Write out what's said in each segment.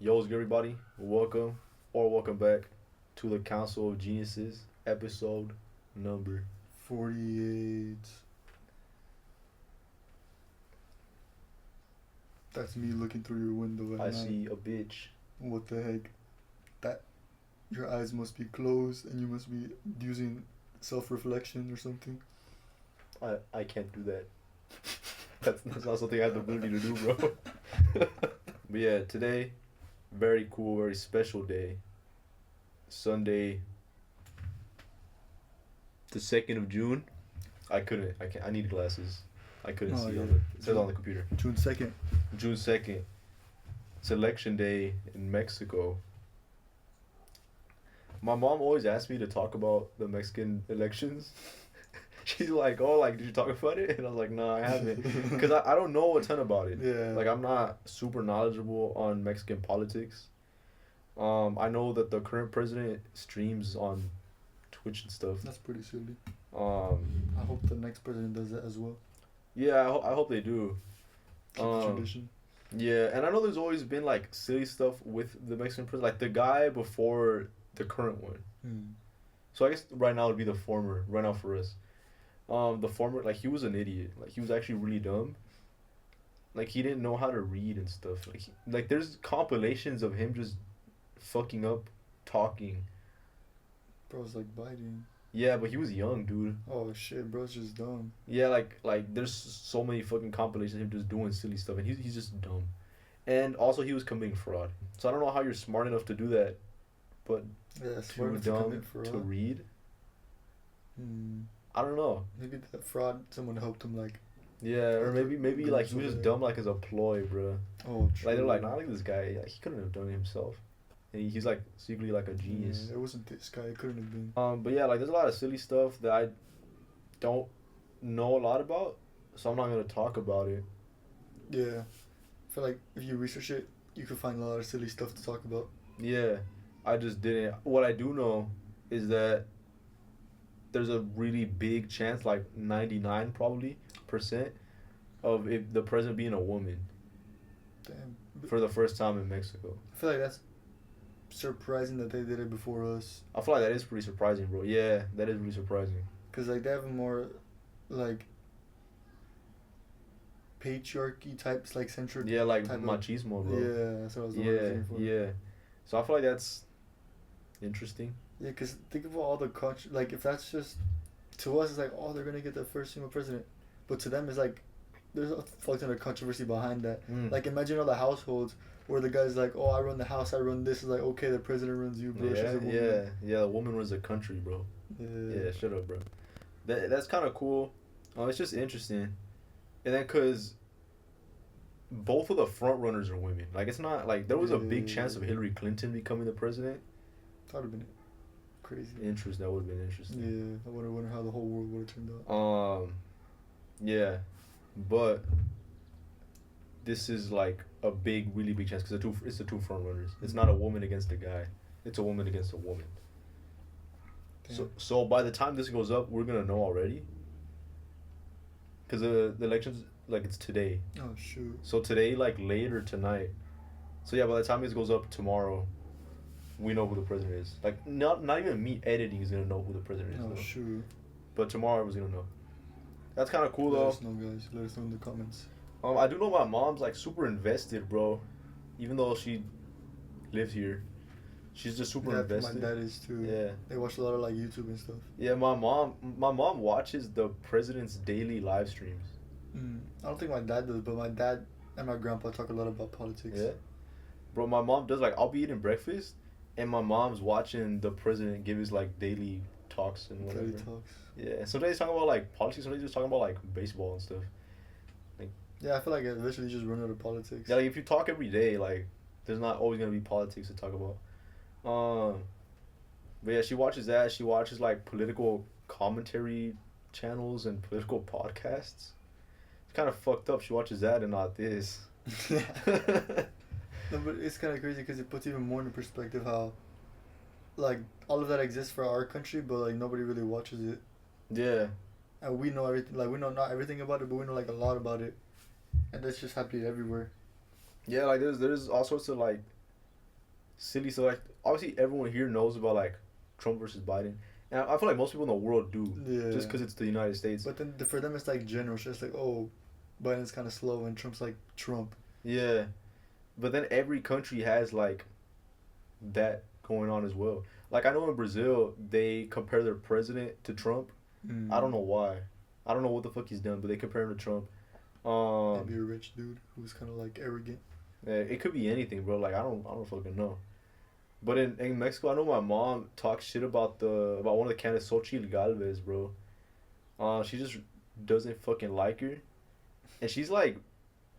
Yo, what's good, everybody? Welcome back to the Council of Geniuses, episode number 48. That's me looking through your window at I night. see a bitch. What the heck? That your eyes must be closed and you must be using self-reflection or something. I can't do that. That's not something I have the ability to do, bro. But yeah, today, very cool, very special day. Sunday, the 2nd of June. I need glasses. I couldn't see yeah. on it. It says on the computer. June 2nd. June 2nd. It's election day in Mexico. My mom always asked me to talk about the Mexican elections. She's like, did you talk about it? And I was like, no, I haven't. Because I don't know a ton about it. Yeah. Like, I'm not super knowledgeable on Mexican politics. I know that the current president streams on Twitch and stuff. That's pretty silly. I hope the next president does that as well. Yeah, I hope they do. Keep the tradition. Yeah, and I know there's always been, like, silly stuff with the Mexican president. Like, the guy before the current one. So I guess right now would be the former, right now for us. The former, like, he was an idiot. Like, he was actually really dumb. Like, he didn't know how to read and stuff. Like there's compilations of him just fucking up talking. Bro's like biting. Yeah, but he was young, dude. Oh shit, bro's just dumb. Yeah, like there's so many fucking compilations of him just doing silly stuff, and he's just dumb. And also he was committing fraud. So I don't know how you're smart enough to do that, but too dumb to read. I don't know. Maybe that fraud, someone helped him, like. Yeah, or maybe like he was just dumb, like, as a ploy, bro. Oh, true. Like, they're like, nah, look at this guy. Like, he couldn't have done it himself. And he's like secretly like a genius. Yeah, it wasn't this guy. It couldn't have been. But yeah, like, there's a lot of silly stuff that I don't know a lot about, so I'm not gonna talk about it. Yeah, I feel like if you research it, you could find a lot of silly stuff to talk about. Yeah, I just didn't. What I do know is that there's a really big chance, like 99% probably, of if the president being a woman. Damn. For the first time in Mexico. I feel like that's surprising that they did it before us. I feel like that is pretty surprising, bro. Yeah, that is really surprising. Because, like, they have more, like, patriarchy types, like, centric. Yeah, like machismo, bro. Yeah, that's what I was looking for. Yeah. So I feel like that's interesting. Yeah, because think of all the country. Like, if that's just. To us, it's like, oh, they're going to get the first female president. But to them, it's like, there's a fuck ton of controversy behind that. Like, imagine all the households where the guy's like, oh, I run the house, I run this. It's like, okay, the president runs you, bro. Yeah, the woman runs the country, bro. Yeah, shut up, bro. That's kind of cool. It's just interesting. And then, because both of the front runners are women. Like, it's not, like, there was a big chance of Hillary Clinton becoming the president. That would have been crazy. That would have been interesting. Yeah, I wonder how the whole world would have turned out. Yeah, but this is like a really big chance because it's the two front runners. It's not a woman against a guy. It's a woman against a woman. Damn. So by the time this goes up, we're gonna know already. Because the elections, like, it's today. Oh shoot. So today, like, later tonight. So yeah, by the time this goes up tomorrow, we know who the president is. Like, not even me editing is gonna know who the president is. Oh shoot. But tomorrow everyone's gonna know. That's kind of cool, though. Let us know, guys. Let us know in the comments. I do know my mom's, like, super invested, bro. Even though she lives here, she's just super invested. My dad is too. Yeah. They watch a lot of, like, YouTube and stuff. Yeah, my mom watches the president's daily live streams. I don't think my dad does, but my dad and my grandpa talk a lot about politics. Yeah. Bro, my mom does. Like, I'll be eating breakfast, and my mom's watching the president give his, like, daily talks and whatever. Daily talks. Yeah, sometimes he's talking about, like, politics, sometimes he's just talking about, like, baseball and stuff. Like, yeah, I feel like I eventually just run out of politics. Yeah, like, if you talk every day, like, there's not always gonna be politics to talk about. But yeah, she watches that. She watches, like, political commentary channels and political podcasts. It's kind of fucked up. She watches that and not this. Yeah. No, but it's kind of crazy because it puts even more into perspective how, like, all of that exists for our country, but, like, nobody really watches it. Yeah. And we know everything. Like, we know not everything about it, but we know, like, a lot about it. And that's just happening everywhere. Yeah, like, there's all sorts of, like, silly. So like obviously everyone here knows about like Trump versus Biden, and I feel like most people in the world do, Yeah. just because it's the United States. But then for them it's like general. It's just like, oh, Biden's kind of slow and Trump's like Trump. Yeah, but then every country has like that going on as well. Like I know in Brazil they compare their president to Trump. I don't know why. I don't know what the fuck he's done, but they compare him to Trump. Maybe a rich dude who's kind of like arrogant. Yeah, it could be anything, bro. Like I don't fucking know. But in Mexico, I know my mom talks shit about one of the candidates, Xochitl Galvez, bro. She just doesn't fucking like her, and she's like,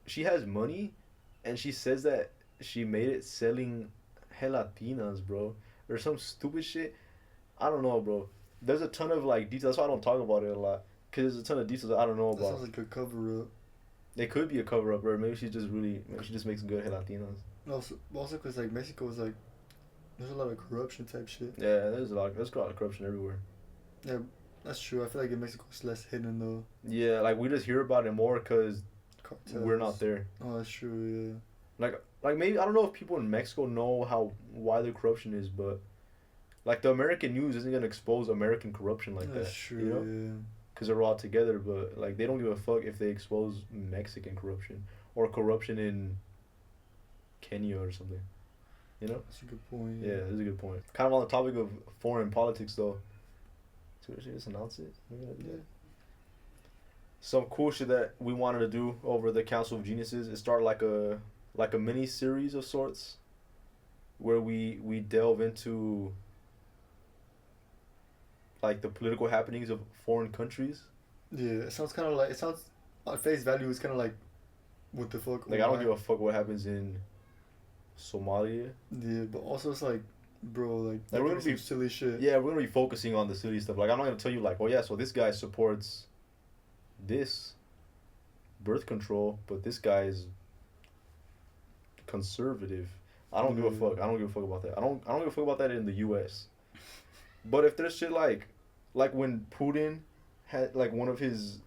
she has money, and she says that she made it selling gelatinas, bro, or some stupid shit. I don't know, bro. There's a ton of like details. That's why I don't talk about it a lot, cause there's a ton of details I don't know That about. sounds like a cover up. It could be a cover up, or maybe maybe she just makes good gelatinas. Also, cause like Mexico is like, there's a lot of corruption type shit. Yeah, there's a lot of corruption everywhere. Yeah, that's true. I feel like in Mexico it's less hidden though. Yeah, like we just hear about it more because Cartels. we're not there. Oh, that's true. Like maybe I don't know if people in Mexico know why the corruption is, but like the American news isn't gonna expose American corruption like That's that. true. You know? Yeah. Because they're all together, but like they don't give a fuck if they expose Mexican corruption or corruption in Kenya or something. You know? That's a good point. Yeah, that's a good point. Kind of on the topic of foreign politics though. So we should just announce it. We're gonna do that. Some cool shit that we wanted to do over the Council of Geniuses is start like a mini series of sorts, where we delve into like the political happenings of foreign countries. Yeah, it sounds at face value it's kind of like, what the fuck. Like I don't give a fuck what happens in Somalia. Yeah, but also it's like, bro, like We're gonna some be silly shit. Yeah, we're gonna be focusing on the silly stuff. Like I'm not gonna tell you like, oh yeah, so this guy supports this birth control, but this guy is conservative. I don't give a fuck. I don't give a fuck about that. I don't give a fuck about that in the U.S. But if there's shit like when Putin had like one of his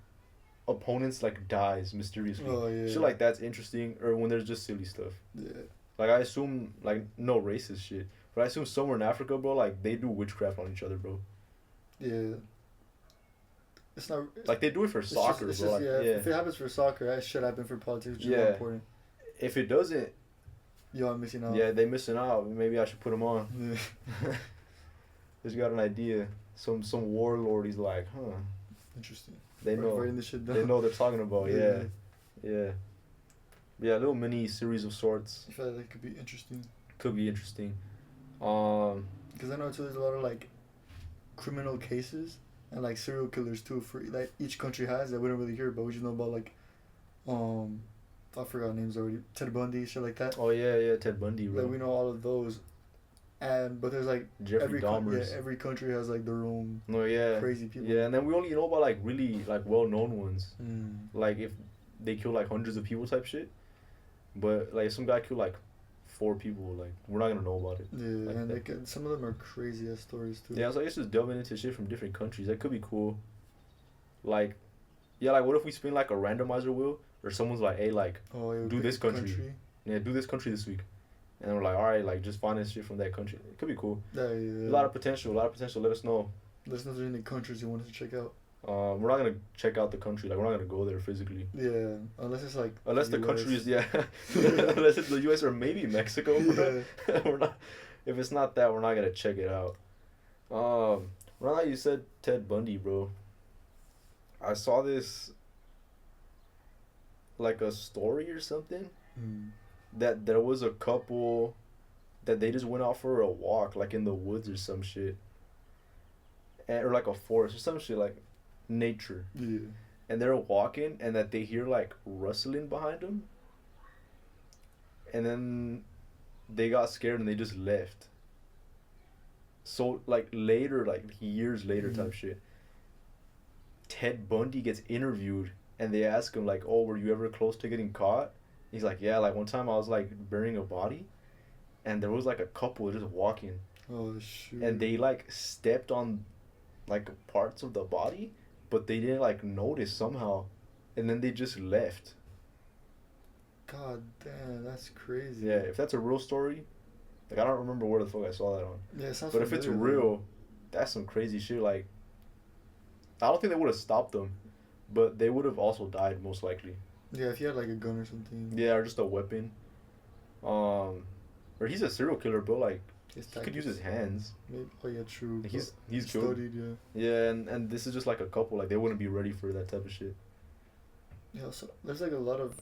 opponents like dies mysteriously, Oh yeah. shit like that's interesting. Or when there's just silly stuff. Yeah. Like I assume like no racist shit, but I assume somewhere in Africa, bro, like they do witchcraft on each other, bro. Yeah. It's not like they do it for soccer, it's bro. just, Like, yeah, yeah. If it happens for soccer, that should happen for politics, which is Yeah. more important. If it doesn't, Y'all missing out. yeah, they missing out. Maybe I should put them on. Yeah. Just got an idea. Some warlord. He's like, huh? Interesting. They know. Writing this shit down. They know what they're talking about. Yeah. Yeah. Yeah. A little mini series of sorts. I feel like that could be interesting. Could be interesting. Because I know too, there's a lot of like criminal cases and like serial killers too. For like each country has that we don't really hear about. We just know about like, I forgot names already. Ted Bundy, shit like that. Oh yeah, Ted Bundy, bro. Like we know all of those, but there's like Jeffrey Dahmer's. every country has like their own No, yeah. crazy people. Yeah, and then we only know about like really like well-known ones. Mm. Like if they kill like hundreds of people type shit. But like some guy killed like 4 people, like we're not gonna know about it. Yeah, like and that. like some of them are crazy ass stories too. Yeah, so I guess just delving into shit from different countries. That could be cool. Like, yeah, like what if we spin like a randomizer wheel, or someone's like, hey, like, yeah, do this country. Yeah, do this country this week, and then we're like, all right, like just find this shit from that country. It could be cool. Yeah. A lot of potential. Let us know. Let us know if there's any countries you wanted to check out. We're not gonna check out the country. Like we're not gonna go there physically. Yeah, unless it's like. Unless the country is unless it's the U.S. or maybe Mexico. Yeah. We're not. If it's not that, we're not gonna check it out. Now that you said Ted Bundy, bro, I saw this. Like a story or something, that there was a couple, that they just went out for a walk, like in the woods or some shit, or like a forest or some shit, like nature. Yeah. And they're walking, and that they hear like rustling behind them. And then they got scared and they just left. So like later, like years later type shit, Ted Bundy gets interviewed, and they ask him like, oh, were you ever close to getting caught? He's like, yeah, like one time I was like burying a body, and there was like a couple just walking. Oh shoot. And they like stepped on like parts of the body, but they didn't like notice somehow, and then they just left. God damn, that's crazy. Yeah, if that's a real story, Like I don't remember where the fuck I saw that on. Yeah, it sounds But if it's real, that's some crazy shit. Like I don't think they would have stopped them, but they would have also died most likely. Yeah, if he had like a gun or something. Yeah, or just a weapon. Or he's a serial killer, bro. Like he could use his hands. Maybe, oh yeah, true. Like, he's good. Studied, yeah. Yeah, and this is just like a couple. Like they wouldn't be ready for that type of shit. Yeah, so there's like a lot of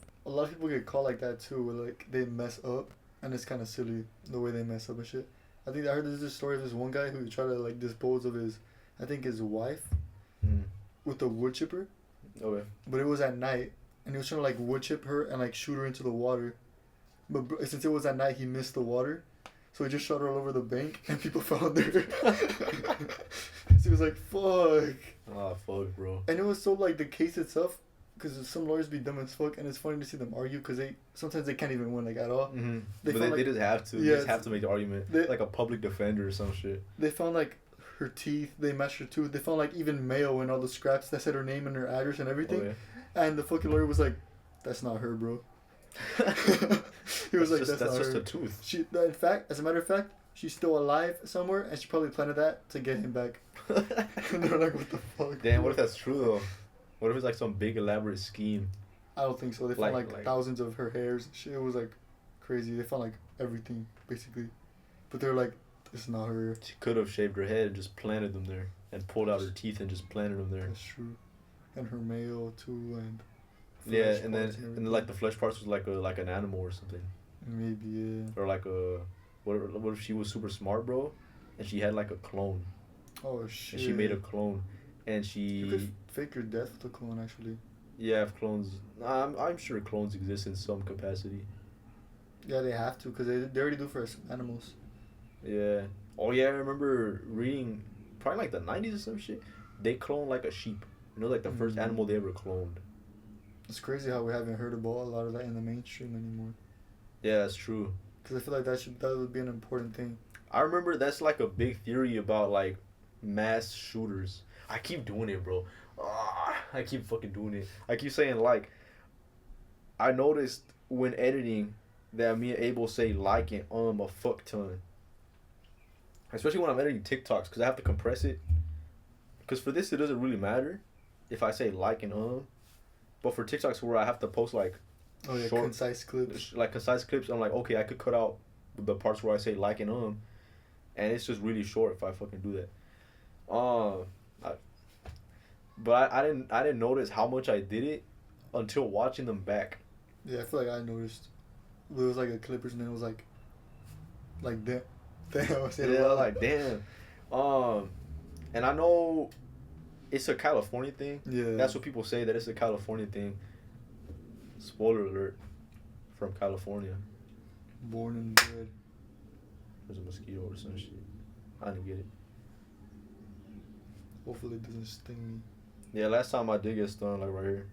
people get caught like that too, where like they mess up, and it's kind of silly the way they mess up and shit. I think I heard there's this story of this one guy who tried to like dispose of his wife, with a wood chipper. Okay. But it was at night, and he was trying to like wood chip her and like shoot her into the water. But since it was at night, he missed the water, so he just shot her all over the bank, and people found her. So he was like, "Fuck." Ah, fuck, bro. And it was so like the case itself, because some lawyers be dumb as fuck, and it's funny to see them argue because sometimes they can't even win like at all. Mm-hmm. They just have to. Yeah, they just have to make the argument. Like a public defender or some shit. They found like her teeth. They matched her tooth. They found like even mail and all the scraps that said her name and her address and everything. Oh, yeah. And the fucking lawyer was like, "That's not her, bro." He was that's just a tooth. As a matter of fact, she's still alive somewhere, and she probably planted that to get him back. And they're like, "What the fuck?" Damn, what if that's true though? What if it's like some big elaborate scheme? I don't think so. They found like thousands of her hairs. Shit, it was like crazy. They found like everything basically, but they're like, "It's not her." She could have shaved her head and just planted them there, and pulled out her teeth and just planted them there. That's true, and her mail too, and. Yeah, and then like the flesh parts was like an animal or something. Maybe, yeah. Or like what if she was super smart, bro, and she had like a clone. Oh shit. And she made a clone, and she. You could fake your death with a clone, actually. Yeah, if clones. I'm sure clones exist in some capacity. Yeah, they have to, because they already do for animals. Yeah. Oh yeah, I remember reading, probably like the 90s or some shit. They cloned like a sheep. You know, like the first animal they ever cloned. It's crazy how we haven't heard about a lot of that in the mainstream anymore. Yeah, that's true. Because I feel like that would be an important thing. I remember that's like a big theory about like mass shooters. I keep doing it, bro. I keep fucking doing it. I keep saying like. I noticed when editing that me and Abel say like and a fuck ton. Especially when I'm editing TikToks, because I have to compress it. Because for this, it doesn't really matter if I say like and But for TikToks where I have to post like short, concise clips. Like concise clips, I'm like, okay, I could cut out the parts where I say like and and it's just really short if I fucking do that. But I didn't notice how much I did it until watching them back. Yeah, I feel like I noticed. It was like a clippers and then it was like damn. Yeah, like damn. And I know it's a California thing. Yeah. That's what people say, that it's a California thing. Spoiler alert. From California. Born and bred. There's a mosquito or some shit. I didn't get it. Hopefully it doesn't sting me. Yeah, last time I did get stung, like right here.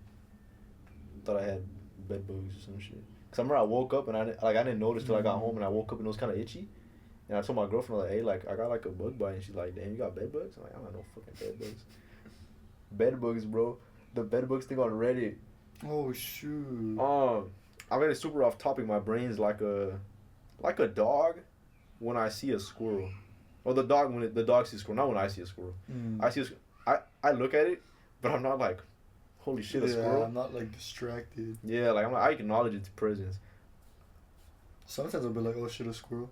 Thought I had bed bugs or some shit. Cause I remember I woke up and I didn't notice till I got home, and I woke up and it was kind of itchy. And I told my girlfriend, like, hey, like, I got like a bug bite. And she's like, damn, you got bed bugs? I'm like, I don't got no fucking bed bugs. Bed bugs, bro. The bed bugs thing on Reddit. Oh shoot. I'm getting super off topic. My brain's like a dog when I see a squirrel. Or the dog when the dog sees a squirrel. Not when I see a squirrel. I look at it, but I'm not like, holy shit, a squirrel. Yeah, I'm not like distracted. Yeah, like I acknowledge its presence. Sometimes I'll be like, oh shit, a squirrel.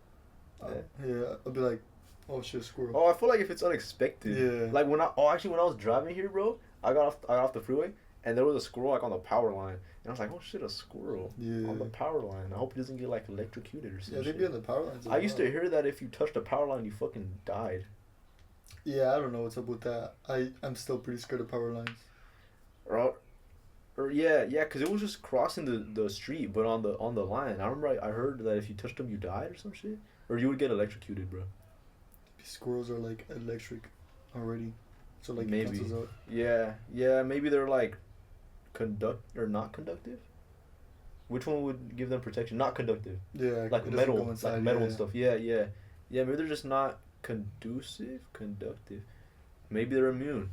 Yeah, I'll be like, oh shit, a squirrel. Oh, I feel like if it's unexpected. Yeah. Like when I was driving here, bro, I got off the freeway, and there was a squirrel like on the power line, and I was like, oh shit, a squirrel. Yeah. On the power line. I hope he doesn't get like electrocuted or something. Yeah, they be on the power lines. I used to hear that if you touched a power line, you fucking died. Yeah, I don't know what's up with that. I'm still pretty scared of power lines. Or yeah, because it was just crossing the street, but on the line. I remember I heard that if you touched them, you died or some shit, or you would get electrocuted, bro. Squirrels are like electric already, so like maybe. It cancels out. Yeah, maybe they're like not conductive. Which one would give them protection? Not conductive. Yeah, like metal, and stuff. Yeah. Maybe they're just not conductive. Maybe they're immune.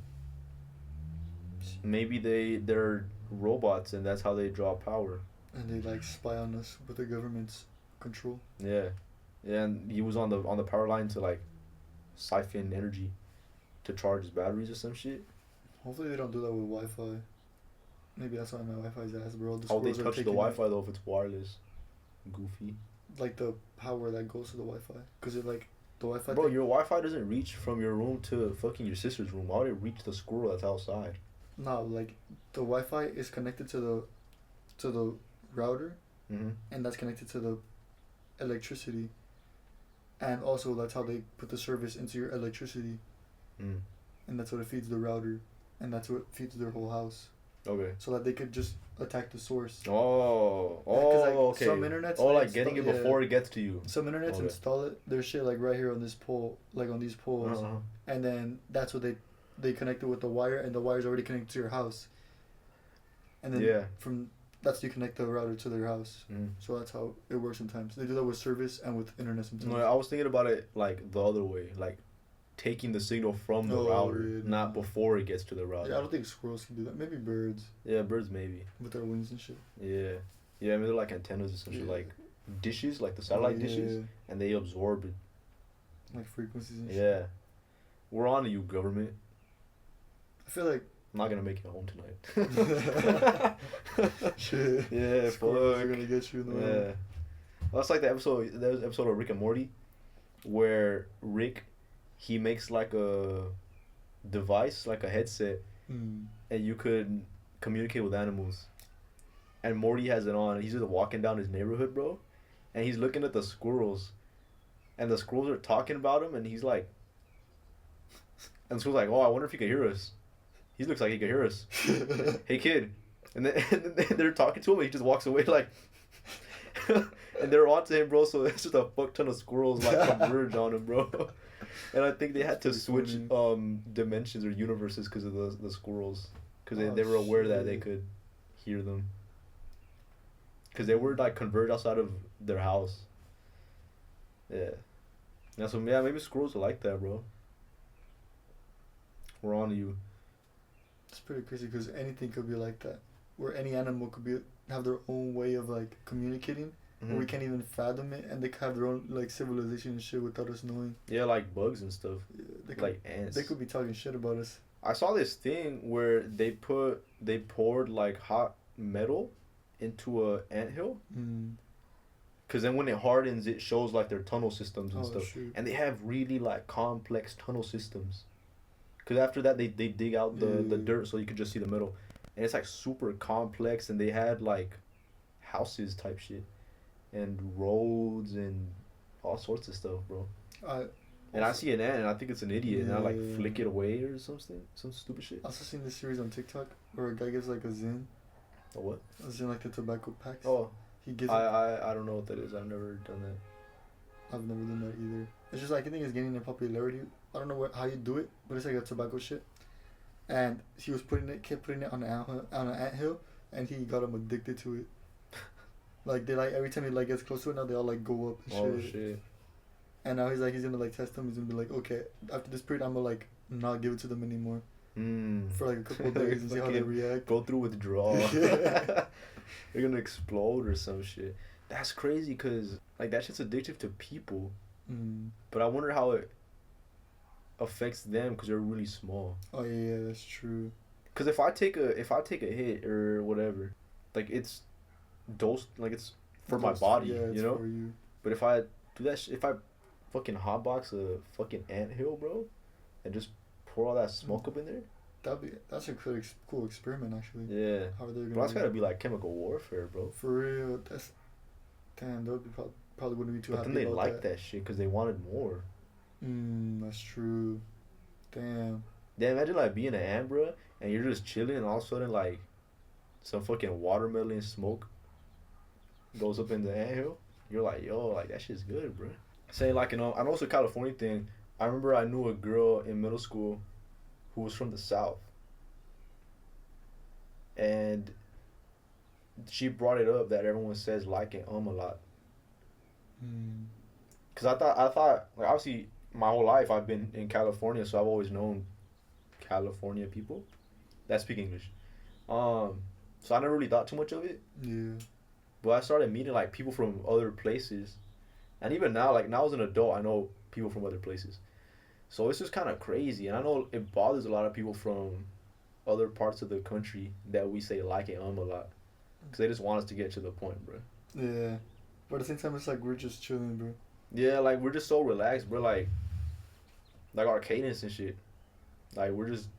Maybe they're robots and that's how they draw power. And they like spy on us with the government's control. Yeah. Yeah, and he was on the power line to like siphon energy to charge his batteries or some shit. Hopefully they don't do that with Wi-Fi. Maybe that's why my Wi-Fi's ass, bro. The How would they squirrels are touch the taking Wi-Fi though if it's wireless? Goofy. like the power that goes to the Wi-Fi, cause it like the Wi-Fi. Bro, your Wi-Fi doesn't reach from your room to fucking your sister's room. Why would it reach the squirrel that's outside? No, like the Wi-Fi is connected to the router, Mm-hmm. and that's connected to the electricity, and also that's how they put the service into your electricity, Mm. and that's what it feeds the router, and that's what feeds their whole house, Okay. so that they could just attack the source. Oh. Yeah, 'cause, like, Okay. some internets, Oh, they like getting it before it gets to you. Some internets Okay. install it. There's shit like right here on this pole, like on these poles, Uh-huh. and then that's what they connect it with the wire, and the wire's already connected to your house. And then Yeah. from that's you connect the router to their house. Mm. So that's how it works sometimes. They do that with service and with internet sometimes. No, I was thinking about it like the other way, like taking the signal from the router, yeah, not before it gets to the router. Yeah, I don't think squirrels can do that. Maybe birds Yeah, birds maybe. with their wings and shit. Yeah. Yeah, I mean they're like antennas or some shit, Yeah. like dishes, like the satellite dishes, and they absorb it. Like frequencies and shit. Yeah. We're on to you, government. I feel like I'm not gonna make it home tonight. shit. Yeah, Squirrels fuck. are gonna get you in the Yeah. yeah. Well, that's like the episode. That was episode of Rick and Morty, where Rick, he makes like a device, like a headset, and you could communicate with animals. And Morty has it on. And he's just walking down his neighborhood, bro, and he's looking at the squirrels, and the squirrels are talking about him, and he's like, and the squirrel's like, "Oh, I wonder if he could hear us." He looks like he could hear us. Hey, kid. And then they're talking to him, and he just walks away like, and they're on to him, bro. So it's just a fuck ton of squirrels like converge on him, bro. And I think they had to switch dimensions or universes because of the squirrels, because they were aware that they could hear them. Because they were like converged outside of their house. Yeah. Yeah. So yeah, maybe squirrels are like that, bro. We're on to you. It's pretty crazy because anything could be like that, where any animal could have their own way of like communicating, and we can't even fathom it, and they could have their own like civilization and shit without us knowing. Yeah, like bugs and stuff. Yeah, they could, like ants. They could be talking shit about us. I saw this thing where they poured like hot metal into a anthill. Cause then when it hardens, it shows like their tunnel systems and stuff, shoot. and they have really like complex tunnel systems. Cause after that they dig out the dirt so you could just see the metal, and it's like super complex, and they had like houses type shit, and roads and all sorts of stuff, bro. And I see an ant and I think it's an idiot, and I like flick it away or something, some stupid shit. I also seen this series on TikTok where a guy gives like a zin. A what? A zin, like the tobacco packs. Oh. He gives. I don't know what that is. I've never done that. I've never done that either. It's just like I think it's gaining in popularity. I don't know how you do it, but it's like a tobacco shit. And he was kept putting it on an anthill, and he got him addicted to it. Like they like every time he like gets close to it, now they all like go up and shit. Oh shit. And now he's gonna like test them. He's gonna be like, okay, after this period, I'm gonna like not give it to them anymore. For like a couple of days and see how they react. Go through withdrawal. They're gonna explode or some shit. That's crazy, cause like that shit's addictive to people. But I wonder how it affects them, cause they're really small. Oh yeah, that's true. Cause if I take a hit or whatever, like it's dosed, like it's for my body, you know. For you. But if I do that, if I fucking hotbox a fucking anthill, bro, and just pour all that smoke up in there. That's a cool experiment, actually. Yeah. How are they gonna? Bro, that's gotta be like chemical warfare, bro. For real, damn. That would be probably wouldn't be too happy. But then they liked that shit because they wanted more. That's true. Damn. Yeah, imagine like being an ant, bro, and you're just chilling, and all of a sudden like some fucking watermelon smoke goes up in the anthill. You're like, yo, like that shit's good, bro. Saying like, you know, I know it's a California thing. I remember I knew a girl in middle school who was from the South, and she brought it up that everyone says like and a lot. Cause I thought like obviously my whole life I've been in California, so I've always known California people that speak English. So I never really thought too much of it. Yeah. But I started meeting like people from other places, And even now, like now as an adult, I know people from other places. So it's just kind of crazy, and I know it bothers a lot of people from other parts of the country that we say like it a lot, because they just want us to get to the point, bro. Yeah, but at the same time, it's like we're just chilling, bro. Yeah, like we're just so relaxed, bro. Like our cadence and shit. Like we're just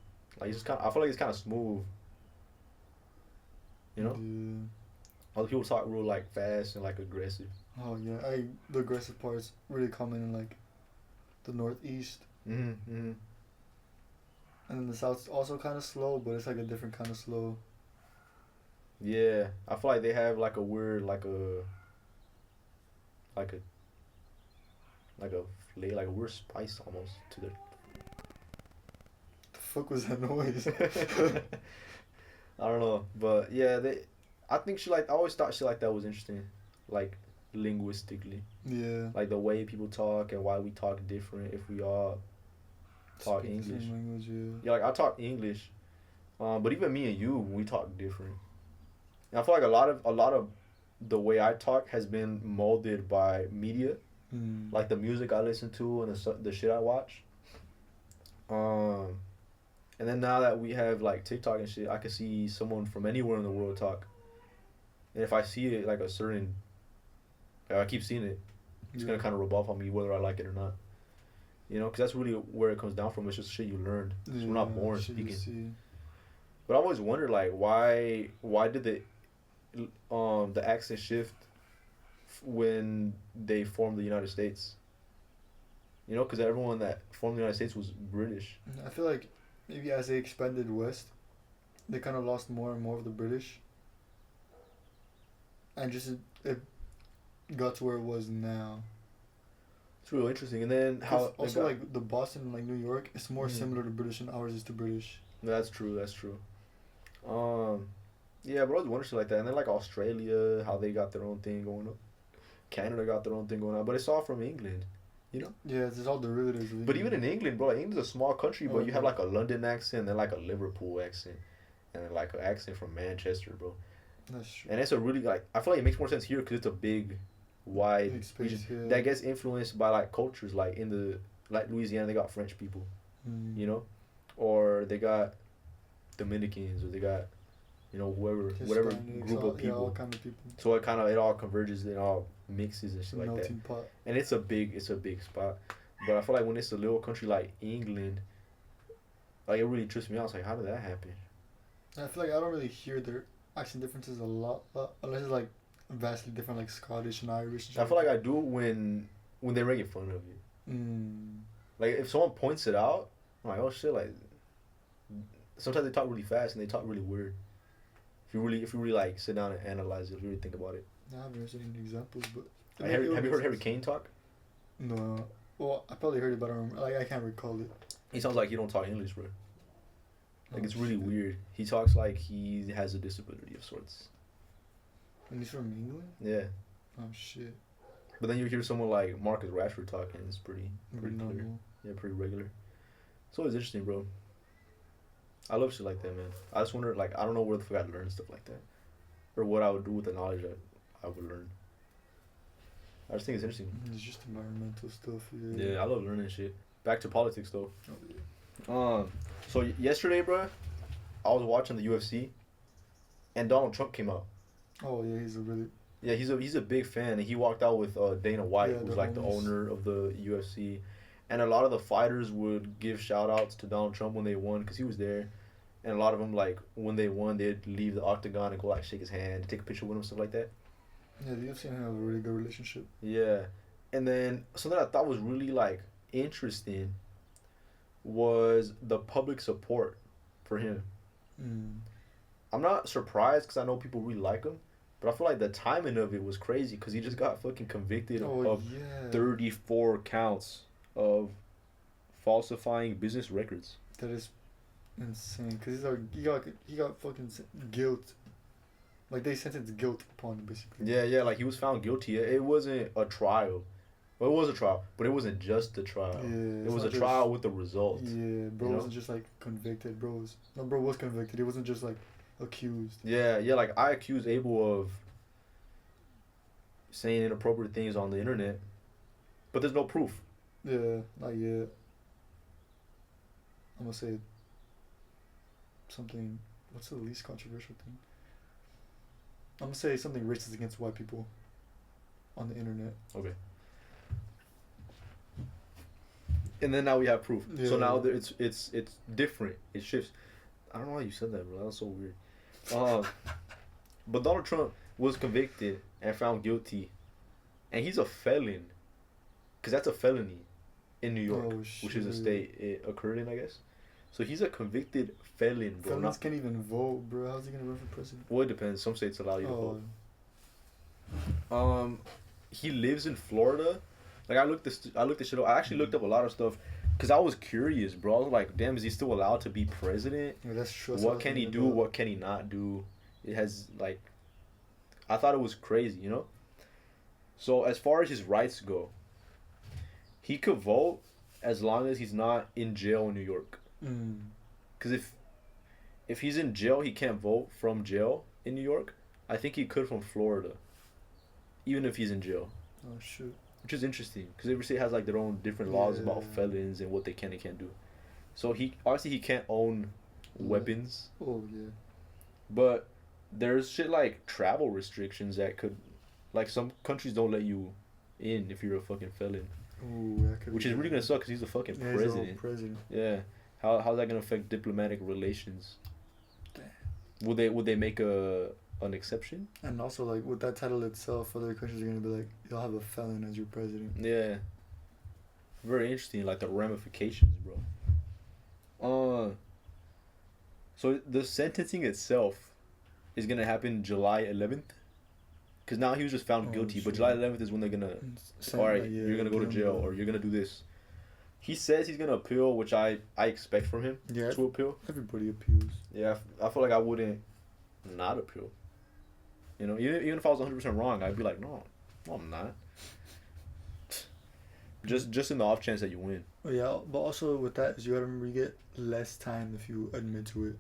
like it's just kind. I feel like it's kind of smooth. You know. Yeah. Other people talk real like fast and like aggressive. Oh yeah, the aggressive parts really common in like the northeast. Mm-hmm. And then the south's also kind of slow, but it's like a different kind of slow. Yeah, I feel like they have like a weird like a like a flavor, like a weird spice almost to their. The fuck was that noise? I don't know, but yeah, they. I think I always thought shit like that was interesting, like linguistically. Yeah. Like the way people talk and why we talk different if we all talk Speak English. the same language, yeah. Yeah, like I talk English, but even me and you, we talk different. And I feel like a lot of the way I talk has been molded by media, like the music I listen to and the shit I watch. And then now that we have like TikTok and shit, I can see someone from anywhere in the world talk. And if I see it like a certain, I keep seeing it, it's gonna kind of rub off on me whether I like it or not. You know, because that's really where it comes down from. It's just shit you learned. Yeah, we're not born speaking. But I always wondered like why did the accent shift when they formed the United States? You know, because everyone that formed the United States was British. I feel like maybe as they expanded west, they kind of lost more and more of the British. And just it got to where it was now. It's real interesting. And then how also like the Boston and like New York, it's more similar to British than ours is to British. That's true. Yeah, but I was wondering shit like that. And then like Australia, how they got their own thing going on. Canada got their own thing going on, but it's all from England. You know? Yeah, it's all derivatives. But even in England, bro, like England's a small country, but you have like a London accent, then like a Liverpool accent, and then like an accent from Manchester, bro. That's true. And it's a really like I feel like it makes more sense here because it's a big, wide space, yeah. that gets influenced by like cultures. Like in the like Louisiana, they got French people, you know, or they got Dominicans, or they got, you know, whatever group of people. Yeah, all kind of people. So it all converges, it all mixes and shit like that. Pot. And it's a big spot. But I feel like when it's a little country like England, like it really trips me out. It's like, how did that happen? I feel like I don't really hear their accent differences a lot, unless it's like vastly different, like Scottish and Irish. And I feel like I do when they make fun of it. Like if someone points it out, I'm like, oh shit, like sometimes they talk really fast and they talk really weird. If you really like sit down and analyze it, if you really think about it. I haven't seen any examples, but have you heard Harry Kane talk? No. Well, I probably heard it, but I can't recall it. He sounds like he don't talk English, bro. Like it's really weird. He talks like he has a disability of sorts. And he's from England? Yeah. Oh shit. But then you hear someone like Marcus Rashford talking, it's pretty clear. Yeah, pretty regular. So it's interesting, bro. I love shit like that, man. I just wonder, like, I don't know where the fuck I'd learn stuff like that, or what I would do with the knowledge that I would learn. I just think it's interesting. It's just environmental stuff. Yeah, I love learning shit. Back to politics though. Oh, yeah. So yesterday, bro, I was watching the UFC, and Donald Trump came out. Oh yeah, he's a big fan, and he walked out with Dana White, who's like the owner of the UFC, and a lot of the fighters would give shout outs to Donald Trump when they won because he was there, and a lot of them like when they won they'd leave the octagon and go like shake his hand, take a picture with him, stuff like that. Yeah, the UFC and him have a really good relationship. Yeah, and then something I thought was really like interesting was the public support for him. I'm not surprised because I know people really like him, but I feel like the timing of it was crazy because he just got fucking convicted of 34 counts of falsifying business records. That is insane because he got fucking guilt. Like they sentenced guilt upon him basically. Yeah, like he was found guilty. It wasn't a trial. Well, it was a trial, but it wasn't just a trial. Yeah, it was a trial with the result. Yeah, bro wasn't just like convicted. Bro was convicted. He wasn't just like accused. Yeah, like I accused Abel of saying inappropriate things on the internet, but there's no proof. Yeah, not yet. I'm gonna say something. What's the least controversial thing? I'm gonna say something racist against white people on the internet. Okay. And then now we have proof. Yeah. So now it's different. It shifts. I don't know why you said that, bro. That was so weird. But Donald Trump was convicted and found guilty, and he's a felon, because that's a felony in New York, which is a state it occurred in, I guess. So he's a convicted felon, bro. Felons can't even vote, bro. How's he gonna run for president? Well, it depends. Some states allow you to vote. He lives in Florida. Like I looked this shit up. I actually looked up a lot of stuff, cause I was curious, bro. I was like, damn, is he still allowed to be president? Yeah, that's true. What can he do? What can he not do? It has like, I thought it was crazy, you know. So as far as his rights go, he could vote as long as he's not in jail in New York. Cause if he's in jail, he can't vote from jail in New York. I think he could from Florida, even if he's in jail. Oh shoot. Which is interesting, because every state has like their own different laws about felons and what they can and can't do. So he can't own weapons. Oh yeah. But there's shit like travel restrictions that could, like some countries don't let you in if you're a fucking felon. Ooh, that could which is really gonna suck because he's a fucking president. Yeah. How's that gonna affect diplomatic relations? Damn. Would they make an exception? And also, like, with that title itself, other countries are gonna be like, you'll have a felon as your president. Yeah. Very interesting, like the ramifications, bro. So the sentencing itself is gonna happen July 11th, because now he was just found guilty. But July 11th is when they're gonna, all right, you're gonna go to jail or you're gonna do this. He says he's gonna appeal, which I expect from him to appeal. Everybody appeals. Yeah, I feel like I wouldn't not appeal. You know, even if I was 100% wrong, I'd be like, no, I'm not. Just in the off chance that you win. Oh, yeah, but also with that is you gotta remember you get less time if you admit to it.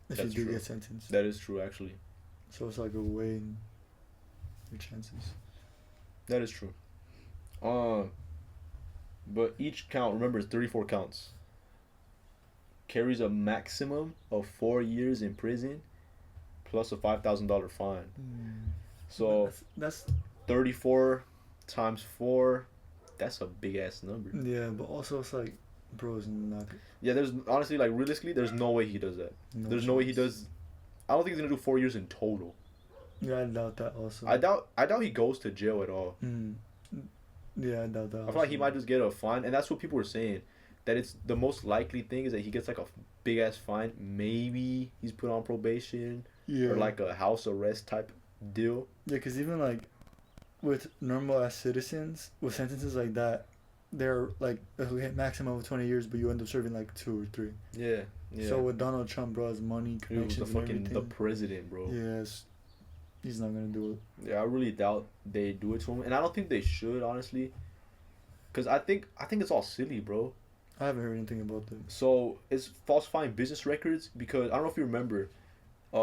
If That's you do true. get sentenced. That is true, actually. So it's like a way in your chances. That is true. But each count, remember, it's 34 counts. Carries a maximum of 4 years in prison, plus a $5,000 fine. So that's 34 times 4. That's a big ass number. Yeah, but also it's like, bro, it's not. Yeah, there's honestly, like, realistically, there's no way he does that. There's no way he does. I don't think he's gonna do 4 years in total. Yeah, I doubt that also. I doubt he goes to jail at all. Yeah, I doubt that. I feel like he might just get a fine, and that's what people were saying. That it's the most likely thing is that he gets like a big ass fine. Maybe he's put on probation. Yeah. Or like a house arrest type deal. Yeah, because even like with normal ass citizens, with sentences like that, they're like a maximum of 20 years, but you end up serving like 2 or 3. Yeah. So with Donald Trump, bro, his money, connections, the president, bro. Yes. He's not gonna do it. Yeah, I really doubt they do it to him, and I don't think they should, honestly. Cause I think it's all silly, bro. I haven't heard anything about them. So it's falsifying business records because I don't know if you remember,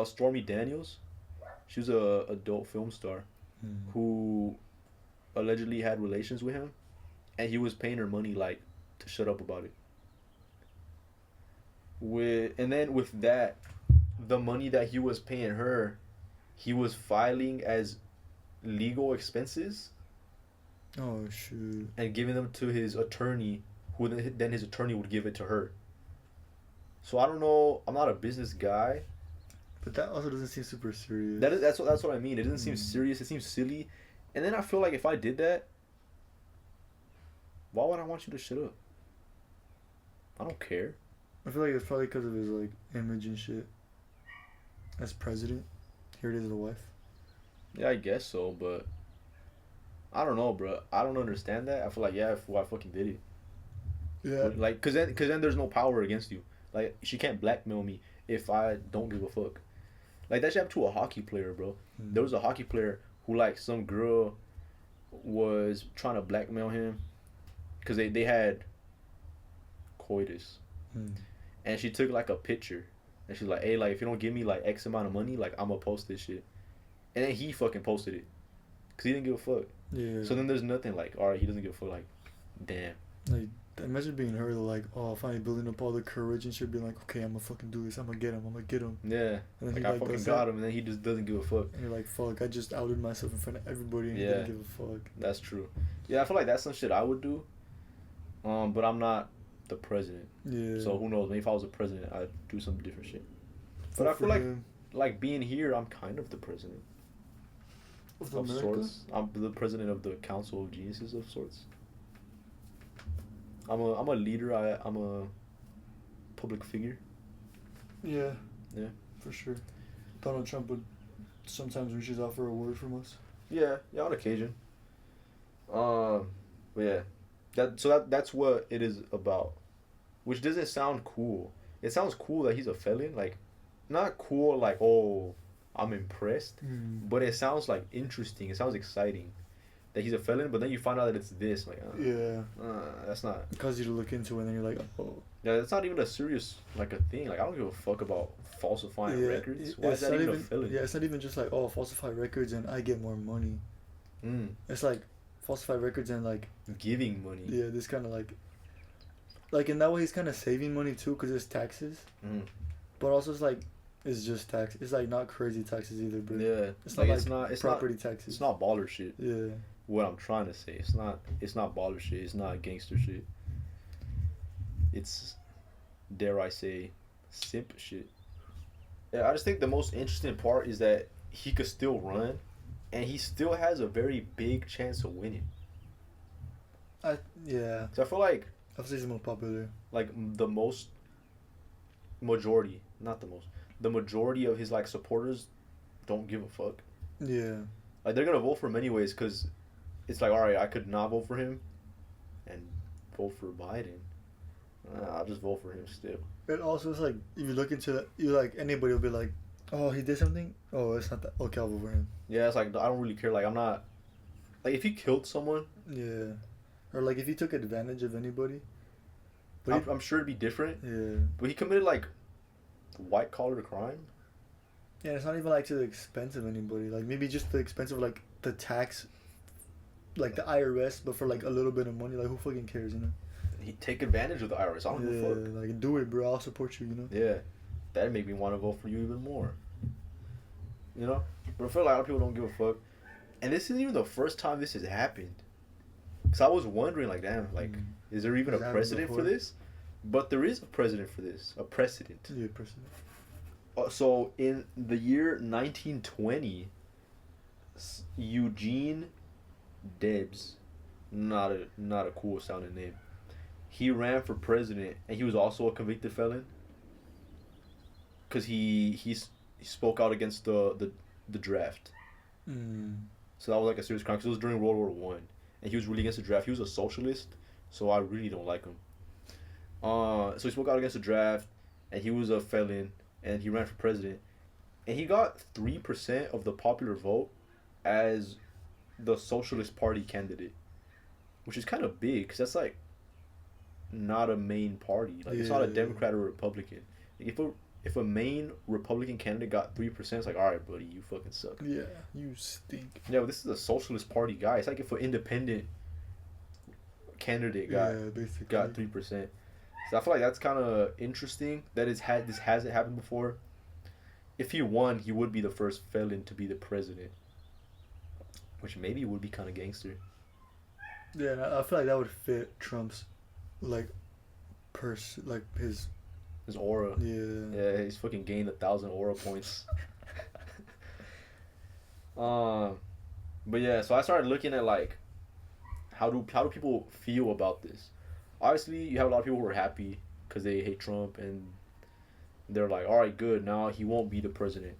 Stormy Daniels, she was a adult film star, who allegedly had relations with him, and he was paying her money like to shut up about it. And then with that, the money that he was paying her, he was filing as legal expenses. Oh shoot! And giving them to his attorney, who then his attorney would give it to her. So I don't know. I'm not a business guy. But that also doesn't seem super serious. That's what I mean. It doesn't seem serious. It seems silly. And then I feel like if I did that, why would I want you to shut up? I don't care. I feel like it's probably because of his like image and shit. As president, here it is, the wife. Yeah, I guess so, but I don't know, bro. I don't understand that. I feel like I fucking did it. Yeah. Like, cause then there's no power against you. Like, she can't blackmail me if I don't give a fuck. Like, that shit happened to a hockey player, bro. There was a hockey player who, like, some girl was trying to blackmail him because they had coitus. And she took, like, a picture. And she's like, hey, like, if you don't give me, like, X amount of money, like, I'm gonna post this shit. And then he fucking posted it. Because he didn't give a fuck. Yeah. So then there's nothing like, all right, he doesn't give a fuck. Like, damn. Like, imagine being her, like, oh, finally building up all the courage and shit, being like, okay, I'm gonna fucking do this. I'm gonna get him. I'm gonna get him. Yeah. And then Like, he, I like, fucking does got that. him, and then he just doesn't give a fuck. And you're like, fuck, I just outed myself in front of everybody, and he Yeah. didn't give a fuck. That's true. Yeah, I feel like that's some shit I would do. But I'm not the president. Yeah. So who knows? Maybe if I was the president, I'd do some different shit. But Vote I feel for him. like being here, I'm kind of the president Of of America? sorts. I'm the president of the Council of Geniuses of sorts. I'm a leader. I'm a public figure. Yeah. Yeah. For sure. Donald Trump would sometimes reaches out for a word from us. Yeah, on occasion. But yeah, that's what it is about, which doesn't sound cool. It sounds cool that he's a felon, like, not cool like, oh, I'm impressed, but it sounds like interesting. It sounds exciting that he's a felon. But then you find out that it's this, like, Yeah. that's not. It causes you to look into it, and then you're like, oh. Yeah, that's not even a serious like a thing. Like, I don't give a fuck about falsifying records. Why is it's that not even a felony? Yeah, it's not even just like, oh, falsify records and I get more money. It's like falsify records and like Giving money. yeah, this kind of like in that way he's kind of saving money too because it's taxes, but also it's just tax. It's like not crazy taxes either, bro. Yeah, It's like, not it's property not, taxes. It's not baller shit. Yeah. What I'm trying to say, it's not baller shit. It's not gangster shit. It's, dare I say, simp shit. Yeah, I just think the most interesting part is that he could still run, and he still has a very big chance of winning. Yeah. So I feel like I'd say he's the most popular. like the majority of his like supporters don't give a fuck. Yeah. Like, they're gonna vote for him anyways, because it's like, all right, I could not vote for him and vote for Biden. I'll just vote for him still. It also is like if you look into it, you like anybody will be like, oh, he did something. Oh, it's not that. Okay, I'll vote for him. Yeah, it's like, I don't really care. Like, I'm not, like, if he killed someone, Yeah. Or like if he took advantage of anybody. But I'm sure it'd be different. Yeah. But he committed like white collar crime. Yeah, it's not even like to the expense of anybody. Like maybe just the expense of like the tax, like the IRS, but for like a little bit of money. Like who fucking cares, you know? He'd take advantage of the IRS. I don't give a fuck. Like do it, bro. I'll support you, you know? Yeah, that'd make me want to vote for you even more. You know? But I feel like a lot of people don't give a fuck. And this isn't even the first time this has happened. Because I was wondering, like, damn, like, is there even a precedent for this? But there is a precedent for this. A precedent. Yeah, precedent. So, in the year 1920, Eugene Debs, not a cool sounding name, he ran for president, and he was also a convicted felon. Because he spoke out against the draft. So that was like a serious crime. Because it was during World War One, and he was really against the draft. He was a socialist, so I really don't like him. So he spoke out against the draft, and he was a felon, and he ran for president, and he got 3% of the popular vote as the Socialist Party candidate, which is kind of big, because that's like not a main party. Like, it's not a Democrat or Republican. Like, if a main Republican candidate got 3%, it's like, all right, buddy, you fucking suck. Yeah, you stink. Yeah, but this is a Socialist Party guy. It's like if an independent candidate got 3%. So I feel like that's kind of interesting that this hasn't happened before. If he won, he would be the first felon to be the president, which maybe would be kind of gangster. Yeah, and I feel like that would fit Trump's, like, his aura. Yeah, he's fucking gained 1,000 aura points. But yeah, so I started looking at like how do people feel about this. Obviously, you have a lot of people who are happy because they hate Trump, and they're like, all right, good, now he won't be the president.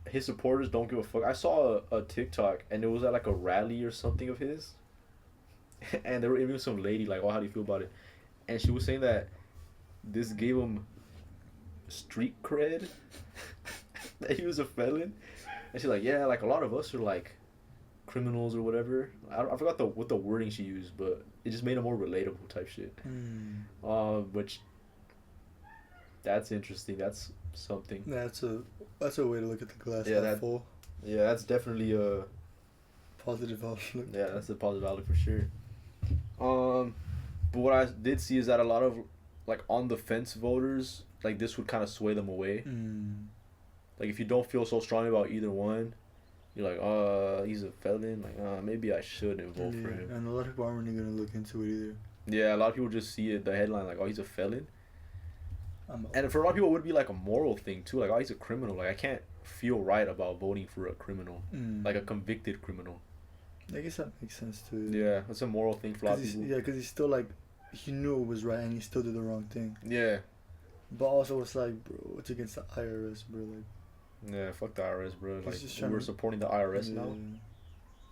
His supporters don't give a fuck. I saw a TikTok, and it was at like a rally or something of his, and they were interviewing some lady like, oh, how do you feel about it? And she was saying that this gave him street cred, that he was a felon. And she's like, yeah, like a lot of us are like criminals or whatever. I forgot what the wording she used, but it just made it more relatable type shit. Which, that's interesting. That's something. That's a way to look at the glass half full. Yeah, that's definitely Positive outlook. Yeah, that's a positive outlook for sure. But what I did see is that a lot of like on the fence voters, like this would kind of sway them away. Like if you don't feel so strongly about either one, you're like, he's a felon. Like, maybe I shouldn't vote for him. And a lot of people aren't really gonna look into it either. Yeah, a lot of people just see it, the headline, like, oh, he's a felon. And for a lot of people, it would be like a moral thing too. Like, oh, he's a criminal. Like, I can't feel right about voting for a criminal, like a convicted criminal. I guess that makes sense too. Yeah, that's a moral thing for a lot of people. Yeah, because he's still like, he knew it was right and he still did the wrong thing. Yeah. But also, it's like, bro, it's against the IRS, bro. Like. Yeah, fuck the IRS, bro. Like, we're supporting the IRS now.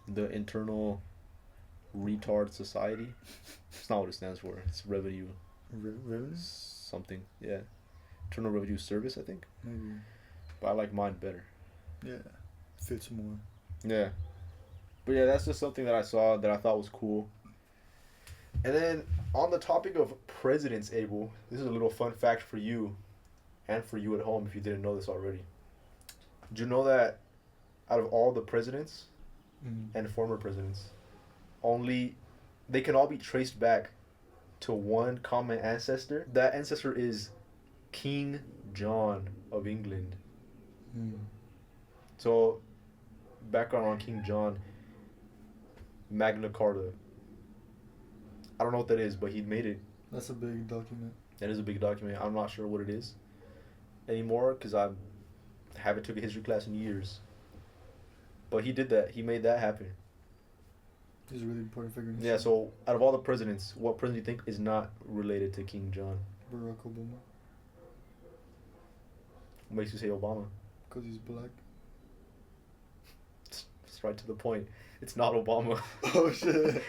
The Internal Retard Society. It's not what it stands for. It's revenue. Revenue? Something. Yeah. Internal Revenue Service, I think. Maybe. But I like mine better. Yeah. Fits more. Yeah. But yeah, that's just something that I saw that I thought was cool. And then on the topic of presidents, Abel, this is a little fun fact for you and for you at home if you didn't know this already. Do you know that out of all the presidents and former presidents, they can all be traced back to one common ancestor? That ancestor is King John of England. So, background on King John, Magna Carta. I don't know what that is, but he made it. That's a big document. That is a big document. I'm not sure what it is anymore because I haven't took a history class in years. But he did that. He made that happen. He's a really important figure. Yeah, so out of all the presidents, what president do you think is not related to King John? Barack Obama. What makes you say Obama? Because he's black. It's right to the point. It's not Obama. Oh, shit.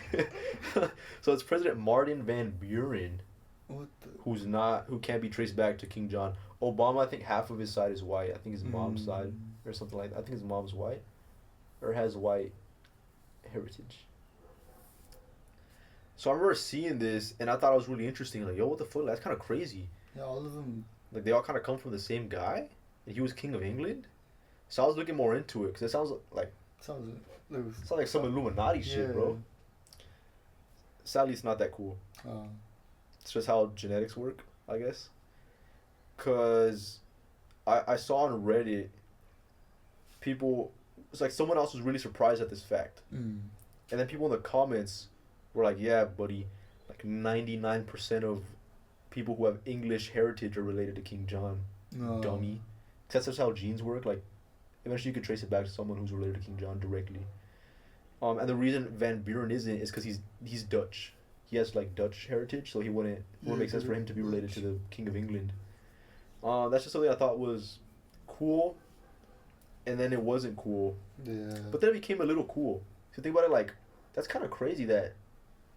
So it's President Martin Van Buren. What the? Who can't be traced back to King John. Obama, I think half of his side is white. I think his mom's side or something like that. I think his mom's white. Or has white heritage. So I remember seeing this and I thought it was really interesting. Like, yo, what the fuck? That's kind of crazy. Yeah, all of them. Like, they all kind of come from the same guy? And he was King of England? So I was looking more into it because it sounds like... Sounds like some Illuminati shit, bro. Sadly, it's not that cool. It's just how genetics work, I guess. Because I saw on Reddit, people... It's like someone else was really surprised at this fact. And then people in the comments were like, yeah, buddy, like 99% of people who have English heritage are related to King John. No. Dummy. That's just how genes work. Like, eventually you could trace it back to someone who's related to King John directly. And the reason Van Buren isn't is because he's Dutch. He has like Dutch heritage, so it wouldn't make sense for him to be related to the King of England. That's just something I thought was cool, and then it wasn't cool. Yeah. But then it became a little cool. So think about it, like, that's kind of crazy that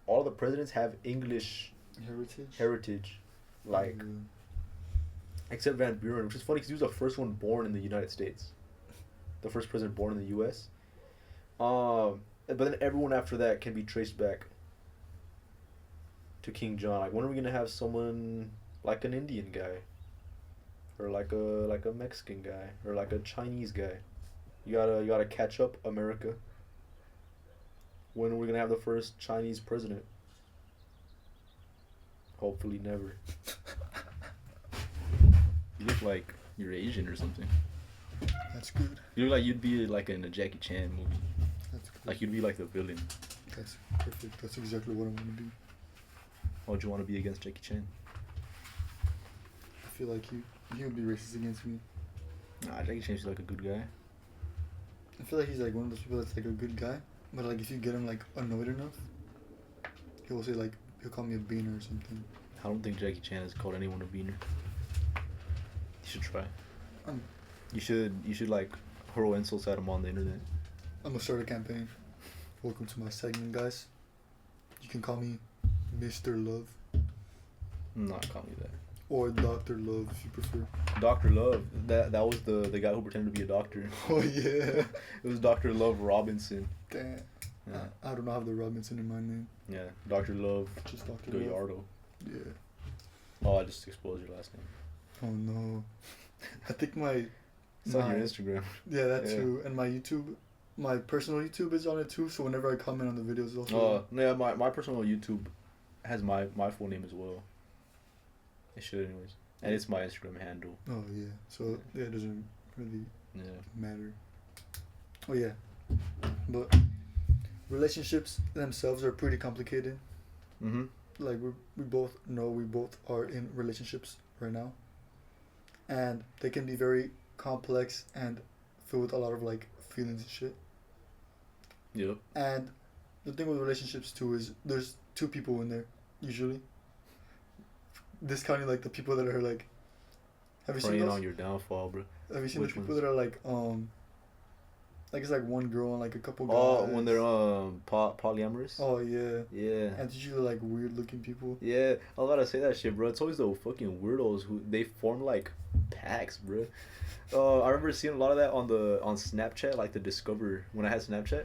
all the presidents have English heritage, like, except Van Buren, which is funny because he was the first one born in the United States. The first president born in the U.S. But then everyone after that can be traced back to King John. Like, when are we gonna have someone like an Indian guy, or like a Mexican guy, or like a Chinese guy? You gotta catch up, America. When are we gonna have the first Chinese president? Hopefully never. You look like you're Asian or something. That's good. You look like you'd be like in a Jackie Chan movie. That's good. Like you'd be like the villain. That's perfect. That's exactly what I want to be. Why would you want to be against Jackie Chan? I feel like he would be racist against me. Nah, Jackie Chan's like a good guy. I feel like he's like one of those people that's like a good guy, but like if you get him like annoyed enough, he'll say like he'll call me a beaner or something. I don't think Jackie Chan has called anyone a beaner. You should try. You should like hurl insults at him on the internet. I'm gonna start a campaign. Welcome to my segment, guys. You can call me Mr. Love. Not call me that. Or Dr. Love if you prefer. Dr. Love. That was the guy who pretended to be a doctor. Oh yeah. It was Dr. Love Robinson. Damn. Yeah. I don't have the Robinson in my name. Yeah. Dr. Love. Just Dr. Gallardo. Yeah. Oh, I just exposed your last name. Oh no. I think it's on your Instagram. Yeah, that too. And my YouTube, my personal YouTube is on it too. So whenever I comment on the videos, also. Oh yeah, my personal YouTube has my full name as well. It should anyways, and it's my Instagram handle. Oh yeah, so yeah, it doesn't really matter. Oh yeah, but relationships themselves are pretty complicated. Mhm. Like we both know we both are in relationships right now, and they can be very complex and filled with a lot of like feelings and shit. Yep. And the thing with relationships too is there's two people in there usually. Discounting like the people that are like, have you seen those? On your downfall, bro. Have you seen the people that are like it's like one girl and like a couple guys? Oh, when they're polyamorous. Oh yeah. Yeah. And it's usually like weird looking people. Yeah, I was about to say that shit, bro. It's always the fucking weirdos who they form like packs, bro. I remember seeing a lot of that on Snapchat, like the Discover when I had Snapchat.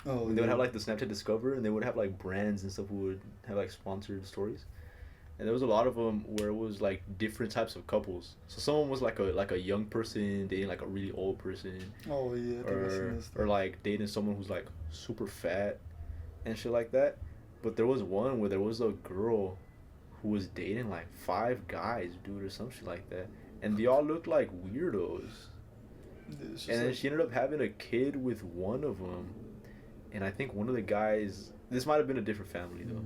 Oh. They would have like the Snapchat Discover, and they would have like brands and stuff who would have like sponsored stories. And there was a lot of them where it was like different types of couples. So someone was like a young person dating like a really old person. Oh yeah. I think I've seen this stuff. Or like dating someone who's like super fat, and shit like that. But there was one where there was a girl who was dating like 5 guys, dude, or some shit like that, and they all looked like weirdos. And then she ended up having a kid with one of them, and I think one of the guys. This might have been a different family though,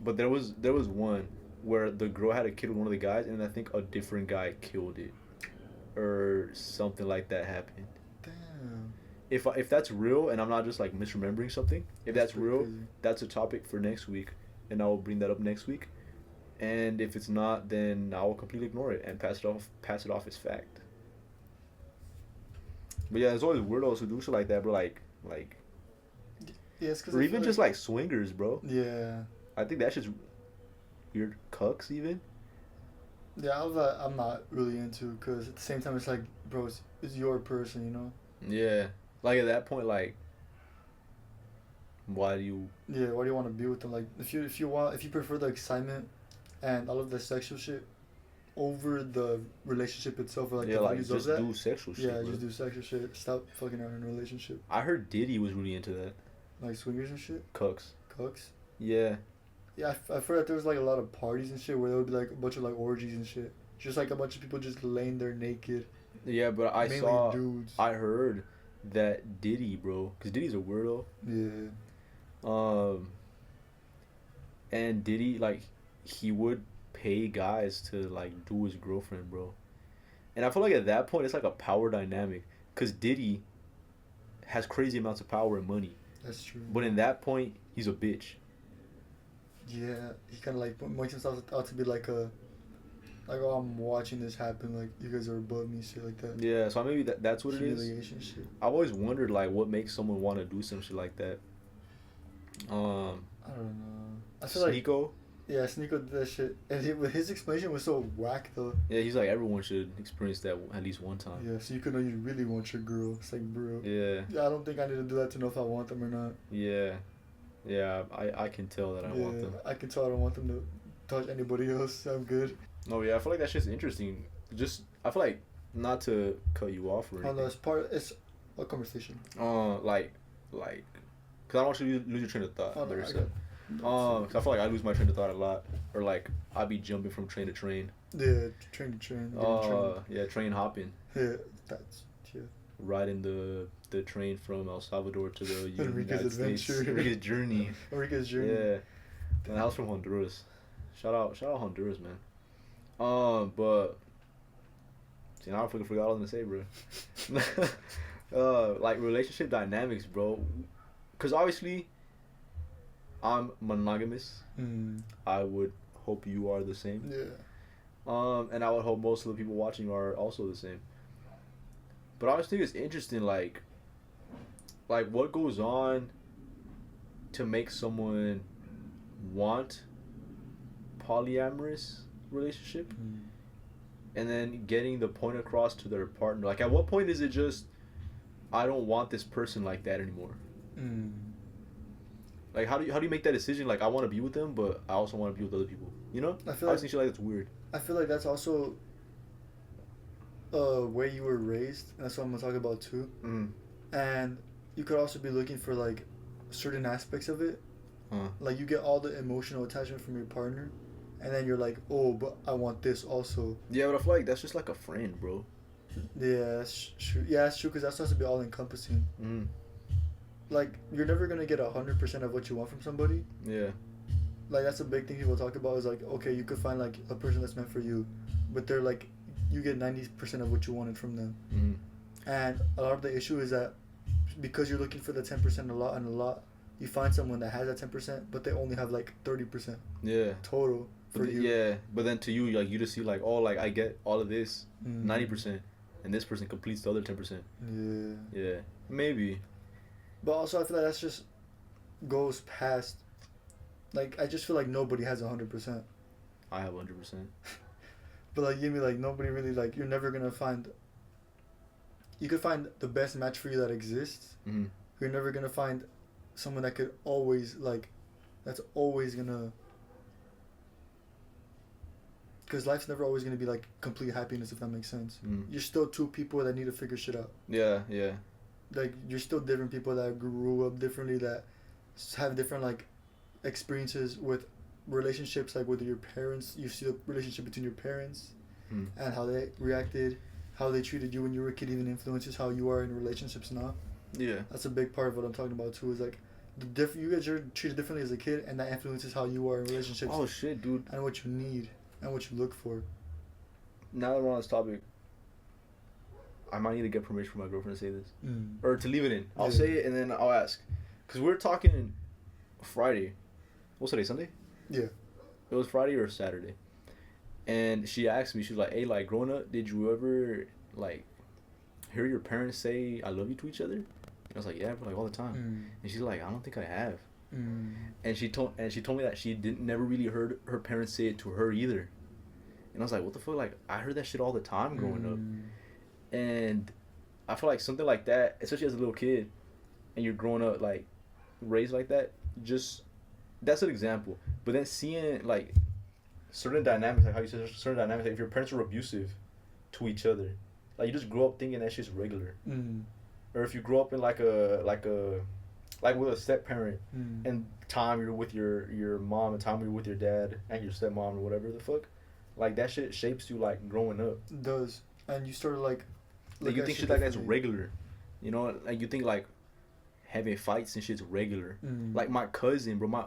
but there was one where the girl had a kid with one of the guys, and I think a different guy killed it, or something like that happened. Damn. If that's real, and I'm not just like misremembering something, if that's real, crazy. that's a topic for next week, and I will bring that up next week. And if it's not, then I will completely ignore it and pass it off as fact. But yeah, there's always weirdos who do shit like that, bro. Like. Yeah, it's 'cause or even just like swingers, bro. Yeah. I think that's just weird. Cucks even. Yeah, I'm not really into, because at the same time it's like, bro, it's your person, you know. Yeah, like at that point, like, why do you? Yeah, why do you want to be with them? Like, if you prefer the excitement and all of the sexual shit over the relationship itself, or like yeah, the like values just of that, do sexual shit. yeah, bro. just do sexual shit. Stop fucking around in a relationship. I heard Diddy was really into that. Like swingers and shit. Cucks. Cucks. Yeah. Yeah, I've heard that there was like a lot of parties and shit where there would be like a bunch of like orgies and shit. Just like a bunch of people just laying there naked. Yeah, but I Mainly saw. dudes. I heard that Diddy, bro, because Diddy's a weirdo. Yeah. And Diddy, like, he would pay guys to like do his girlfriend, bro. And I feel like at that point it's like a power dynamic, because Diddy has crazy amounts of power and money. That's true. But in that point, he's a bitch. Yeah, he kind of like makes himself out to be like oh, I'm watching this happen, like you guys are above me, shit like that. Yeah, so maybe that's what it is. Humiliation shit. I've always wondered like what makes someone want to do some shit like that. I don't know. I feel Sneeko. Yeah, Sneeko did that shit, and his explanation was so whack though. Yeah, he's like, everyone should experience that at least one time. Yeah, so you could know you really want your girl. It's like, bro. Yeah. Yeah, I don't think I need to do that to know if I want them or not. Yeah. Yeah, I can tell that I want them. I can tell I don't want them to touch anybody else. I'm good. Oh yeah, I feel like that shit's interesting. I feel like, not to cut you off or anything. Oh no, it's a conversation. Like, cause I don't want you to lose your train of thought. Oh, no, Cause I feel like I lose my train of thought a lot, or like I be jumping from train to train. Yeah, train to train. Yeah, train hopping. Yeah, that's Riding the train from El Salvador to the Enrique's United States. adventure. Enrique's journey. Enrique's journey. Yeah, and I was from Honduras. Shout out Honduras, man. But see, now I fucking forgot what I was gonna say, bro. Like relationship dynamics, bro. Cause obviously, I'm monogamous. I would hope you are the same. Yeah. And I would hope most of the people watching are also the same. But I always think it's interesting, like what goes on to make someone want polyamorous relationship, and then getting the point across to their partner. Like, at what point is it just, I don't want this person like that anymore? Like, how do you make that decision? Like, I want to be with them, but I also want to be with other people. You know? I feel think shit like that's weird. I feel like that's also where you were raised. That's what I'm gonna talk about too. And you could also be looking for like certain aspects of it. Like you get all the emotional attachment from your partner, and then you're like, oh, but I want this also. Yeah, but I feel like that's just like a friend, bro. Yeah, that's true. Yeah, that's true because that has to be all encompassing. Like you're never gonna get 100% of what you want from somebody. Yeah. Like that's a big thing people talk about is like, okay, you could find like a person that's meant for you, but they're like, you get 90% of what you wanted from them. And a lot of the issue is that because you're looking for the 10% a lot, you find someone that has that 10%, but they only have like 30%. Yeah. Total for you. Yeah, but then to you, like you just see like, oh, like I get all of this, 90%, and this person completes the other 10%. Yeah. Yeah. Maybe. But also, I feel like that's just goes past. Like I just feel like nobody has 100%. I have 100%. But like, give me like nobody really like you're never gonna find. You could find the best match for you that exists. You're never gonna find someone that could always like, that's always gonna. Because life's never always gonna be like complete happiness, if that makes sense. You're still two people that need to figure shit out. Yeah, yeah. Like you're still different people that grew up differently, that have different like experiences with relationships, like with your parents. You see the relationship between your parents and how they reacted, how they treated you when you were a kid even influences how you are in relationships now. Yeah. That's a big part of what I'm talking about too, is like you guys are treated differently as a kid, and that influences how you are in relationships. Oh shit, dude. And what you need and what you look for. Now that we're on this topic, I might need to get permission from my girlfriend to say this. Or to leave it in. I'll say it and then I'll ask. Because we were talking Friday. What's today, Sunday? Yeah. It was Friday or Saturday. And she asked me, she was like, hey, like, growing up, did you ever, like, hear your parents say I love you to each other? And I was like, yeah, like, all the time. And she's like, I don't think I have. And she told me that she never really heard her parents say it to her either. And I was like, what the fuck? Like, I heard that shit all the time growing up. And I feel like something like that, especially as a little kid, and you're growing up, like, raised like that, just, that's an example. But then seeing, like, certain dynamics, like how you said, certain dynamics, like if your parents were abusive to each other, like, you just grow up thinking that shit's regular. Or if you grow up in, like with a step-parent, and time you're with your mom, and time you're with your dad, and your stepmom, or whatever the fuck, like, that shit shapes you, like, growing up. It does. And you sort of, like you think shit like that's regular, you know, like you think like having fights and shit's regular. Like my cousin, bro, my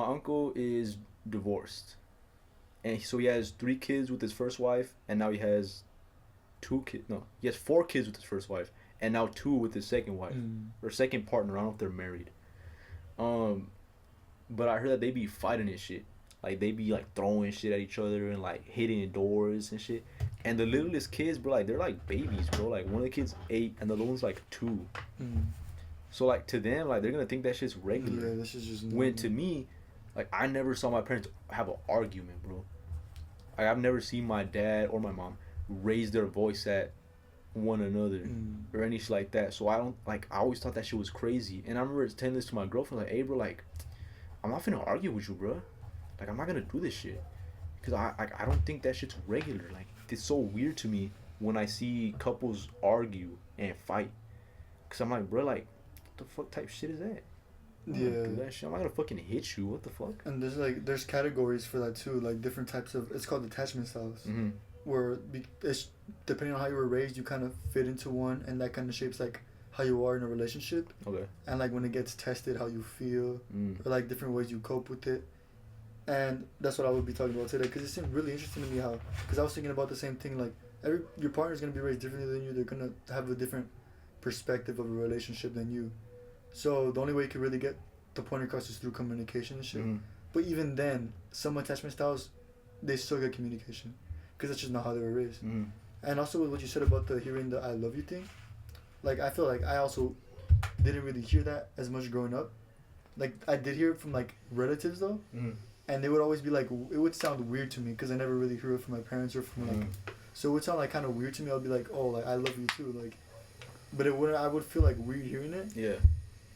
uncle is divorced, and so he has 3 kids with his first wife, and now he has 4 kids with his first wife, and now 2 with his second wife or second partner. I don't know if they're married. But I heard that they be fighting and shit. Like they be like throwing shit at each other and like hitting doors and shit. And the littlest kids, bro, like they're like babies, bro. Like one of the kids 8 and the little one's like 2. So like to them, like they're gonna think that shit's regular. Yeah, this is just when to me, like I never saw my parents have an argument, bro. Like I've never seen my dad or my mom raise their voice at one another or any shit like that. So I always thought that shit was crazy. And I remember telling this to my girlfriend, like, hey, bro, like I'm not finna argue with you, bro. Like I'm not gonna do this shit. Cause I don't think that shit's regular. Like it's so weird to me when I see couples argue and fight. Cause I'm like, bro, like, what the fuck type shit is that? Do that shit. I'm not gonna fucking hit you. What the fuck? And there's categories for that too, like different types of. It's called attachment styles. Where it's depending on how you were raised, you kind of fit into one, and that kind of shapes like how you are in a relationship. Okay. And like when it gets tested, how you feel, or like different ways you cope with it. And that's what I would be talking about today, because it seemed really interesting to me how, because I was thinking about the same thing, like your partner's going to be raised differently than you, they're going to have a different perspective of a relationship than you. So the only way you can really get the point across is through communication and shit. But even then, some attachment styles, they still get communication, because that's just not how they were raised. And also with what you said about the hearing the I love you thing, like I feel like I also didn't really hear that as much growing up. Like I did hear it from like relatives though. And they would always be like, it would sound weird to me because I never really heard it from my parents or from like, so it would sound like kind of weird to me. I'd be like, oh, like I love you too, like, but it wouldn't. I would feel like weird hearing it. Yeah.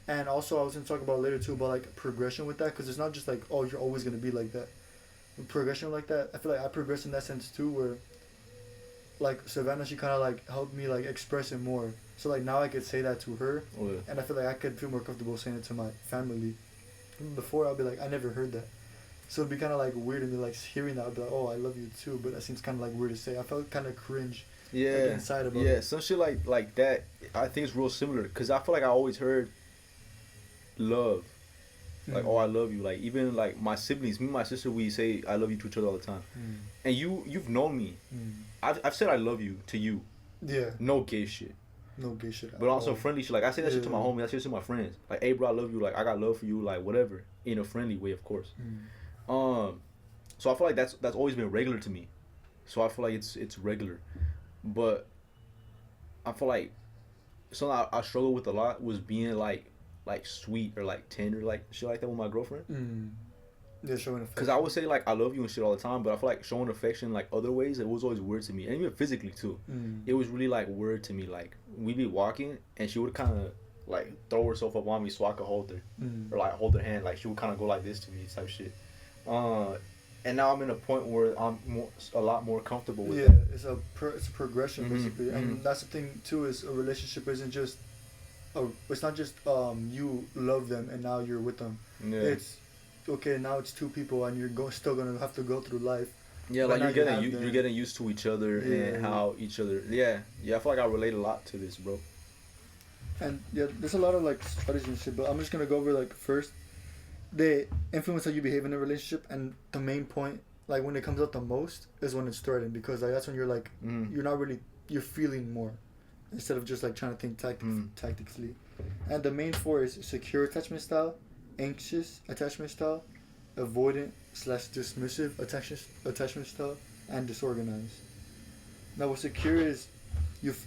And also, I was gonna talk about later too about like progression with that, because it's not just like, oh, you're always gonna be like that. Progression like that, I feel like I progressed in that sense too, where like Savannah, she kind of like helped me like express it more. So like now I could say that to her, Okay. and I feel like I could feel more comfortable saying it to my family. Before I'll be like, I never heard that. So it'd be kind of like weird and be like hearing that. I'd be like, oh, I love you too, but that seems kind of like weird to say. I felt kind of cringe. Yeah. Like inside about Yeah. it. Some shit like that. I think it's real similar because I feel like I always heard love. Like, oh, I love you. Like, even like my siblings, me and my sister, we say I love you to each other all the time. And you've known me. I've said I love you to you. Yeah. No gay shit. No gay shit. But also friendly shit. Like, I say that shit to my homies. I say it to my friends. Like, hey, bro, I love you. Like, I got love for you. Like, whatever. In a friendly way, of course. So I feel like that's always been regular to me. So I feel like it's regular. But I feel like something I struggle with a lot was being like sweet or like tender, like shit like that with my girlfriend. Yeah, showing affection. Because I would say like I love you and shit all the time, but I feel like showing affection like other ways, it was always weird to me, and even physically too. It was really like weird to me. Like we'd be walking and she would kind of like throw herself up on me so I could hold her, or like hold her hand. Like she would kind of go like this to me, type shit. And now I'm in a point where I'm a lot more comfortable with that. It's a progression basically, and that's the thing too. Is a relationship isn't just, it's not just you love them and now you're with them. Yeah. It's okay. Now it's two people and you're still gonna have to go through life. Yeah, like you're getting used to each other and how each other. Yeah. I feel like I relate a lot to this, bro. And yeah, there's a lot of like strategies and shit, but I'm just gonna go over like first. They influence how you behave in a relationship, and the main point, like when it comes out the most, is when it's threatened, because like that's when you're like you're not really, you're feeling more, instead of just like trying to think tactically. And the main four is secure attachment style, anxious attachment style, avoidant/dismissive attachment style, and disorganized. Now, what secure is, this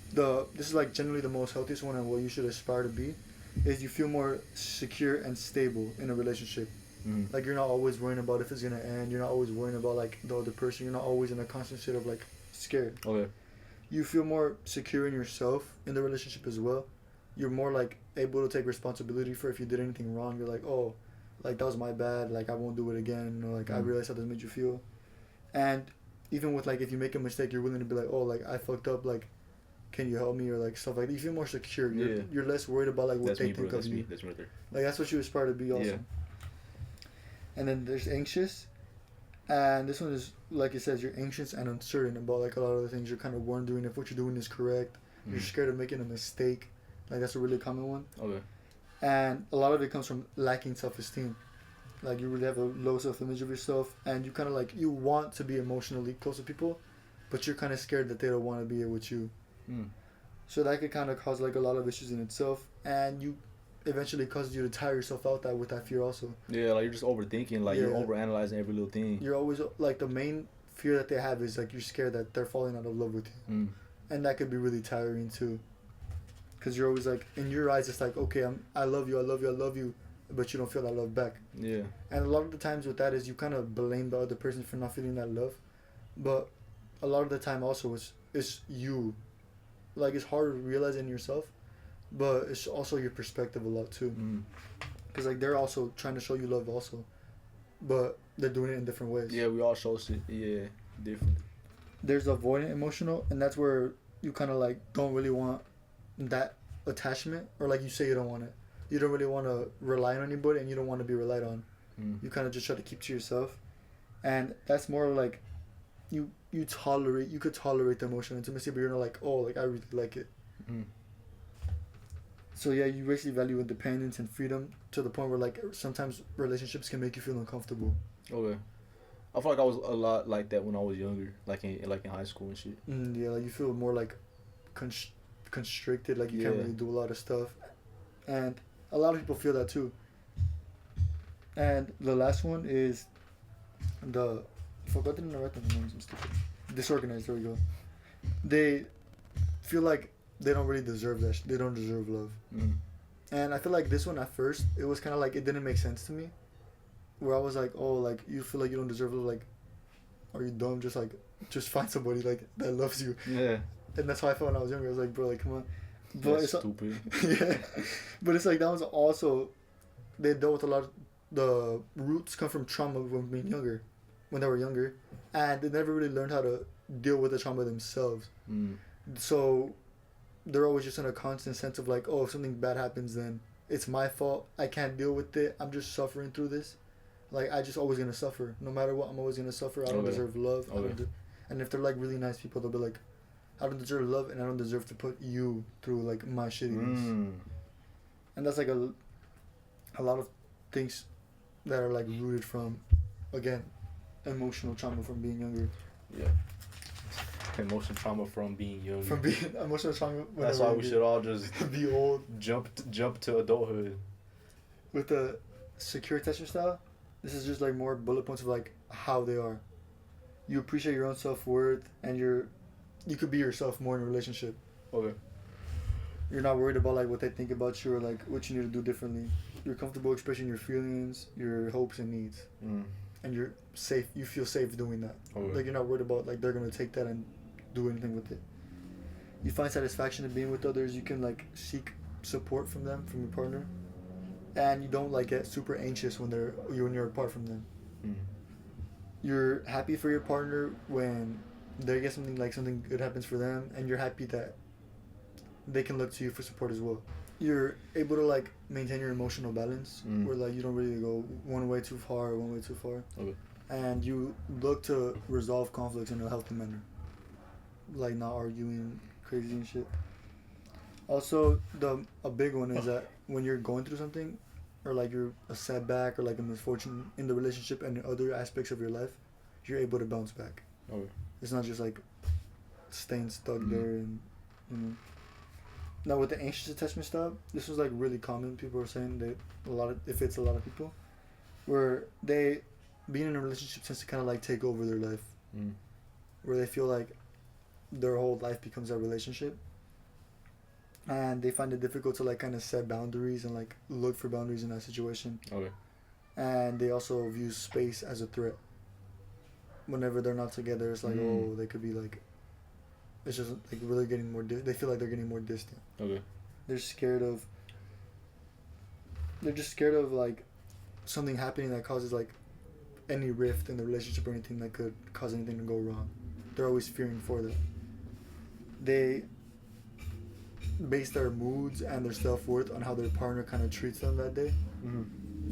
is like generally the most healthiest one and what you should aspire to be, is you feel more secure and stable in a relationship. Like you're not always worrying about if it's gonna end. You're not always worrying about like the other person. You're not always in a constant state of like scared. Okay. You feel more secure in yourself in the relationship as well. You're more like able to take responsibility for if you did anything wrong. You're like, oh, like that was my bad. Like I won't do it again. Or like I realize how this made you feel. And even with like if you make a mistake, you're willing to be like, oh, like I fucked up. Like, can you help me, or like stuff like that. You feel more secure. You're less worried about like what they think of you. That's right there. Like that's what you aspire to be also. Yeah. And then there's anxious, and this one is like it says, you're anxious and uncertain about like a lot of the things. You're kind of wondering if what you're doing is correct. You're scared of making a mistake. Like that's a really common one. Okay. And a lot of it comes from lacking self-esteem. Like you really have a low self-image of yourself, and you kind of like, you want to be emotionally close to people, but you're kind of scared that they don't want to be with you. So that could kind of cause like a lot of issues in itself, and you eventually causes you to tire yourself out with that fear also. Yeah, like you're just overthinking, like you're overanalyzing every little thing. You're always like, the main fear that they have is like you're scared that they're falling out of love with you, and that could be really tiring too, because you're always like, in your eyes it's like, okay, I love you, but you don't feel that love back. Yeah. And a lot of the times with that is you kind of blame the other person for not feeling that love, but a lot of the time also it's you. Like it's hard to realize in yourself, but it's also your perspective a lot too. Because like they're also trying to show you love also, but they're doing it in different ways. Yeah, we all show shit. Yeah, different. There's avoidant emotional, and that's where you kind of like don't really want that attachment, or like you say you don't want it. You don't really want to rely on anybody, and you don't want to be relied on. You kind of just try to keep to yourself, and that's more like you could tolerate the emotional intimacy, but you're not like, oh, like I really like it. So yeah, you basically value independence and freedom to the point where like sometimes relationships can make you feel uncomfortable. Okay. I feel like I was a lot like that when I was younger, like in high school and shit. Yeah, like you feel more like constricted, like you can't really do a lot of stuff, and a lot of people feel that too. And the last one is I forgot to write the names. I'm stupid. Disorganized. There we go. They feel like they don't really deserve that. They don't deserve love. And I feel like this one at first, it was kind of like it didn't make sense to me. Where I was like, oh, like you feel like you don't deserve love. Like, are you dumb? Just find somebody like that loves you. Yeah. And that's how I felt when I was younger. I was like, bro, like come on. But that's stupid. Yeah. But it's like that was also, they dealt with a lot of, the roots come from trauma when they were younger, and they never really learned how to deal with the trauma themselves. So they're always just in a constant sense of like, oh, if something bad happens, then it's my fault. I can't deal with it. I'm just suffering through this. Like, I just always gonna suffer. No matter what, I'm always gonna suffer. I don't deserve love. And if they're like really nice people, they'll be like, I don't deserve love, and I don't deserve to put you through like my shittiness. And that's like a lot of things that are like rooted from, again, emotional trauma from being younger. Yeah. Emotional trauma from being young. From being emotional trauma. That's why we should all just be old. Jump to adulthood. With the secure attachment style, this is just like more bullet points of like how they are. You appreciate your own self-worth, and you could be yourself more in a relationship. Okay. You're not worried about like what they think about you or like what you need to do differently. You're comfortable expressing your feelings, your hopes and needs, and you're safe. You feel safe doing that. Okay. Like, you're not worried about like they're gonna take that and do anything with it. You find satisfaction in being with others. You can like seek support from them, from your partner, and you don't like get super anxious when you're apart from them. You're happy for your partner when they get something good happens for them, and you're happy that they can look to you for support as well. You're able to like maintain your emotional balance, where like you don't really go one way too far or one way too far. Okay. And you look to resolve conflicts in a healthy manner, like not arguing crazy and shit. Also, a big one is that when you're going through something, or like you're a setback or like a misfortune in the relationship and in other aspects of your life, you're able to bounce back. Okay. It's not just like staying stuck there and, you know. Now with the anxious attachment style, this was like really common. People are saying that it fits a lot of people, where being in a relationship tends to kind of like take over their life, where they feel like their whole life becomes a relationship, and they find it difficult to like kind of set boundaries and like look for boundaries in that situation. Okay. And they also view space as a threat. Whenever they're not together, it's like, oh, they could be like, it's just like really getting more. They feel like they're getting more distant. Okay. They're just scared of like something happening that causes like any rift in the relationship or anything that could cause anything to go wrong. They're always fearing for that. They base their moods and their self-worth on how their partner kind of treats them that day.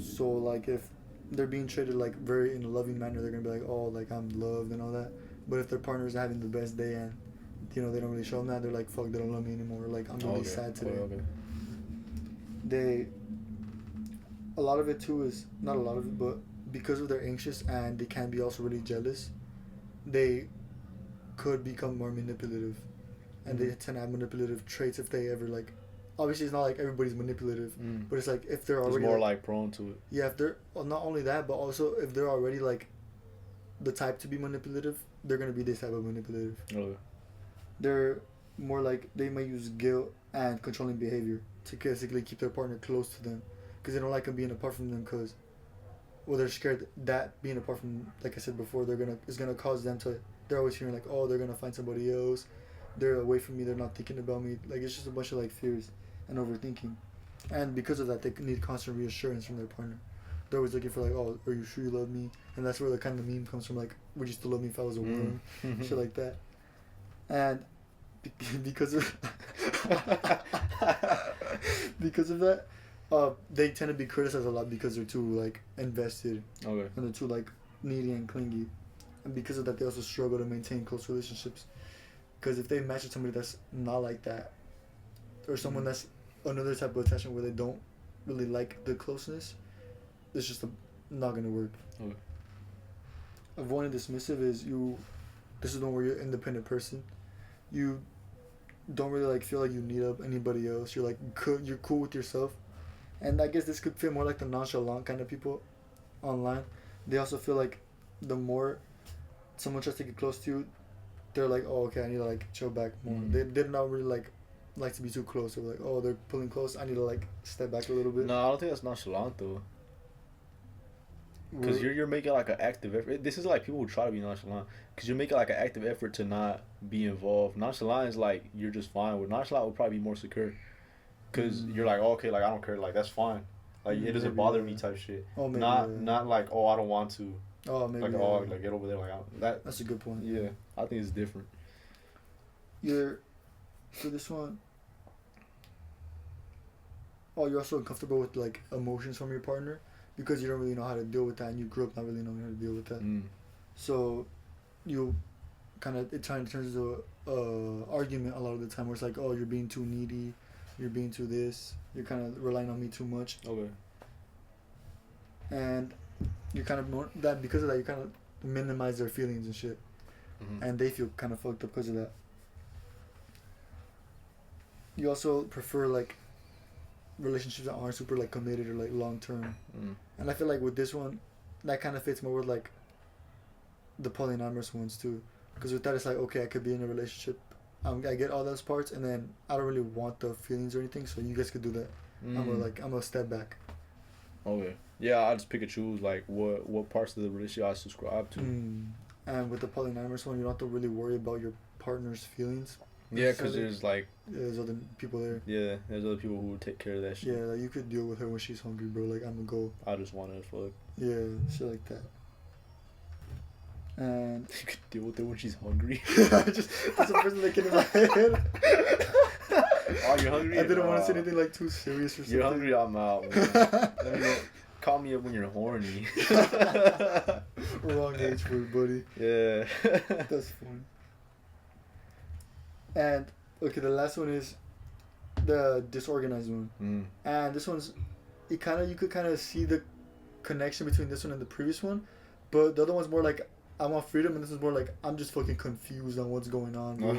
So like if they're being treated like very in a loving manner, they're gonna be like, oh, like I'm loved and all that. But if their partner's having the best day and, you know, they don't really show them that, they're like, fuck, they don't love me anymore. Like, I'm really sad today. A lot of it too is, not a lot of it, but because of they're anxious and they can be also really jealous, they could become more manipulative. And they tend to have manipulative traits if they ever like, obviously it's not like everybody's manipulative, but it's like if they're already it's more like prone to it. Yeah, if they're, well, not only that, but also if they're already like the type to be manipulative, they're going to be this type of manipulative. Okay. They're more like, they may use guilt and controlling behavior to basically keep their partner close to them, because they don't like them being apart from them, because, well, they're scared that being apart from, like I said before, it's gonna cause them to, they're always feeling like, oh, they're gonna find somebody else, they're away from me, they're not thinking about me. Like, it's just a bunch of like fears and overthinking, and because of that, they need constant reassurance from their partner. They're always looking for like, oh, are you sure you love me? And that's where the kind of meme comes from, like, would you still love me if I was a worm? Shit like that. And because of that, they tend to be criticized a lot because they're too like invested, and they're too like needy and clingy, and because of that, they also struggle to maintain close relationships. Because if they match with somebody that's not like that, or someone that's another type of attachment where they don't really like the closeness, it's just not gonna work. Avoiding dismissive is this is one where you're an independent person. You don't really like feel like you need anybody else. You're like you're cool with yourself, and I guess this could feel more like the nonchalant kind of people online. They also feel like the more someone tries to get close to you, they're like, oh, okay, I need to like chill back more. They're not really like to be too close. They're like, oh, they're pulling close, I need to like step back a little bit. No, I don't think that's nonchalant though. Because you're making like an active effort. This is like people who try to be nonchalant. Because you're making like an active effort to not be involved. Nonchalant is like you're just fine. With nonchalant would probably be more secure. Because you're like, oh, okay, like I don't care. Like that's fine. Like it doesn't bother me type shit. Oh, maybe, not like, oh, I don't want to. Oh, maybe. Like, oh, like get over there. Like that's a good point. Yeah, I think it's different. For this one, oh, you're also uncomfortable with like emotions from your partner because you don't really know how to deal with that, and you grew up not really knowing how to deal with that. So you kind of, it turns into a argument a lot of the time where it's like, oh, you're being too needy, you're being too this, you're kind of relying on me too much. Okay. And you kind of that because of that, you kind of minimize their feelings and shit, and they feel kind of fucked up because of that. You also prefer like relationships that aren't super like committed or like long term, and I feel like with this one, that kind of fits more with like the polyamorous ones too, because with that it's like, okay, I could be in a relationship, I get all those parts, and then I don't really want the feelings or anything, so you guys could do that. I'm gonna step back. Okay. Yeah, I just pick and choose like what parts of the relationship I subscribe to. And with the polyamorous one, you don't have to really worry about your partner's feelings. Yeah, because there's like... there's other people there. Yeah, there's other people who will take care of that shit. Yeah, like you could deal with her when she's hungry, bro. Like, I'm gonna go. I just want to fuck. Yeah, shit like that. And... You could deal with her when she's hungry. Just, that's the first thing that came in my head. Oh, you're hungry? I didn't want to say anything like too serious or something. You're hungry, I'm out, man. Let me know. Call me up when you're horny. Wrong age for it, buddy. Yeah. That's funny. And, okay, the last one is the disorganized one. And this one's, you could kind of see the connection between this one and the previous one. But the other one's more like, I want freedom, and this is more like, I'm just fucking confused on what's going on, bro.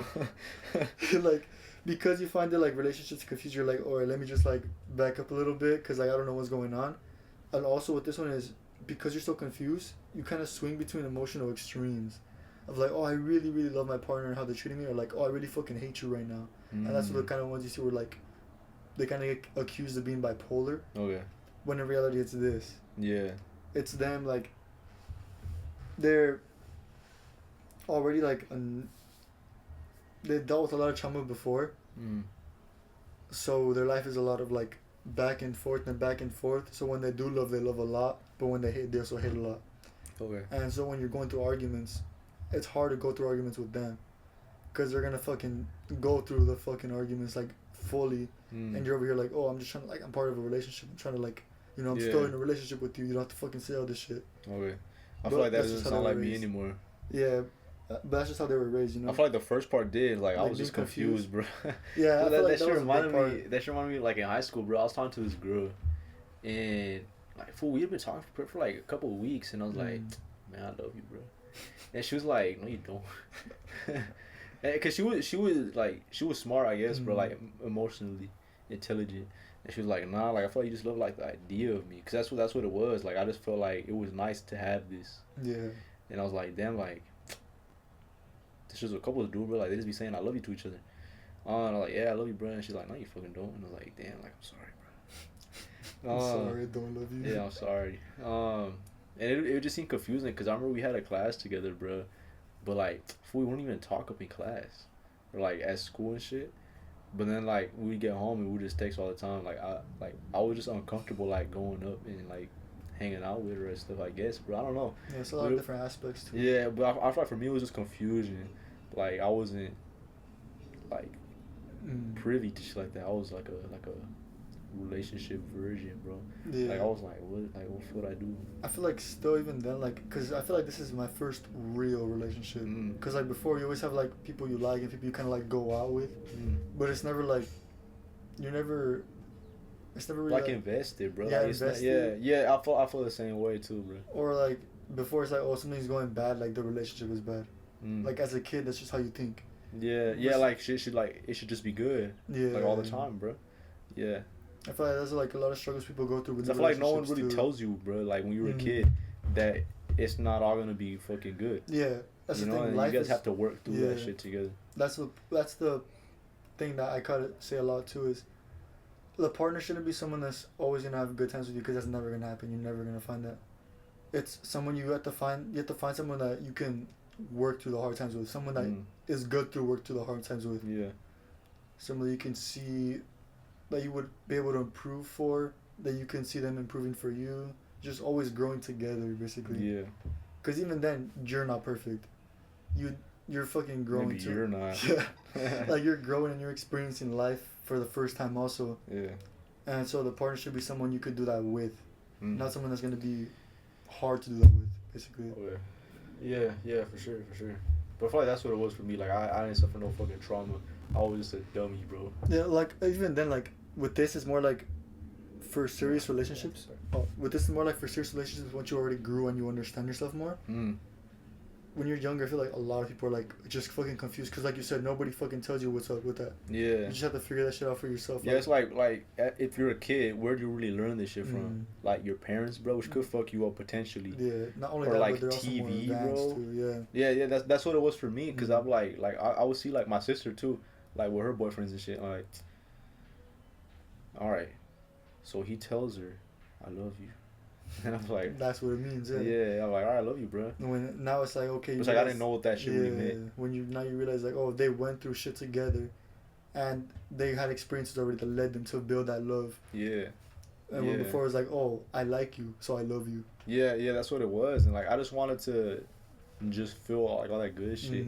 Like, because you find that, like, relationships confused, you're like, alright, let me just, like, back up a little bit, because like, I don't know what's going on. And also with this one is, because you're so confused, you kind of swing between emotional extremes. Of like, oh, I really, really love my partner and how they're treating me, or like, oh, I really fucking hate you right now. And that's what the kind of ones you see where, like, they kind of get accused of being bipolar. Okay. When in reality, it's this. Yeah. It's them, like, they're already, like, they dealt with a lot of trauma before. So their life is a lot of, like, back and forth and back and forth. So when they do love, they love a lot. But when they hate, they also hate a lot. Okay. And so when you're going through arguments, it's hard to go through arguments with them. Because they're going to fucking go through the fucking arguments, like, fully. And you're over here like, oh, I'm just trying to, like, I'm part of a relationship. I'm trying to, like, you know, I'm still in a relationship with you. You don't have to fucking say all this shit. Okay. I feel like that doesn't sound like me anymore. Yeah. But that's just how they were raised, you know? I feel like the first part did. Like, I was just confused, bro. Yeah, that shit reminded me. That shit reminded me, like, in high school, bro. I was talking to this girl. And, like, fool, we had been talking for like, a couple of weeks. And I was like, man, I love you, bro. And she was like, no, you don't. Because she was smart, I guess, bro. Like, emotionally intelligent. And she was like, nah, like, I feel like you just love, like, the idea of me. Because that's what it was. Like, I just felt like it was nice to have this. Yeah. And I was like, damn, like, this is a couple of dudes, bro. Like, they just be saying I love you to each other. And I was like, yeah, I love you, bro. And she's like, no, you fucking don't. And I was like, damn, like, I'm sorry, bro. I'm sorry, I don't love you. Yeah, I'm sorry. And it just seemed confusing because I remember we had a class together, bro. But, like, we wouldn't even talk up in class. Or, like, at school and shit. But then, like, we'd get home and we'd just text all the time. Like, I was just uncomfortable, like, going up and, like, hanging out with her and stuff, I guess. But I don't know. Yeah, it's a lot of different aspects, too. Yeah, but I feel like for me it was just confusion. Like, I wasn't, like, privy to shit like that. I was, like a relationship virgin, bro. Yeah. Like, I was like, what would I do? I feel like still even then, like, because I feel like this is my first real relationship. Because, like, before you always have, like, people you like and people you kind of, like, go out with. But it's never, like, it's never really, like invested, bro. Yeah, like, invested. Yeah, I feel the same way, too, bro. Or, like, before it's like, oh, something's going bad, like, the relationship is bad. Like, as a kid, that's just how you think. Yeah, like, it should just be good. Yeah. Like, all the time, bro. Yeah. I feel like there's, like, a lot of struggles people go through with I feel like no one really tells you, bro, like, when you were a kid, that it's not all gonna be fucking good. Yeah, that's the thing. And Life you guys have to work through that shit together. That's the thing that I kind of say a lot, too, is the partner shouldn't be someone that's always gonna have good times with you, because that's never gonna happen. You're never gonna find that. It's someone you have to find someone that you can work through the hard times with, someone that is good to work through the hard times with. Yeah. Someone that you can see that you would be able to improve for, that you can see them improving for you, just always growing together, basically. Yeah. Because even then, you're not perfect. You're fucking growing. Maybe you're not. Yeah. Like, you're growing and you're experiencing life for the first time also. Yeah. And so the partner should be someone you could do that with, not someone that's gonna be hard to do that with, basically. Oh, yeah, for sure. But I feel like that's what it was for me. Like I didn't suffer no fucking trauma. I was just a dummy, bro. Yeah, like even then, like with this, it's more like for serious relationships. Oh, with this, it's more like for serious relationships once you already grew and you understand yourself more. When you're younger, I feel like a lot of people are like just fucking confused because, like you said, nobody fucking tells you what's up with that. Yeah. You just have to figure that shit out for yourself. Yeah, it's like if you're a kid, where do you really learn this shit from? Like your parents, bro, which could fuck you up potentially. Yeah, not only or that, like but they're also more TV, advanced bro. too. Yeah. That's what it was for me. Cause I'm like I would see like my sister too, like with her boyfriends and shit. I'm like, all right, so he tells her, "I love you." And I'm like, that's what it means. Yeah, I'm like, all right, I love you, bro. When now it's like, okay, it's like I didn't know what that shit really meant. When you realize like, oh, they went through shit together, and they had experiences already that led them to build that love. Yeah. And when before it was like, oh, I like you, so I love you. Yeah, that's what it was, and like I just wanted to just feel like all that good shit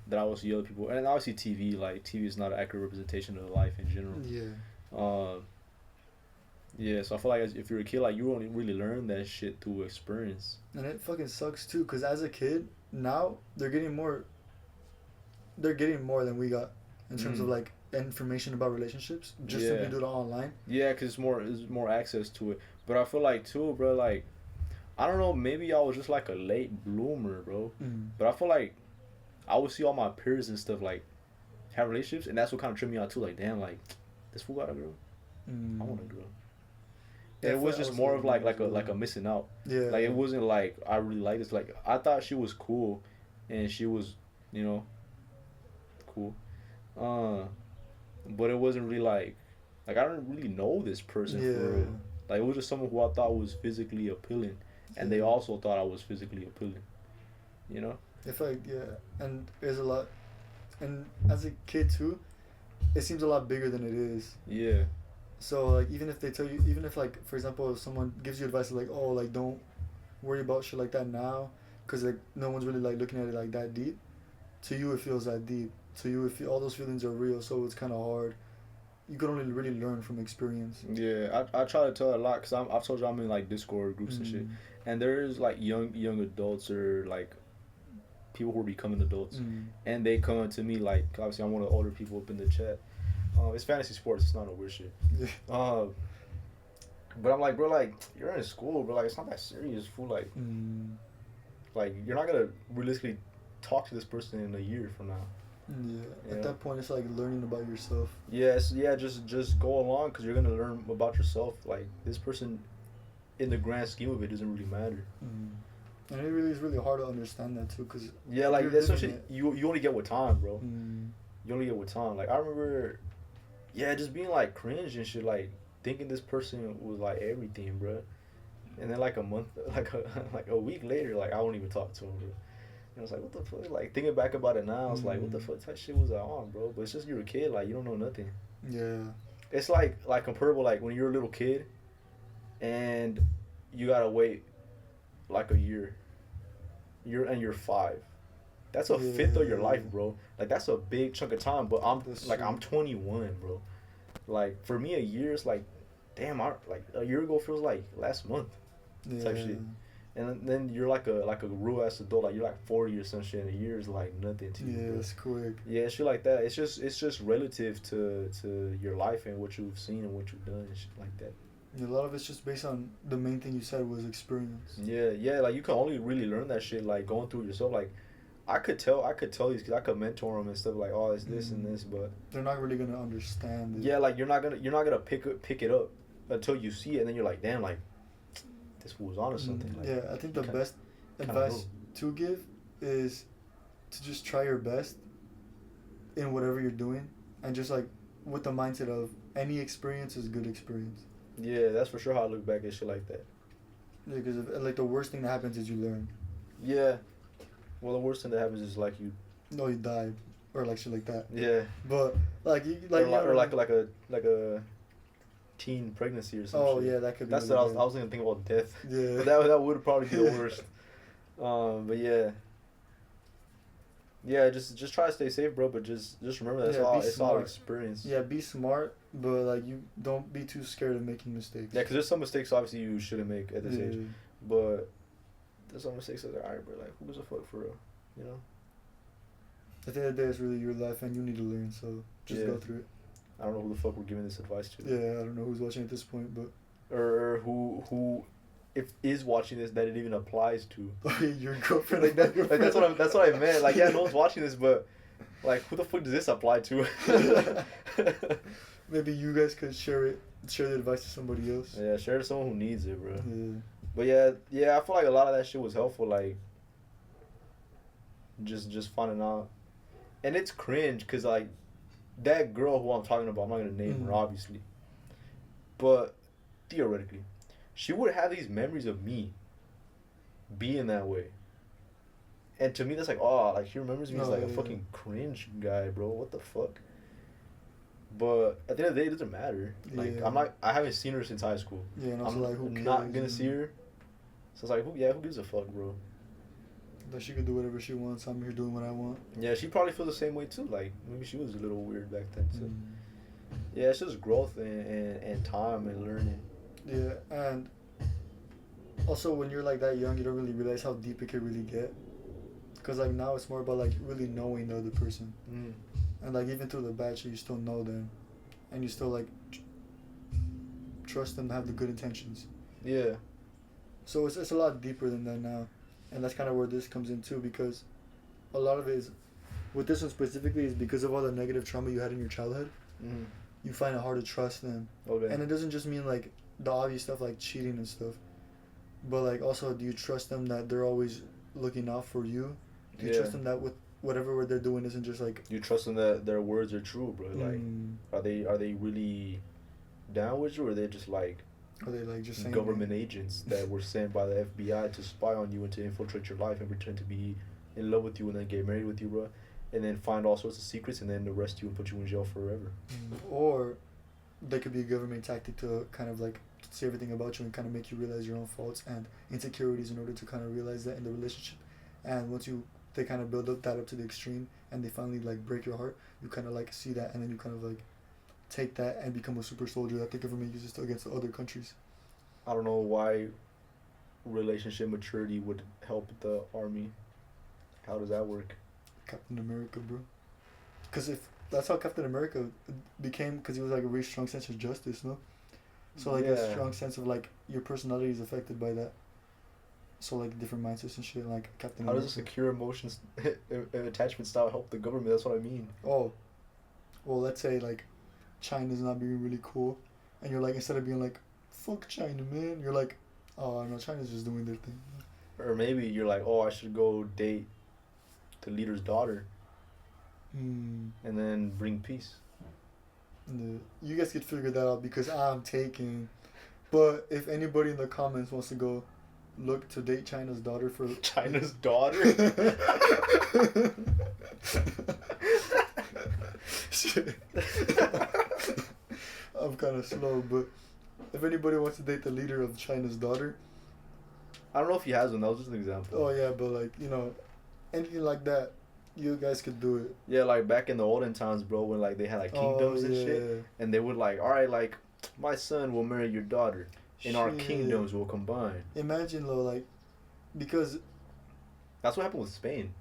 that I would see other people, and obviously TV is not an accurate representation of life in general. Yeah. Yeah, so I feel like if you're a kid, like you only really learn that shit through experience. And it fucking sucks too, cause as a kid, now they're getting more than we got in terms of like information about relationships, just simply do it online. Yeah, cause it's more access to it. But I feel like too, bro, like I don't know, maybe I was just like a late bloomer, bro. But I feel like I would see all my peers and stuff like have relationships, and that's what kind of tripped me out too. Like, damn, like this fool got a girl. I want a girl. And it was just more of like a missing out. Yeah. Like it wasn't like I really like this. Like I thought she was cool, and she was, cool. But it wasn't really like I don't really know this person for real. Like it was just someone who I thought was physically appealing, and they also thought I was physically appealing. You know. I feel like and there's a lot, and as a kid too, it seems a lot bigger than it is. Yeah. So like even if they tell you, even if like for example if someone gives you advice like, oh, like don't worry about shit like that now, cause like no one's really like looking at it like that deep. To you it feels that deep. To you all those feelings are real, so it's kind of hard. You can only really learn from experience. Yeah, I try to tell her a lot, cause I've told you I'm in like Discord groups and shit, and there's like young adults or like people who are becoming adults, and they come to me like obviously I'm one of the older people up in the chat. It's fantasy sports. It's not no weird shit. But I'm like, bro, like you're in school, bro. Like it's not that serious, fool. Like, like you're not gonna realistically talk to this person in a year from now. At that point, it's like learning about yourself. Yes, just go along, cause you're gonna learn about yourself. Like this person, in the grand scheme of it, doesn't really matter. And it really is really hard to understand that too, cause like that's some shit you only get with time, bro. You only get with time. Like I remember. Yeah, just being like cringe and shit, like thinking this person was like everything, bro. And then like a month, like a week later, like I won't even talk to him, bro. And I was like, what the fuck? Like thinking back about it now, I was like, what the fuck? That shit was on, bro. But it's just you're a kid, like you don't know nothing. Yeah. It's like comparable, like when you're a little kid, and you gotta wait like a year. You're 5. That's a fifth of your life, bro. Like that's a big chunk of time. But I'm 21, bro. Like for me, a year is like, damn. Like a year ago feels like last month, type shit. And then you're like a real ass adult. Like you're like 40 or some shit. And a year is like nothing to you. Yeah, it's quick. Yeah, shit like that. It's just relative to your life and what you've seen and what you've done and shit like that. Yeah, a lot of it's just based on the main thing you said was experience. Yeah. Like you can only really learn that shit like going through it yourself. Like. I could tell these kids, I could mentor them and stuff like, oh, it's this and this, but they're not really gonna understand it. Yeah, like you're not gonna pick it up until you see it, and then you're like, damn, like this fool was on or something. Like, yeah, I think the best advice to give is to just try your best in whatever you're doing, and just like with the mindset of any experience is good experience. Yeah, that's for sure how I look back at shit like that. Yeah, because like the worst thing that happens is you learn. Yeah. Well, the worst thing that happens is like you die, or like shit like that. Yeah. But like or like a teen pregnancy or something. Oh yeah, that could be. That's what I was gonna think about death. Yeah. But that would probably be the worst. But yeah. Yeah, just try to stay safe, bro. But just remember that it's all experience. Yeah, be smart. But like, you don't be too scared of making mistakes. Yeah, because there's some mistakes obviously you shouldn't make at this age, but there's some mistakes that are alright, bro. Like, who gives a fuck for real, you know? At the end of the day, it's really your life, and you need to learn. So just go through it. I don't know who the fuck we're giving this advice to. Yeah, I don't know who's watching at this point, but or who, if is watching this that it even applies to. Your girlfriend, like that. Like that's what I meant. Like, yeah, no one's watching this, but like, who the fuck does this apply to? Maybe you guys could share the advice to somebody else. Yeah, share it to someone who needs it, bro. Yeah. But yeah, I feel like a lot of that shit was helpful. Like, just finding out, and it's cringe because like that girl who I'm talking about, I'm not gonna name her obviously, but theoretically, she would have these memories of me being that way. And to me, that's like, oh, like he remembers me as like a fucking cringe guy, bro. What the fuck? But at the end of the day, it doesn't matter. Like, I haven't seen her since high school. Yeah, and also, like, who cares? I'm not gonna see her. So it's like, who gives a fuck, bro? That she can do whatever she wants. I'm here doing what I want. Yeah, she probably feels the same way too. Like, maybe she was a little weird back then. So, yeah, it's just growth and time and learning. Yeah, and also when you're like that young, you don't really realize how deep it can really get. Because like now it's more about like really knowing the other person. And like even through the bad shit, you still know them. And you still like trust them to have the good intentions. Yeah. So it's a lot deeper than that now. And that's kind of where this comes in too, because a lot of it is, with this one specifically, is because of all the negative trauma you had in your childhood. You find it hard to trust them. Okay. And it doesn't just mean like the obvious stuff like cheating and stuff. But like also, do you trust them that they're always looking out for you? Do you trust them that with whatever they're doing isn't just like... You trust them that their words are true, bro? Like, are they really down with you, or are they just like... Are they like just saying government agents that were sent by the FBI to spy on you and to infiltrate your life and pretend to be in love with you and then get married with you, bro? And then find all sorts of secrets and then arrest you and put you in jail forever. Or they could be a government tactic to kind of like say everything about you and kind of make you realize your own faults and insecurities in order to kind of realize that in the relationship. And once they kind of build that up to the extreme and they finally like break your heart, you kind of like see that and then you kind of like take that and become a super soldier that the government uses against the other countries. I don't know why relationship maturity would help the army. How does that work? Captain America, bro. Because if that's how Captain America became, because he was like a really strong sense of justice, no? So like a strong sense of like your personality is affected by that. So like different mindsets and shit, like Captain America. How does a secure emotions attachment style help the government? That's what I mean. Oh, well, let's say like China's not being really cool, and you're like, instead of being like, fuck China, man, you're like, oh no, China's just doing their thing. Or maybe you're like, oh, I should go date the leader's daughter. And then bring peace. You guys could figure that out because I'm taking. But if anybody in the comments wants to go look to date China's daughter for... China's daughter? Shit. I'm kind of slow, but if anybody wants to date the leader of China's daughter... I don't know if he has one, that was just an example. Oh yeah, but like, you know, anything like that, you guys could do it. Yeah, like back in the olden times, bro, when like they had like kingdoms and shit, and they would like, all right, like my son will marry your daughter, and our kingdoms will combine. Imagine though, like, because that's what happened with Spain.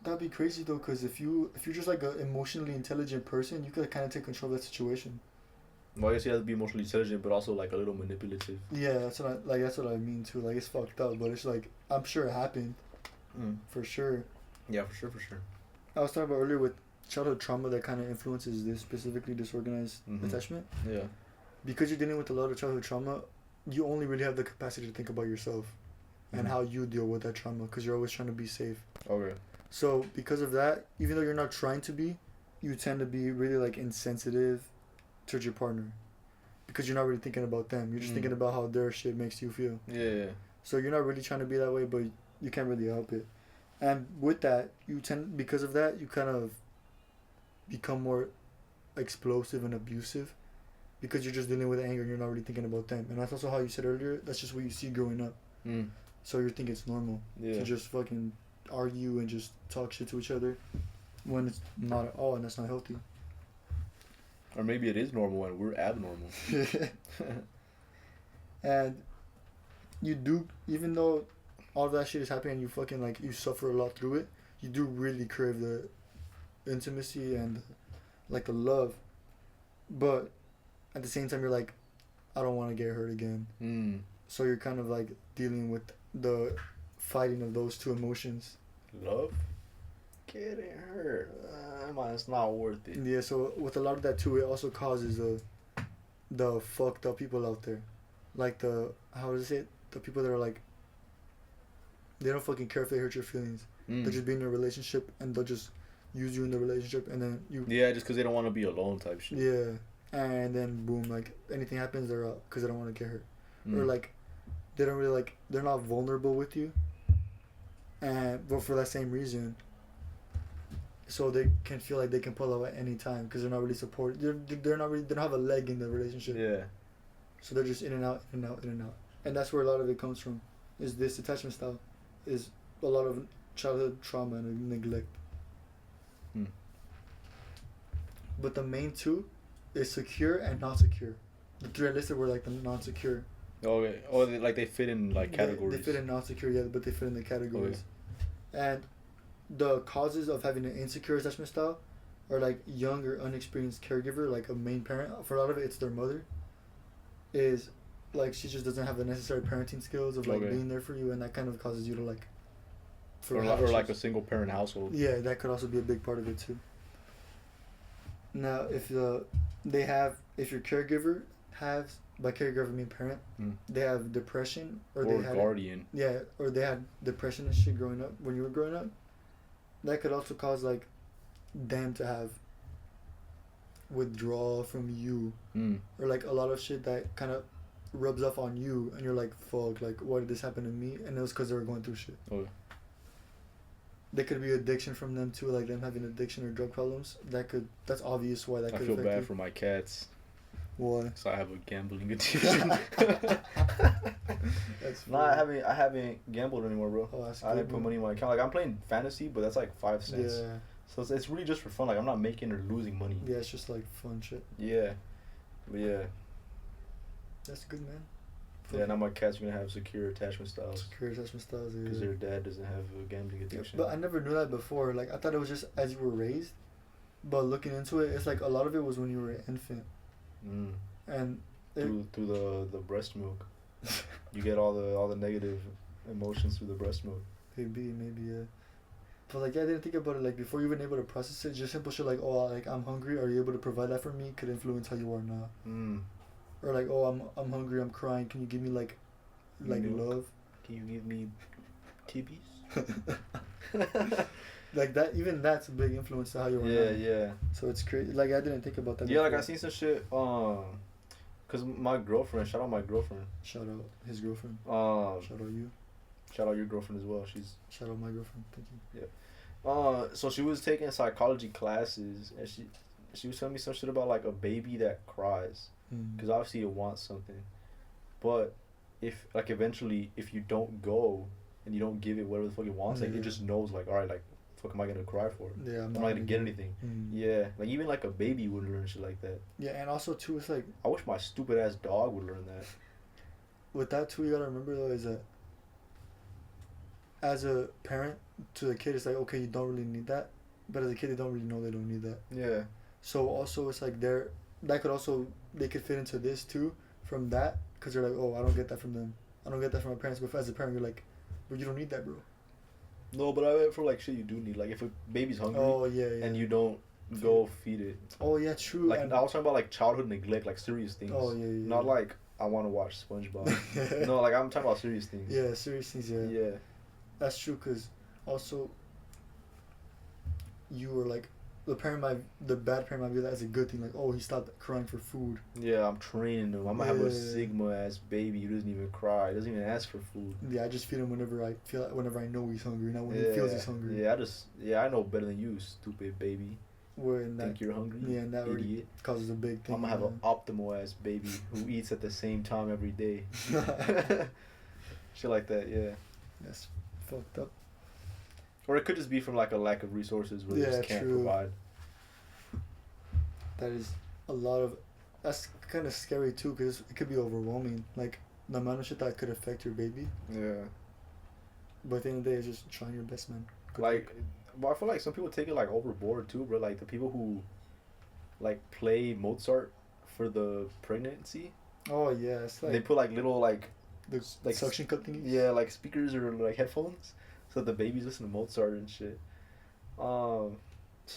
That'd be crazy though, because if you're just like an emotionally intelligent person, you could kind of take control of that situation. Well, I guess you have to be emotionally intelligent, but also like a little manipulative. Yeah, that's what I mean too. Like it's fucked up, but it's like I'm sure it happened, for sure. Yeah, for sure. I was talking about earlier with childhood trauma that kind of influences this, specifically disorganized attachment. Yeah. Because you're dealing with a lot of childhood trauma, you only really have the capacity to think about yourself and how you deal with that trauma because you're always trying to be safe. Okay. So because of that, even though you're not trying to be, you tend to be really like insensitive towards your partner because you're not really thinking about them. You're just thinking about how their shit makes you feel. Yeah. So you're not really trying to be that way, but you can't really help it. And with that, because of that, you kind of become more explosive and abusive because you're just dealing with anger and you're not really thinking about them. And that's also how you said earlier, that's just what you see growing up. So you think it's normal to just fucking argue and just talk shit to each other when it's not at all, and that's not healthy. Or maybe it is normal and we're abnormal. And you do, even though all that shit is happening and you fucking like you suffer a lot through it, you do really crave the intimacy and like the love, but at the same time you're like, I don't want to get hurt again. So you're kind of like dealing with the fighting of those two emotions. Love, getting hurt, it's not worth it. Yeah, so with a lot of that too, it also causes the fucked up people out there, like the, how is it, the people that are like, they don't fucking care if they hurt your feelings. They'll just be in a relationship and they'll just use you in the relationship, and then you, yeah, just because they don't want to be alone type shit. Yeah, and then boom, like anything happens, they're out because they don't want to get hurt. Or like they don't really like, they're not vulnerable with you, and but for that same reason, so they can feel like they can pull out at any time because they're not really supported. They're not really, they don't have a leg in the relationship. Yeah. So they're just in and out, in and out, in and out, and that's where a lot of it comes from. Is this attachment style, is a lot of childhood trauma and neglect. But the main two is secure and not secure. The three I listed were like the non-secure. Okay. Oh, they fit in like categories. They fit in non-secure, yeah, but they fit in the categories. Okay. And the causes of having an insecure attachment style are like young or unexperienced caregiver, like a main parent. For a lot of it, it's their mother. Is like she just doesn't have the necessary parenting skills of like being there for you, and that kind of causes you to like. Or like a single parent household. Yeah, that could also be a big part of it too. Now, if your caregiver has, by caregiver I mean parent, they have depression or they had guardian. Yeah, or they had depression and shit growing up when you were growing up, that could also cause like them to have withdrawal from you, or like a lot of shit that kind of rubs off on you, and you're like, fuck, like why did this happen to me? And it was because they were going through shit. Okay. There could be addiction from them too, like them having addiction or drug problems. That's obvious why that could affect you. I feel bad for my cats. Why? So I have a gambling addiction. I haven't gambled anymore, bro. Oh, that's I didn't put money in my account. Like I'm playing fantasy, but that's like 5 cents. Yeah. So it's really just for fun. Like I'm not making or losing money. Yeah, it's just like fun shit. Yeah, but yeah. That's good, man. Yeah, now my cats are gonna have secure attachment styles. Secure attachment styles, yeah. Because their dad doesn't have a gambling addiction. But I never knew that before. Like I thought it was just as you were raised, but looking into it, it's like a lot of it was when you were an infant. And through the breast milk, you get all the negative emotions through the breast milk. Maybe yeah. But like, yeah, I didn't think about it. Like before you even able to process it, just simple shit like, oh, like I'm hungry. Are you able to provide that for me? Could influence how you are now. Or like, oh, I'm hungry. I'm crying. Can you give me like milk? Love? Can you give me kibbies? Like that. Even that's a big influence to how you are now. Yeah. So it's crazy. Like I didn't think about that. Yeah, before. like I seen some shit. Cause my girlfriend. Shout out my girlfriend. Shout out his girlfriend. Shout out you. Shout out your girlfriend as well. Shout out my girlfriend. Thank you. Yeah. So she was taking psychology classes, and she was telling me some shit about like a baby that cries, because obviously it wants something, but if like eventually if you don't go and you don't give it whatever the fuck it wants, like it just knows like, all right, like fuck am I gonna cry for? Yeah, I'm not gonna get anything. Yeah, like even like a baby would learn shit like that. Yeah, and also too, it's like I wish my stupid ass dog would learn that. With that too, you gotta remember though is that as a parent to the kid, it's like, okay, you don't really need that, but as a kid, they don't really know they don't need that. Yeah. So also, it's like they could fit into this too from that, because they're like, oh, I don't get that from them. I don't get that from my parents. But as a parent, you're like, but you don't need that, bro. No, but I meant for like shit you do need. Like if a baby's hungry. Oh yeah. And you don't go feed it. Oh yeah, true. Like I was talking about like childhood neglect, like serious things. Oh yeah. Not like I want to watch SpongeBob. No, like I'm talking about serious things. Yeah, serious things. Yeah. Yeah. That's true, because also you were like, the bad parent might view that as a good thing, like, oh, he stopped crying for food. Yeah, I'm training him. I'm gonna have a Sigma ass baby who doesn't even cry, doesn't even ask for food. Yeah, I just feed him whenever I know he's hungry, not when he feels he's hungry. Yeah, I know better than you, stupid baby. Think you're hungry? Yeah, and that already causes a big thing. I'm gonna have an optimal ass baby who eats at the same time every day. Shit like that, yeah. That's fucked up. Or it could just be from like a lack of resources where they just can't provide. That is a lot of. That's kind of scary too, because it could be overwhelming. Like the amount of shit that could affect your baby. Yeah. But at the end of the day, it's just trying your best, man. Good Like, but I feel like some people take it like overboard too, bro. Like the people who, like, play Mozart for the pregnancy. Oh yeah, it's like They put like little like the like suction cup thingies. yeah, like speakers or like headphones, so the babies listen to Mozart and shit.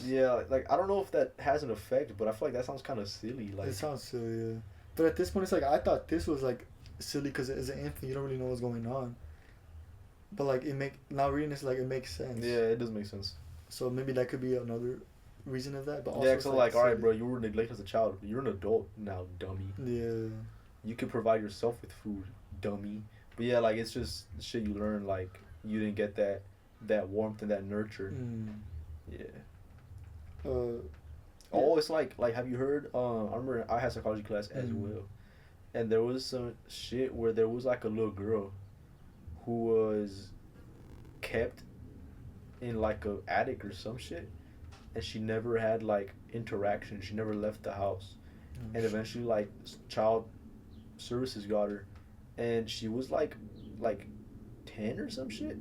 Yeah, like I don't know if that has an effect, but I feel like that sounds kind of silly. Like It sounds silly, yeah. But at this point, it's like I thought this was like silly because as an infant, you don't really know what's going on. But like now reading this, like it makes sense. yeah, it does make sense. So maybe that could be another reason of that. But also Yeah, it's so like, all right, silly. bro, you were neglected as a child. You're an adult now, dummy. Yeah. You can provide yourself with food, dummy. But yeah, like it's just shit you learn. Like you didn't get that warmth and that nurture. Yeah. Oh, it's like have you heard? I remember I had psychology class as well, and there was some shit where there was like a little girl, who was kept in like a attic or some shit, and she never had like interaction. She never left the house, and eventually like child services got her, and she was like 10 or some shit.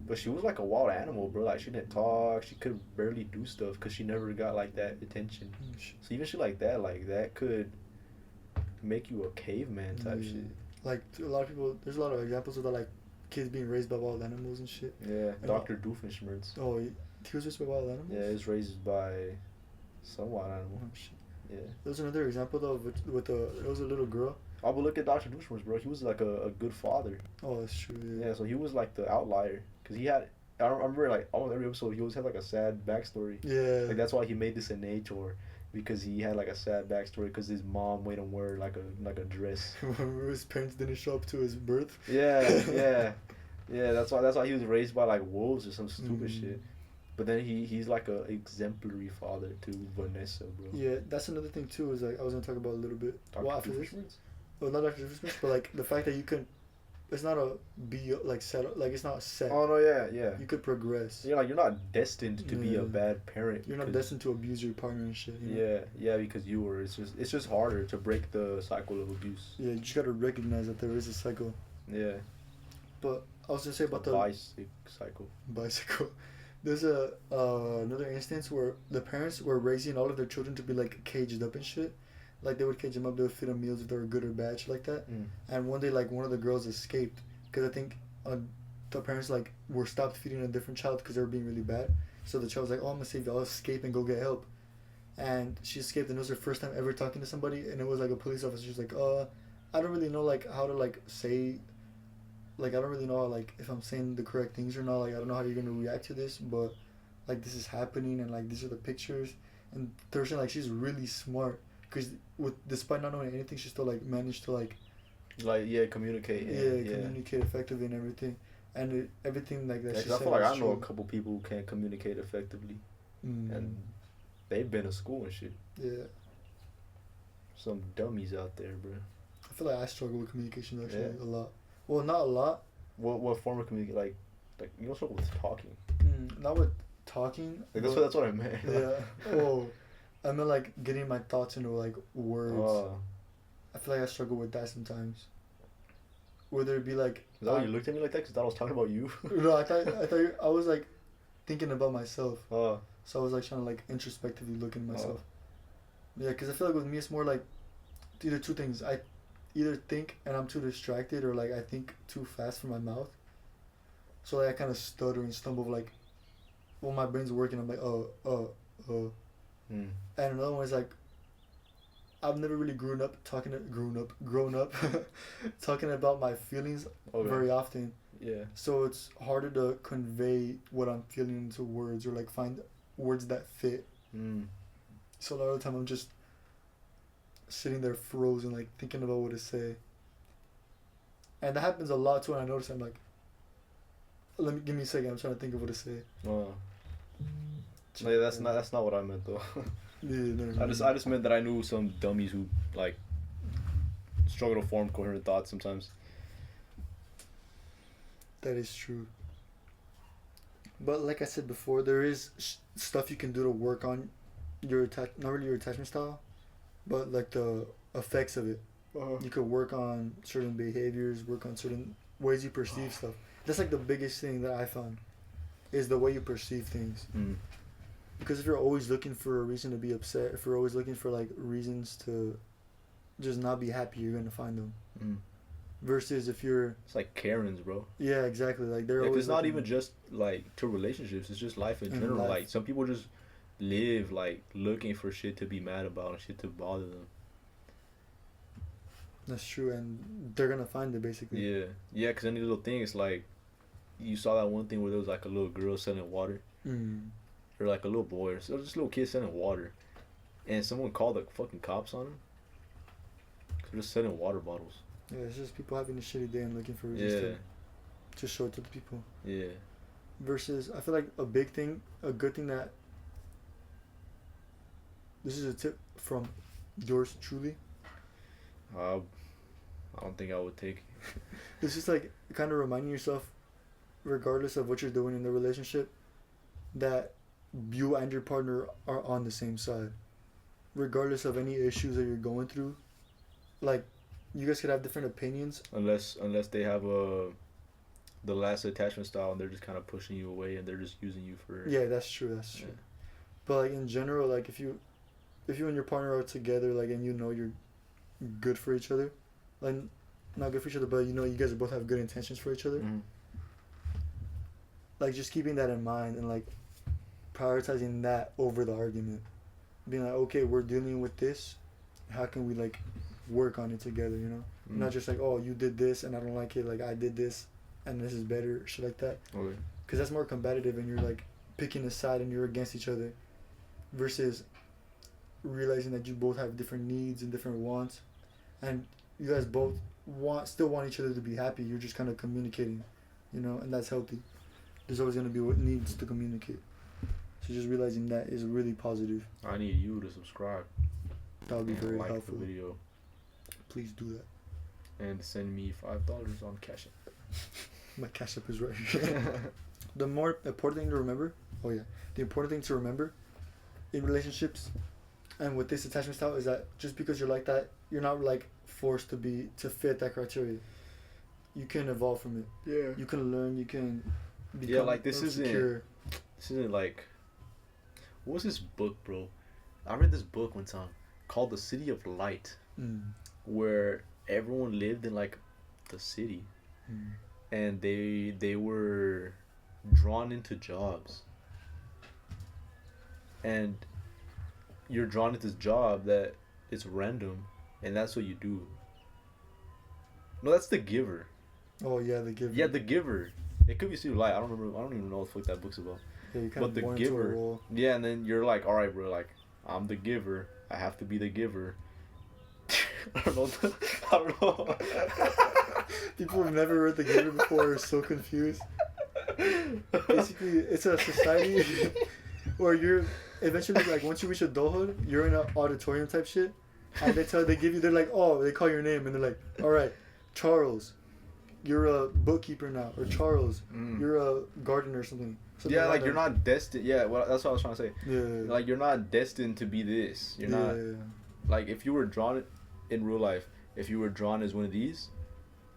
But she was like a wild animal, bro. Like, she didn't talk. She could barely do stuff because she never got, like, that attention. So even shit like that could make you a caveman type shit. Like, a lot of people, there's a lot of examples of that, like, kids being raised by wild animals and shit. Yeah, And Dr. Doofenshmirtz. Oh, he was raised by wild animals? Yeah, he was raised by some wild animal. Oh, shit. Yeah. There's another example, though, there was a little girl. Oh, but look at Dr. Doofenshmirtz, bro. He was, like, a good father. Oh, that's true, Yeah, so he was, like, the outlier. Because he had... I remember, like, almost every episode, he always had, like, a sad backstory. Yeah. Like, that's why he made this an A tour, because he had, like, a sad backstory, because his mom made him wear, like a dress. His parents didn't show up to his birth. Yeah. That's why he was raised by, like, wolves or some stupid shit. But then he's, like, a exemplary father to Vanessa, bro. Yeah, that's another thing, too, is, like, I was going to talk about a little bit. Dr. Well, after this. Doofenshmirtz? Well, not Dr. Doofenshmirtz, but, like, the fact that you can... It's not set, like, it's not set. Oh, no, yeah. You could progress. You're not destined to be a bad parent. You're not destined to abuse your partner and shit. You know? Yeah, because you were. It's just harder to break the cycle of abuse. Yeah, you just gotta recognize that there is a cycle. Yeah. But I was gonna say about the bicycle. There's another instance where the parents were raising all of their children to be like caged up and shit. Like they would cage them up, they would feed them meals if they were good or bad, shit like that. And one day, like one of the girls escaped because I think the parents like were stopped feeding a different child because they were being really bad. So the child was like, "Oh, I'm gonna save you. I'll escape and go get help." And she escaped, and it was her first time ever talking to somebody, and it was like a police officer. She was like, I don't really know like how to like say, like I don't really know like if I'm saying the correct things or not. Like I don't know how you're gonna react to this, but like this is happening, and like these are the pictures. And they're saying like she's really smart because despite not knowing anything, she still like managed to communicate. Communicate effectively and everything, and everything like that. Yeah, 'cause I feel like I know a couple people who can't communicate effectively, and they've been to school and shit. Yeah. Some dummies out there, bro. I feel like I struggle with communication actually a lot. Well, not a lot. What form of communication? Like you don't struggle with talking. Not with talking. Like that's what I meant. Yeah. Oh, I meant like getting my thoughts into like words. I feel like I struggle with that sometimes. Whether it be like. Is that why you looked at me like that? 'Cause I thought I was talking about you. No, I thought I was like thinking about myself. Oh. So I was like trying to like introspectively look at myself. Yeah, because I feel like with me it's more like either two things. I either think and I'm too distracted, or like I think too fast for my mouth. So like I kind of stutter and stumble like when my brain's working. I'm like And another one is like I've never really grown up talking about my feelings very often. Yeah. So it's harder to convey what I'm feeling into words or like find words that fit. So a lot of the time I'm just sitting there frozen, like thinking about what to say. And that happens a lot too. And I notice I'm like, give me a second. I'm trying to think of what to say. No, that's not what I meant though. Yeah, I just meant that I knew some dummies who like struggle to form coherent thoughts sometimes. That is true. But like I said before, there is stuff you can do to work on your not really your attachment style, but like the effects of it. You could work on certain behaviors, work on certain ways you perceive stuff. That's like the biggest thing that I found is the way you perceive things. Because if you're always looking for a reason to be upset, if you're always looking for like reasons to just not be happy, you're gonna find them. Versus if you're, it's like Karens, bro. Yeah, exactly. Like they're always. It's not even just like to relationships. It's just life in general. Like some people just live like looking for shit to be mad about and shit to bother them. That's true, and they're gonna find it basically. Yeah. Because any little thing, it's like, you saw that one thing where there was like a little girl selling water, or like a little boy, or just a little kid selling water, and someone called the fucking cops on him. Cause they're just selling water bottles. Yeah, it's just people having a shitty day and looking for reasons to show it to the people. Yeah. Versus, I feel like a good thing that. This is a tip from yours truly. I don't think I would take. It's just like kind of reminding yourself, regardless of what you're doing in the relationship, that you and your partner are on the same side. Regardless of any issues that you're going through, like, you guys could have different opinions. Unless they have the last attachment style and they're just kind of pushing you away and they're just using you for. Yeah, that's true. That's true. But like in general, like if you and your partner are together, like, and you know you're good for each other, like not good for each other, but you know you guys both have good intentions for each other. Like just keeping that in mind and like prioritizing that over the argument, being like, okay, we're dealing with this, how can we like work on it together, you know? Not just like, oh, you did this and I don't like it, like I did this and this is better, shit like that. Okay. Because that's more combative and you're like picking a side and you're against each other, versus realizing that you both have different needs and different wants, and you guys both still want each other to be happy. You're just kind of communicating, you know, and that's healthy. There's always going to be what needs to communicate. So just realizing that is really positive. I need you to subscribe. That would be very like helpful. the video. Please do that. And send me $5 on Cash App. My Cash App is right here. The more important thing to remember, the important thing to remember in relationships and with this attachment style is that just because you're like that, you're not like forced to fit that criteria. You can evolve from it. Yeah. You can learn. You can become like this secure. isn't like, what was this book, bro? I read this book one time called The City of Light, where everyone lived in like the city, and they were drawn into jobs, and you're drawn into this job that it's random, and that's what you do. No, that's The Giver. Oh yeah, The Giver. Yeah, The Giver. It could be City of Light. I don't remember. I don't even know what the fuck that book's about. Yeah, you kind but of The Giver. Yeah, and then you're like, all right, bro. Like, I'm the giver. I have to be the giver. I don't know. People who've never read The Giver before are so confused. Basically, it's a society where you're eventually, like, once you reach adulthood, you're in an auditorium type shit, and they call your name, and they're like, all right, Charles, you're a bookkeeper now, or Charles, you're a gardener or something. Yeah, like you're not destined. Yeah, well, that's what I was trying to say. Yeah. Like you're not destined to be this. You're not. Like if you were drawn in real life, if you were drawn as one of these,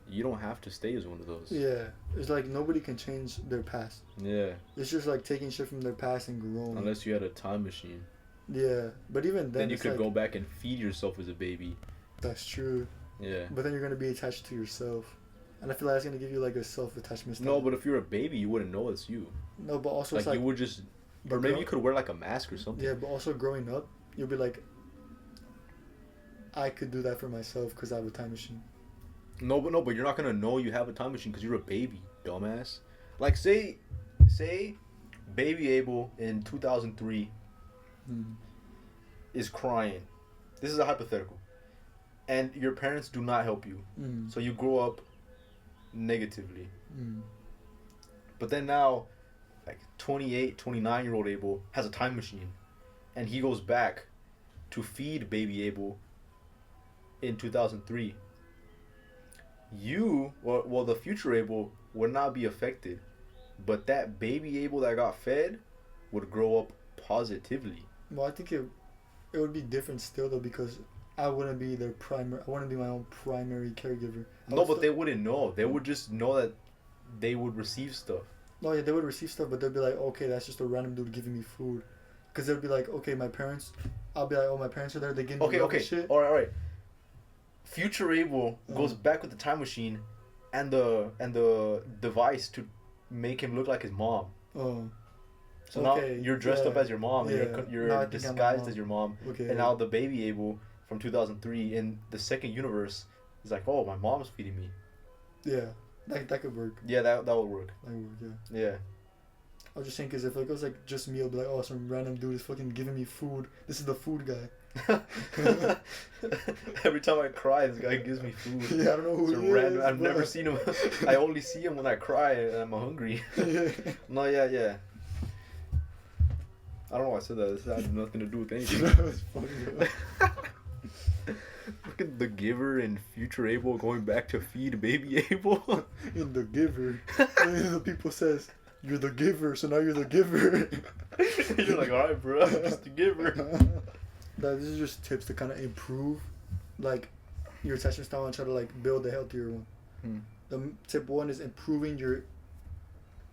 you don't have to stay as one of those. Yeah, it's like nobody can change their past. Yeah. It's just like taking shit from their past and growing. Unless you had a time machine. Yeah, but even then you could go back and feed yourself as a baby. That's true. Yeah. But then you're gonna be attached to yourself. And I feel like that's gonna give you like a self-attachment style. No, but if you're a baby, you wouldn't know it's you. No, but also like you would just, or maybe you could wear like a mask or something. Yeah, but also growing up, you'll be like, I could do that for myself because I have a time machine. No, but you're not gonna know you have a time machine because you're a baby, dumbass. Like say, baby Abel in 2003 is crying. This is a hypothetical, and your parents do not help you, so you grow up negatively. But then now, like 28, 29-year-old Abel has a time machine, and he goes back to feed baby Abel in 2003. The future Abel would not be affected, but that baby Abel that got fed would grow up positively. Well, I think it would be different still though, because I wouldn't be their primary. I wouldn't be my own primary caregiver. No, but they wouldn't know. They would just know that they would receive stuff. No, yeah, they would receive stuff, but they'd be like, okay, that's just a random dude giving me food. Because they'd be like, okay, my parents. I'll be like, oh, my parents are there. They give me shit. All right. Future Abel goes back with the time machine, and the device to make him look like his mom. Oh. So now you're dressed up as your mom, and you're disguised as your mom. Okay. And now the baby Abel from 2003 in the second universe is like, oh, my mom's feeding me. Yeah, that could work. Yeah, that would work. That would work, yeah. Yeah. I was just saying, because if it was like just me, I'll be like, oh, some random dude is fucking giving me food. This is the food guy. Every time I cry, this guy gives me food. Yeah, I don't know who he is. I've never seen him. I only see him when I cry and I'm hungry. No, yeah. I don't know why I said that. This had nothing to do with anything. That was funny, Look at the Giver and Future Abel going back to feed baby Abel. In the Giver. The people says, you're the giver, so now you're the giver. You're like, alright, bro, I'm just the giver. This is just tips to kind of improve, like, your attachment style and try to, like, build a healthier one. The tip 1 is improving your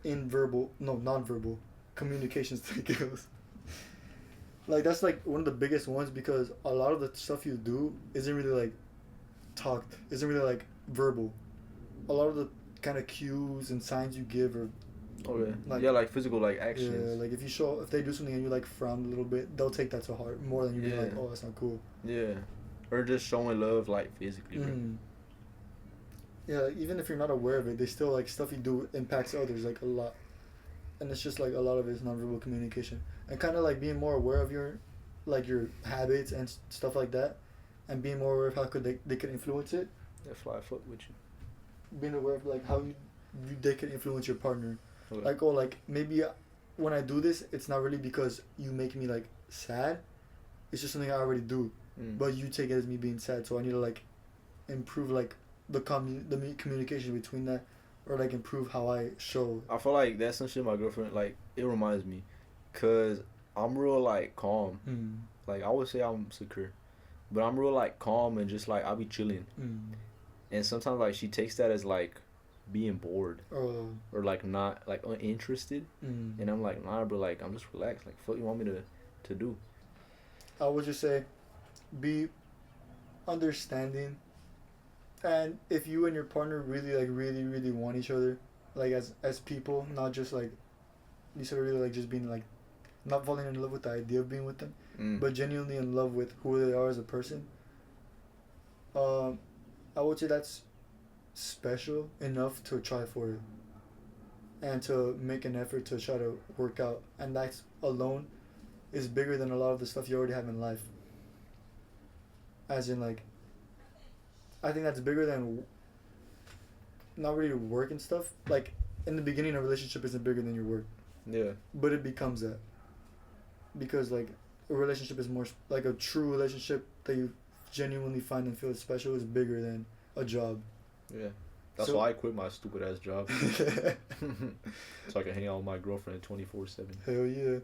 non-verbal communication skills. Like, that's, like, one of the biggest ones, because a lot of the stuff you do isn't really, like, talked, isn't really, like, verbal. A lot of the kind of cues and signs you give are okay. Like physical, like actions. Yeah, like if they do something and you like frown a little bit, they'll take that to heart more than you be like, oh, that's not cool. Yeah, or just showing love like physically. Yeah, like, even if you're not aware of it, they still like stuff you do impacts others like a lot, and it's just like a lot of it is nonverbal communication and kind of like being more aware of your habits and stuff like that, and being more aware of how they could influence it. That's why I fuck with you. Being aware of like how they could influence your partner. Okay. Like, oh, like, maybe when I do this, it's not really because you make me, like, sad. It's just something I already do. But you take it as me being sad, so I need to, like, improve, like, the communication between that, or, like, improve how I show. I feel like that's some shit my girlfriend, like, it reminds me. Because I'm real, like, calm. Like, I would say I'm secure. But I'm real, like, calm and just, like, I'll be chilling. And sometimes, like, she takes that as, like, being bored or like not like uninterested, and I'm like, nah, bro, like I'm just relaxed. Like, fuck you want me to do? I would just say be understanding, and if you and your partner really want each other, like as people, not just like you said, really like just being like not falling in love with the idea of being with them, but genuinely in love with who they are as a person, I would say that's special enough to try for it and to make an effort to try to work out, and that alone is bigger than a lot of the stuff you already have in life. As in, like, I think that's bigger than not really work and stuff. Like, in the beginning, a relationship isn't bigger than your work. Yeah. But it becomes that, because like a relationship is more like a true relationship that you genuinely find and feel special is bigger than a job. Yeah. That's why I quit my stupid ass job. So I can hang out with my girlfriend 24/7. Hell yeah.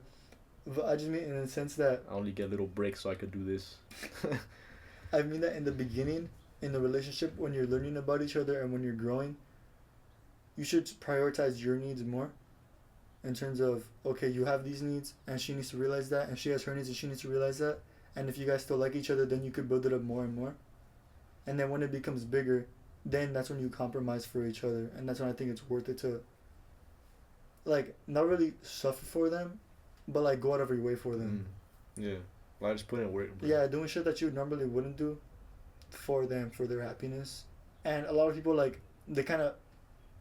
But I just mean in the sense that I only get little breaks so I could do this. I mean that in the beginning, in the relationship, when you're learning about each other and when you're growing, you should prioritize your needs more. In terms of, okay, you have these needs and she needs to realize that, and she has her needs and she needs to realize that. And if you guys still like each other, then you could build it up more and more. And then when it becomes bigger, then that's when you compromise for each other, and that's when I think it's worth it to, like, not really suffer for them, but like go out of your way for them. Yeah, like just put in work. Bro. Yeah, doing shit that you normally wouldn't do, for them, for their happiness. And a lot of people, like, they kind of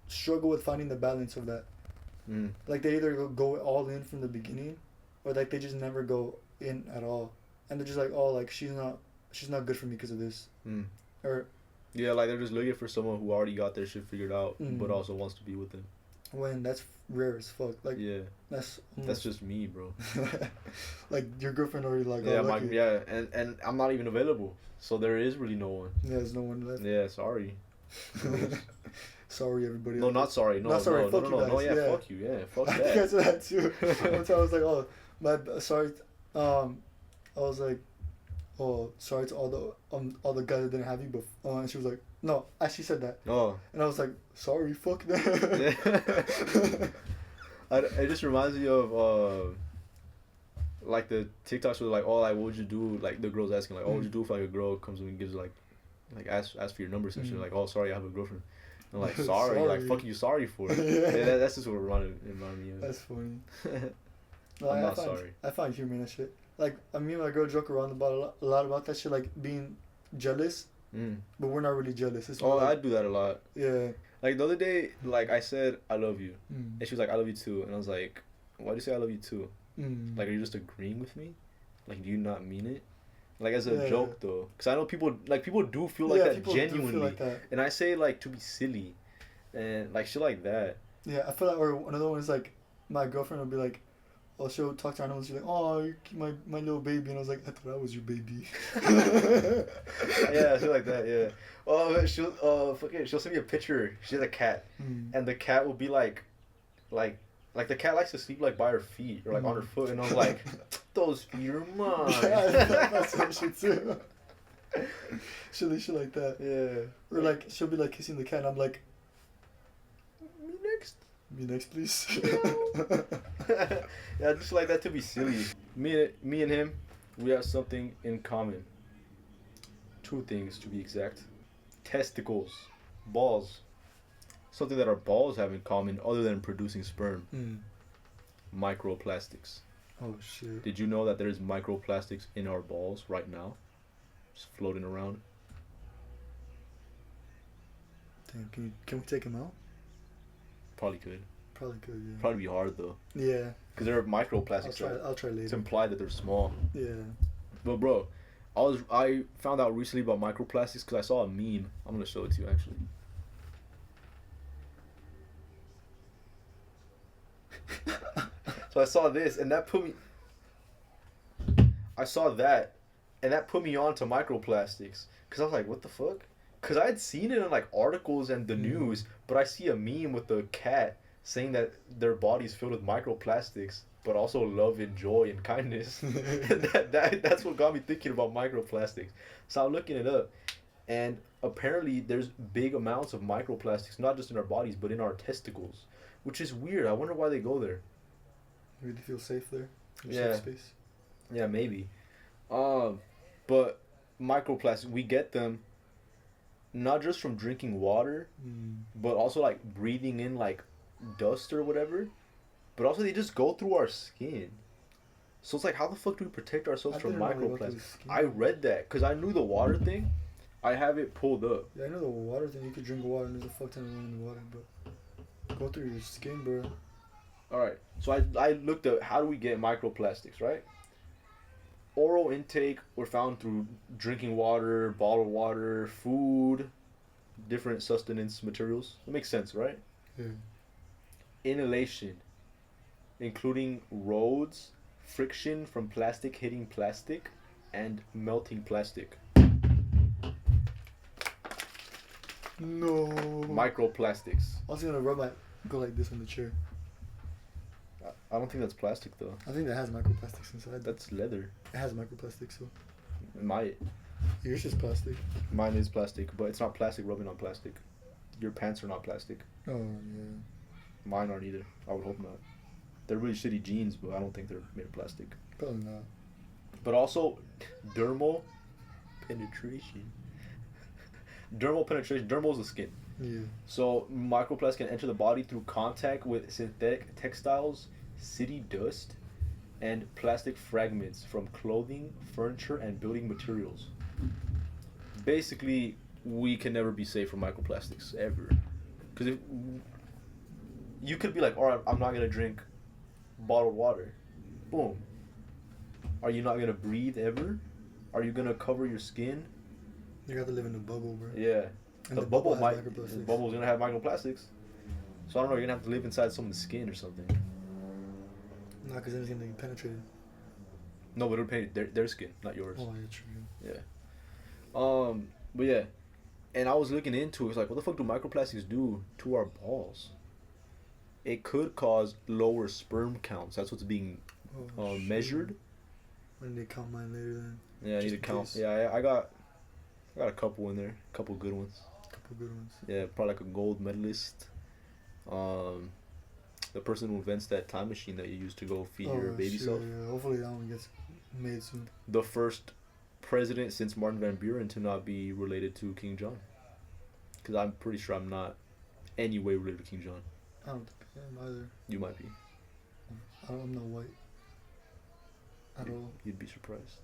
struggle with finding the balance of that. Like, they either go all in from the beginning, or like they just never go in at all, and they're just like, oh, like she's not good for me because of this. Or yeah, like they're just looking for someone who already got their shit figured out, but also wants to be with them. When that's rare as fuck. Like, yeah, that's just me, bro. Like, your girlfriend already like, yeah, and I'm not even available, so there is really no one. Yeah, there's no one left. Yeah, sorry. Sorry, everybody. No, not sorry. No, not sorry. No, fuck no, you guys. no, yeah, fuck you. Yeah, fuck that. I think I said that too. One time I was like, oh, sorry. I was like, "Oh, sorry to all the guys that didn't have you," but and she was like, "No, she said that." Oh. And I was like, "Sorry, fuck that." It just reminds me of like the TikToks were like, "Oh, like what would you do?" Like the girls asking, like, "Oh, what would you do if like a girl comes and gives like ask for your number and shit?" Like, "Oh, sorry, I have a girlfriend." I'm like, "Sorry, like fuck you, sorry for it." Yeah, that's just what it reminded me of. That's funny. No, I'm not sorry. I find humor in that shit. Like, me and my girl joke around about a lot about that shit, like being jealous, but we're not really jealous. It's like, I do that a lot. Yeah. Like the other day, like I said, I love you, and she was like, I love you too, and I was like, why do you say I love you too? Like, are you just agreeing with me? Like, do you not mean it? Like as a joke though, because I know people do feel like that genuinely, feel like that. And I say like to be silly, and like shit like that. Yeah, I feel like, or another one is like, my girlfriend will be like, oh, she'll talk to her and she's like, oh, you keep my little baby, and I was like, I thought I was your baby. Yeah, shit like that. Yeah. Oh, she'll send me a picture. She has a cat, and the cat will be like the cat likes to sleep like by her feet or like on her foot, and I was like, those feet are mine. That's what she too. She'll do shit like that. Yeah. Or like she'll be like kissing the cat, and I'm like, me next, please. Yeah, just like that to be silly. Me and him, we have something in common. 2 things to be exact: testicles, balls. Something that our balls have in common, other than producing sperm. Microplastics. Oh shit! Did you know that there's microplastics in our balls right now, just floating around? Damn, can we take them out? Probably could. Probably could, yeah. Probably be hard though. Yeah. Because there are microplastics. I'll try later. To imply that they're small. Yeah. But bro, I found out recently about microplastics because I saw a meme. I'm gonna show it to you actually. So I saw this, and that put me. I saw that, and that put me on to microplastics. Cause I was like, what the fuck? Cause I had seen it in like articles and the news, but I see a meme with the cat saying that their body's filled with microplastics, but also love and joy and kindness. And that's what got me thinking about microplastics. So I'm looking it up, and apparently there's big amounts of microplastics, not just in our bodies, but in our testicles, which is weird. I wonder why they go there. Maybe they feel safe there. Yeah. Safe space. Yeah, maybe. But microplastics, we get them not just from drinking water, but also like breathing in like dust or whatever. But also they just go through our skin. So it's like, how the fuck do we protect ourselves from microplastics? I read that because I knew the water thing. I have it pulled up. Yeah, I know the water thing. You could drink water and there's a fuck ton of one in the water, but go through your skin, bro. Alright, so I looked up how do we get microplastics, right? Oral intake were found through drinking water, bottled water, food, different sustenance materials. That makes sense, right? Yeah. Inhalation, including roads, friction from plastic hitting plastic, and melting plastic. No. Microplastics. I was gonna go like this on the chair. I don't think that's plastic though. I think that has microplastics inside. That's leather. It has microplastics, so. It might. Yours is plastic. Mine is plastic, but it's not plastic rubbing on plastic. Your pants are not plastic. Oh, yeah. Mine aren't either. I would hope not. They're really shitty jeans, but I don't think they're made of plastic. Probably not. But also, dermal penetration. Dermal is the skin. Yeah. So microplastics can enter the body through contact with synthetic textiles, city dust, and plastic fragments from clothing, furniture, and building materials. Basically, we can never be safe from microplastics ever. Because if you could be like, all right, I'm not gonna drink bottled water. Boom. Are you not gonna breathe ever? Are you gonna cover your skin? You got to live in a bubble, bro. Yeah. And the bubble's microplastics. gonna have microplastics. So I don't know, you're gonna have to live inside someone's skin or something. No, because then it's gonna get penetrated. No, but it'll paint their skin, not yours. Oh, yeah, true. Yeah. But yeah. And I was looking into it, it's like, what the fuck do microplastics do to our balls? It could cause lower sperm counts. That's what's being measured. When they count mine later then. Yeah, I need to count. Case. Yeah, I got a couple in there, a couple good ones. Couple good ones. Yeah, probably like a gold medalist. The person who invents that time machine that you use to go feed your baby self. Yeah, hopefully that one gets made soon. The first president since Martin Van Buren to not be related to King John. Because I'm pretty sure I'm not any way related to King John. I don't think I am either. You might be. I'm not white. At all. You'd be surprised.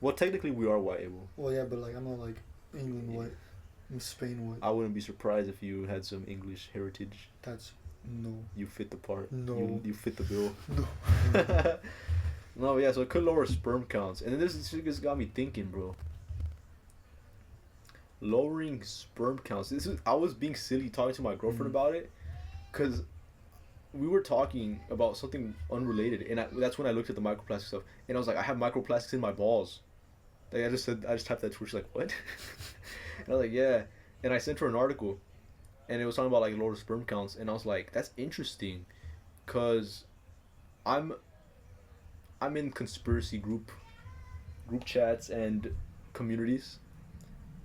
Well, technically we are white, Abel. Well, yeah, but like I'm not like England white. I'm Spain white. I wouldn't be surprised if you had some English heritage. That's no. You fit the part. No. You fit the bill. No. No, yeah, so it could lower sperm counts. And then this just got me thinking, bro. Lowering sperm counts. I was being silly talking to my girlfriend about it. Because we were talking about something unrelated. And that's when I looked at the microplastic stuff. And I was like, I have microplastics in my balls. Like I just typed that to her. She's like, what? And I was like, yeah. And I sent her an article. And it was talking about like lower sperm counts. And I was like, that's interesting. Because I'm in conspiracy group chats and communities,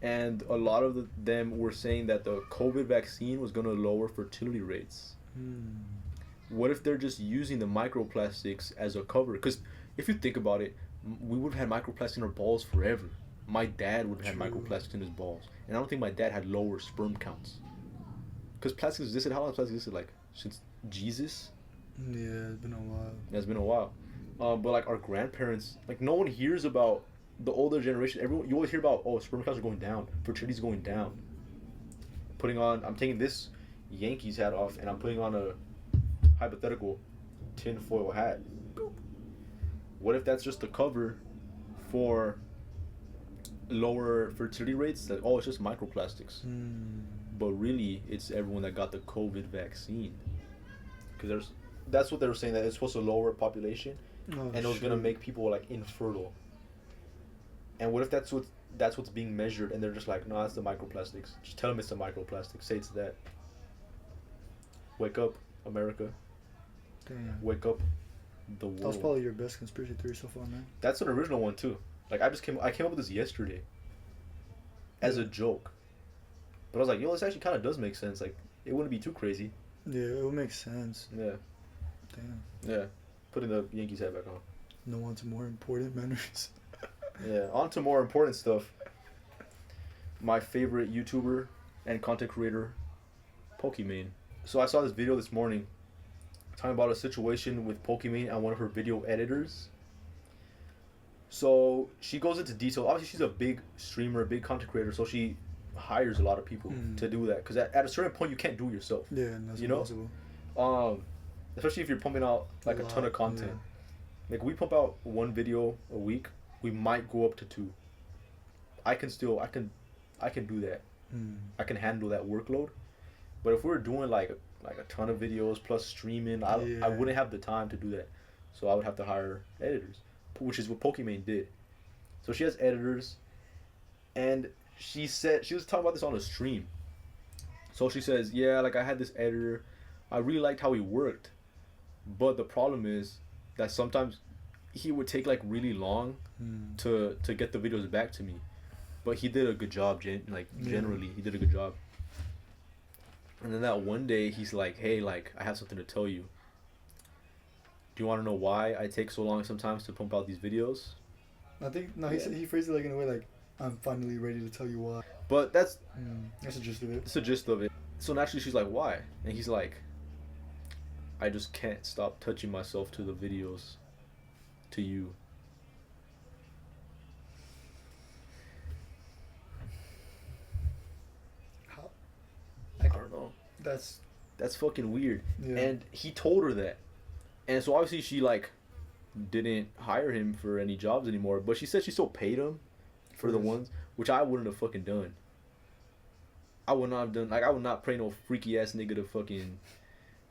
and a lot of them were saying that the COVID vaccine was going to lower fertility rates. What if they're just using the microplastics as a cover? Because if you think about it, we would have had microplastics in our balls forever. My dad would have had microplastics in his balls, and I don't think my dad had lower sperm counts. Because plastics existed. How long has plastic existed? Like since Jesus? Yeah, it's been a while. Yeah, it's been a while. But like our grandparents, like no one hears about the older generation. You always hear about, oh, sperm counts are going down, fertility's going down. I'm taking this Yankees hat off and I'm putting on a hypothetical tinfoil hat. Boop. What if that's just a cover for lower fertility rates? Like, oh, it's just microplastics. But really, it's everyone that got the COVID vaccine. Because that's what they were saying, that it's supposed to lower population. And it was gonna make people like infertile. And what if that's what's being measured, and they're just like, no, it's the microplastics. Just tell them it's the microplastics. Say it's that. Wake up, America. Damn. Wake up, the world. That was probably your best conspiracy theory so far, man. That's an original one too. Like I came up with this yesterday. As a joke. But I was like, yo, this actually kind of does make sense. Like it wouldn't be too crazy. Yeah, it would make sense. Yeah. Damn. Yeah. Putting the Yankees hat back on. No on to more important matters. Yeah, on to more important stuff. My favorite YouTuber and content creator, Pokimane. So I saw this video this morning talking about a situation with Pokimane and one of her video editors. So she goes into detail. Obviously, she's a big streamer, a big content creator, so she hires a lot of people to do that. Because at a certain point, you can't do it yourself. Yeah, and that's impossible. possible. Especially if you're pumping out like a ton of content. Yeah. Like we pump out one video a week, we might go up to 2. I can do that. I can handle that workload. But if we're doing like a ton of videos plus streaming, I wouldn't have the time to do that. So I would have to hire editors, which is what Pokimane did. So she has editors, and she said she was talking about this on a stream. So she says, yeah, like I had this editor, I really liked how he worked, but the problem is that sometimes he would take like really long to get the videos back to me, but he did a good job. Generally, he did a good job. And then that one day, he's like, hey, like I have something to tell you. Do you want to know why I take so long sometimes to pump out these videos? I think he phrased it like in a way like, I'm finally ready to tell you why. But that's the gist of it. It's the gist of it. So naturally she's like, why? And he's like, I just can't stop touching myself to the videos, to you. How? I don't know. That's fucking weird. Yeah. And he told her that. And so obviously she like didn't hire him for any jobs anymore, but she said she still paid him for the ones, which I wouldn't have fucking done. I would not have done, like I would not pay no freaky ass nigga to fucking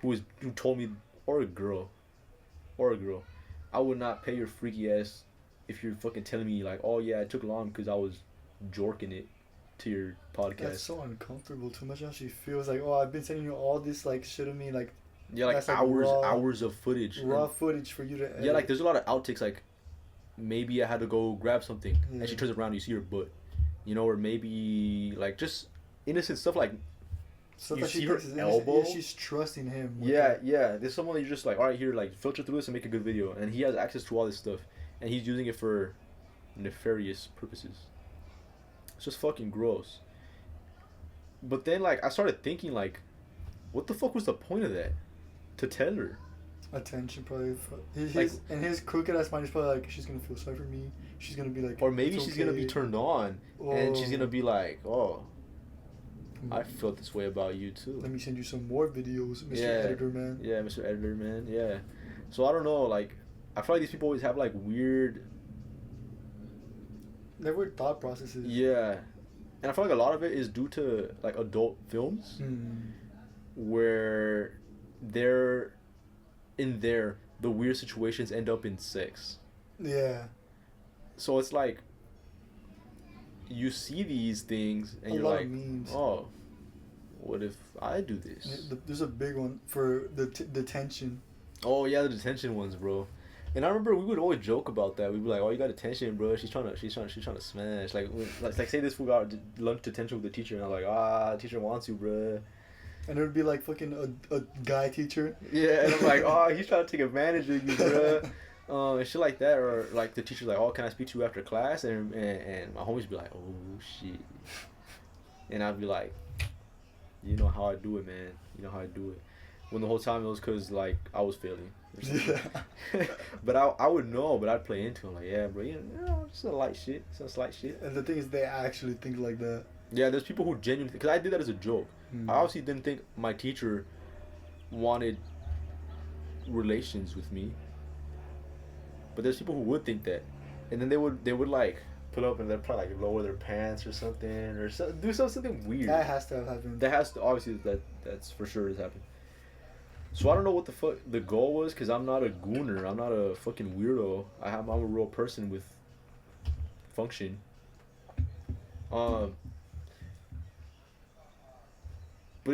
who told me, or a girl. I would not pay your freaky ass if you're fucking telling me like, oh yeah, it took long because I was jorking it to your podcast. That's so uncomfortable. Too much how she feels like, oh, I've been sending you all this like shit of me, like yeah, like hours of footage, raw footage for you to edit. Yeah, like there's a lot of outtakes. Like maybe I had to go grab something, and she turns around, you see her butt, you know, or maybe like just innocent stuff like Stuff you that see she her thinks is elbow. innocent. Yeah, she's trusting him. Yeah. There's someone that you're just like, all right, here, like filter through this and make a good video, and he has access to all this stuff, and he's using it for nefarious purposes. It's just fucking gross. But then like I started thinking like, what the fuck was the point of that? To tell her. Attention, probably. And his crooked ass mind is probably like, she's gonna feel sorry for me. She's gonna be like, or maybe she's gonna be turned on, and she's gonna be like, oh, I felt this way about you too. Let me send you some more videos, Mr. Editor Man. Yeah, Mr. Editor Man. Yeah. So I don't know. Like, I feel like these people always have like weird. They're weird thought processes. Yeah, and I feel like a lot of it is due to like adult films, where they're in there, the weird situations end up in sex. Yeah. So it's like you see these things and you're like, oh, what if I do this? There's a big one for the detention. Oh yeah, the detention ones, bro. And I remember we would always joke about that. We'd be like, "Oh, you got detention, bro. She's trying to smash." Like say this fool got lunch detention with the teacher, and I'm like, the teacher wants you, bro. And it would be like fucking a guy teacher. Yeah, and I'm like, oh, he's trying to take advantage of you, bro. And shit like that, or like the teacher's like, oh, can I speak to you after class? And my homies be like, oh shit. And I'd be like, you know how I do it, man. You know how I do it. When the whole time it was because like I was failing. Yeah. But I would know, but I'd play into it like, yeah, bro, you know, it's a light shit. It's a slight shit. And the thing is, they actually think like that. Yeah, there's people who genuinely, because I did that as a joke. I obviously didn't think my teacher wanted relations with me. But there's people who would think that, and then they would like pull up and they'd probably like lower their pants or something, or do something weird. That has to have happened. That has to, obviously that's for sure has happened. So I don't know what the fuck the goal was, because I'm not a gooner. I'm not a fucking weirdo. I'm a real person with function. But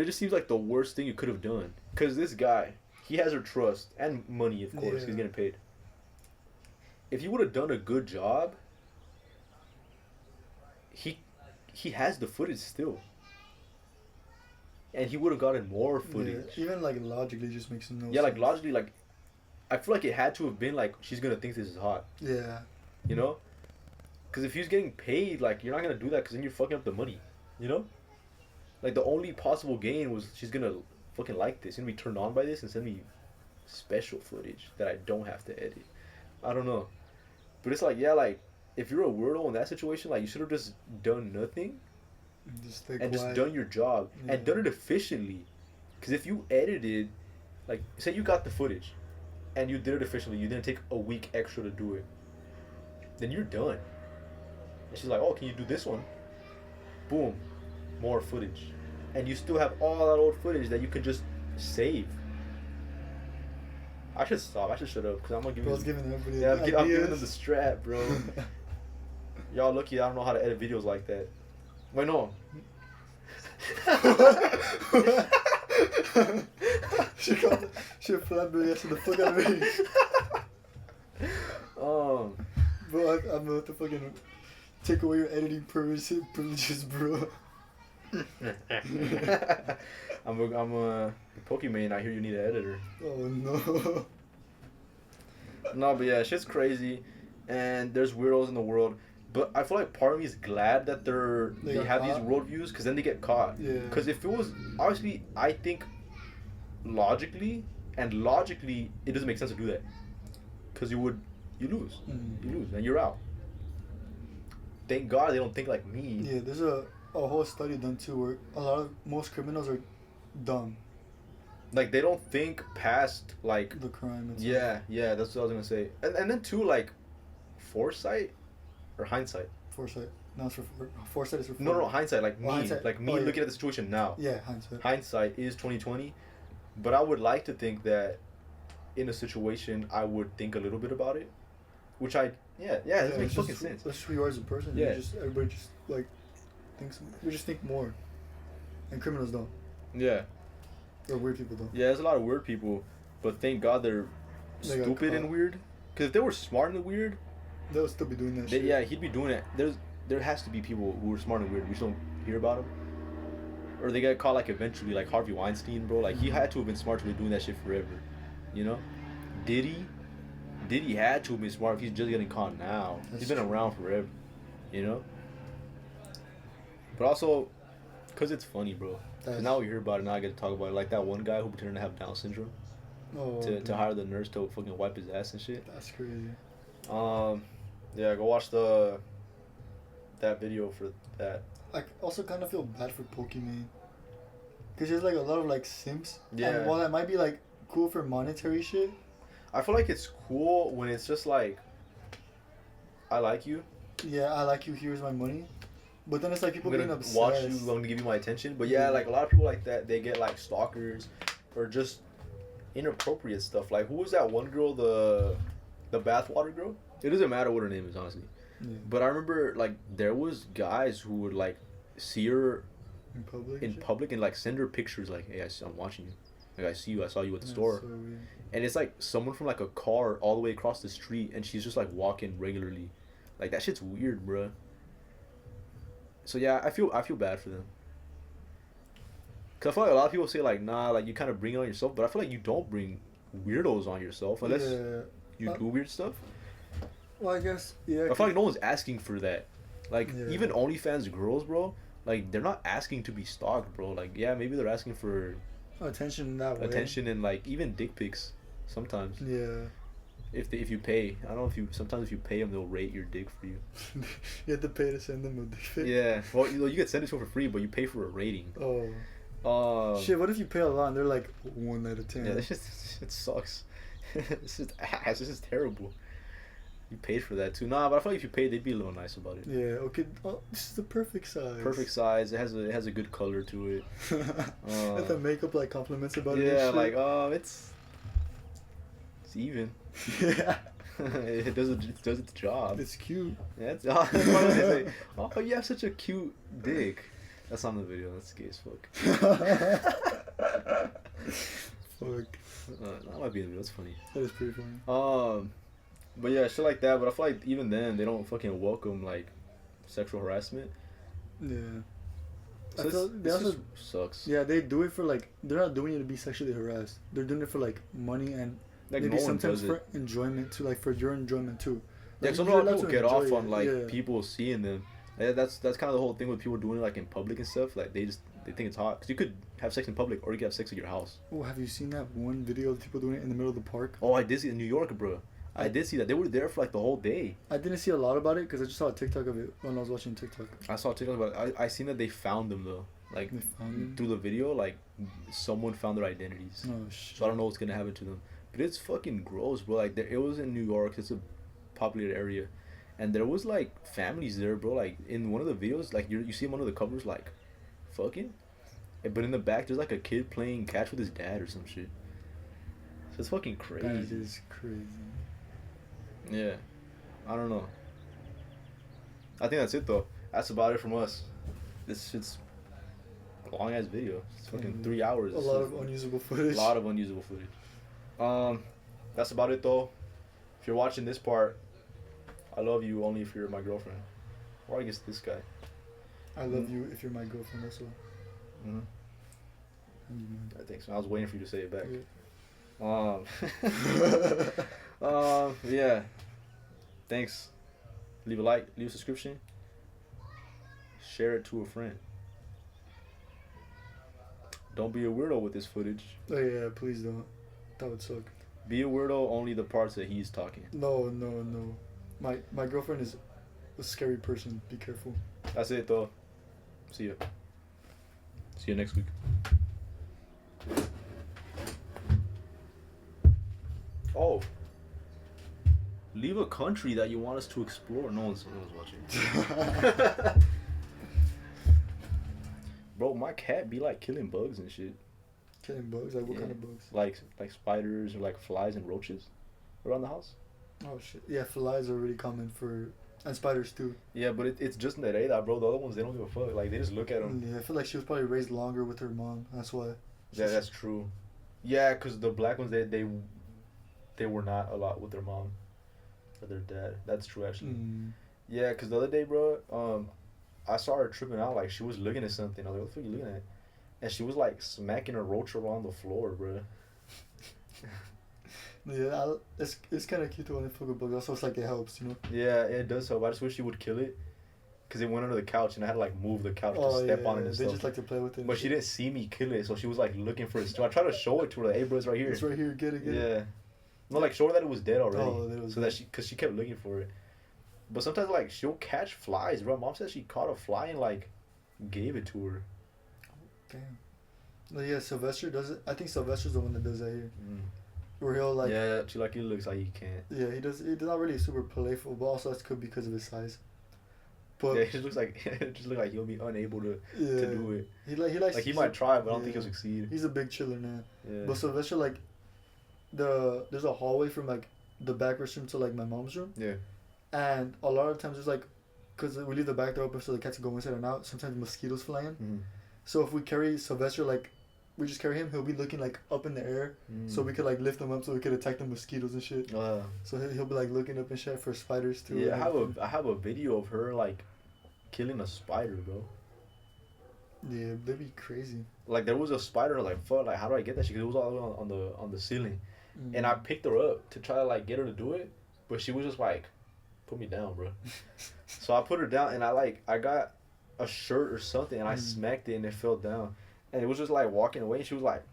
it just seems like the worst thing you could have done. Because this guy, he has her trust and money, of course. Yeah. He's getting paid. If you would have done a good job, he has the footage still. And he would have gotten more footage. Yeah, even like logically just makes no sense. Yeah, like logically, like I feel like it had to have been like, she's gonna think this is hot. Yeah. You know? Because if he's getting paid, like, you're not gonna do that because then you're fucking up the money. You know? Like, the only possible gain was she's gonna fucking like this, gonna be turned on by this and send me special footage that I don't have to edit. I don't know. But it's like, yeah, like, if you're a weirdo in that situation, like, you should have just done nothing. Just done your job and done it efficiently. Because if you edited, like, say you got the footage and you did it efficiently, you didn't take a week extra to do it, then you're done. And she's like, oh, can you do this one? Boom, more footage. And you still have all that old footage that you can just save. I should stop. I should shut up because I'm gonna give I'm giving them the strap, bro. Y'all lucky I don't know how to edit videos like that. Wait, no. She flatbread to the fuck out of me. Bro, I'm about to fucking take away your editing privileges, bro. I'm a Pokimane. I hear you need an editor. Oh no. No, but yeah, shit's crazy, and there's weirdos in the world. But I feel like part of me is glad that they have these worldviews, because then they get caught. Yeah. Because if it was, obviously, I think logically, it doesn't make sense to do that. Because you lose. You lose, and you're out. Thank God they don't think like me. Yeah, there's a whole study done too where most criminals are dumb. Like, they don't think past, like... the crime and stuff. Yeah, that's what I was gonna say. And then too, like, foresight? Or hindsight? Foresight. No, it's for foresight is for... No, hindsight. Like me. Hindsight. Like me looking at the situation now. Yeah, hindsight. Hindsight is 20/20. But I would like to think that in a situation, I would think a little bit about it. Which it makes fucking sense. That's who you are as a person. Yeah. Everybody just, like, thinks... We just think more. And criminals don't. Yeah. Or weird people don't. Yeah, there's a lot of weird people. But thank God they're stupid and weird. Because if they were smart and weird... they'll still be doing that shit. Yeah, he'd be doing it. There has to be people who are smart and weird. We just don't hear about them. Or they get caught like eventually, like Harvey Weinstein, bro. Like he had to have been smart to be doing that shit forever, you know? Diddy had to have been smart if he's just getting caught now. He's been around forever, you know? But also, cause it's funny, bro. Cause now we hear about it, now I get to talk about it. Like that one guy who pretended to have Down syndrome. Oh, To hire the nurse to fucking wipe his ass and shit. That's crazy. Yeah, go watch that video for that. I also kind of feel bad for Pokimane. Cause there's like a lot of like simps. Yeah. And while that might be like cool for monetary shit, I feel like it's cool when it's just like, I like you. yeah, I like you. Here's my money. But then it's like people I'm being gonna obsessed. watch you. I'm gonna give you my attention. But yeah, like a lot of people like that, they get like stalkers, or just inappropriate stuff. Like who was that one girl, the bathwater girl? It doesn't matter what her name is, honestly. Yeah. But I remember like there was guys who would like see her in public and like send her pictures like, hey, I'm watching you. Like I see you. I saw you at the store. So weird. And it's like someone from like a car all the way across the street, and she's just like walking regularly. Like that shit's weird, bruh. So yeah, I feel bad for them. Cause I feel like a lot of people say like, nah, like you kind of bring it on yourself, but I feel like you don't bring weirdos on yourself unless you do weird stuff. Well, I guess yeah. I feel like no one's asking for that. Like Yeah. even OnlyFans girls, bro. Like they're not asking to be stalked, bro. Like yeah, maybe they're asking for attention in that way. Attention and like even dick pics sometimes. Yeah. If you pay, I don't know if you sometimes if you pay them they'll rate your dick for you. You have to pay to send them a dick pic. Yeah, well you get sent it to them for free, but you pay for a rating. Oh. Shit, what if you pay a lot and they're like 1 out of 10? Yeah, it sucks. It's just ass. This is terrible. You paid for that too. Nah, but I feel like if you paid, they'd be a little nice about it. Yeah. Okay. Oh, this is the perfect size. Perfect size. It has a good color to it. And the makeup like compliments about it. Yeah, like it's even. Yeah. it does its job. It's cute. Yeah, it's why don't they say, oh, you have such a cute dick. That's not in the video. That's gay as fuck. Fuck. That might be in the video. That's funny. That is pretty funny. But yeah, shit like that. But I feel like even then they don't fucking welcome like sexual harassment. Yeah. So I feel they also just sucks. Yeah, they do it for like they're not doing it to be sexually harassed. They're doing it for like money and Like maybe no one sometimes does for it. enjoyment too, like for your enjoyment too. Yeah, Like, some you're of allowed people to get enjoy off on it, like yeah. people seeing them. Yeah, that's kind of the whole thing with people doing it like in public and stuff. Like they think it's hot because you could have sex in public or you could have sex at your house. Oh, have you seen that one video of people doing it in the middle of the park? Oh, I did see it in New York, bro. I did see that. They were there for like the whole day. I didn't see a lot about it because I just saw a TikTok of it when I was watching TikTok. I saw TikTok about it. I seen that they found them though. Like They found them? through the video, like someone found their identities. Oh shit. So I don't know what's gonna happen to them. But it's fucking gross, bro. Like it was in New York. It's a populated area, and there was like families there, bro. Like in one of the videos, like you see one of the covers, like fucking, but in the back there's like a kid playing catch with his dad or some shit. So it's fucking crazy. That is crazy. Yeah, I don't know. I think that's it though. That's about it from us. This shit's a long ass video. It's fucking 3 hours. A lot of unusable footage. A lot of unusable footage. That's about it though. If you're watching this part, I love you only if you're my girlfriend, or I guess this guy. I love you if you're my girlfriend also. I think so. I was waiting for you to say it back. Yeah. Yeah. Thanks. Leave a like, leave a subscription. Share it to a friend. Don't be a weirdo with this footage. Oh yeah, please don't. That would suck. Be a weirdo only the parts that he's talking. No. My girlfriend is a scary person. Be careful. That's it though. See ya. See you next week. Oh. Leave a country that you want us to explore. No one's watching. Bro, my cat be like killing bugs and shit. Killing bugs? Like what kind of bugs? Like spiders or like flies and roaches around the house. Oh shit. Yeah, flies are really common and spiders too. Yeah, but it's just Nereida, bro. The other ones, they don't give a fuck. Like, they just look at them. Yeah, I feel like she was probably raised longer with her mom. That's why. Yeah, that's true. Yeah, because the black ones, they were not a lot with their mom. for their dad. That's true, actually. Yeah, because the other day, bro, I saw her tripping out. Like, she was looking at something. I was like, what the fuck are you looking at? And she was, like, smacking her roach around the floor, bro. Yeah, it's kind of cute when they fuck a bug. Also, it's like it helps, you know? Yeah, it does help. I just wish she would kill it. Because it went under the couch, and I had to, like, move the couch to step on it and they stuff. just like to play with it. But she didn't see me kill it, so she was, like, looking for it. So I tried to show it to her, like, hey, bro, it's right here. It's right here, get it. Yeah. No, like, show her that it was dead already. Oh, that it was so dead. that because she kept looking for it. But sometimes, like, she'll catch flies, bro. Mom said she caught a fly and, like, gave it to her. Damn. No, yeah, Sylvester does it. I think Sylvester's the one that does that here. Where he'll, like... Yeah, she, like, he looks like he can't. Yeah, he does. He's not really super playful, but also that's could because of his size. But Yeah, it just looks like he'll be unable to do it. He likes... Like, he might try, but I don't think he'll succeed. He's a big chiller now. Yeah. But Sylvester, like... There's a hallway from, like, the back restroom to, like, my mom's room. Yeah. And a lot of times there's, like... Because we leave the back door open so the cats can go inside and out. Sometimes mosquitoes fly in. Mm-hmm. So if we carry Sylvester, like... We just carry him, he'll be looking, like, up in the air. So we could, like, lift him up so we could attack the mosquitoes and shit. So he'll be, like, looking up and shit for spiders, too. Yeah, I have a video of her, like, killing a spider, bro. Yeah, that'd be crazy. Like, there was a spider, like, fuck, like, how do I get that shit? 'Cause it was all the way on the ceiling. And I picked her up to try to, like, get her to do it. But she was just, like, put me down, bro. So I put her down, and I got a shirt or something, and I smacked it, and it fell down. And it was just, like, walking away, and she was, like...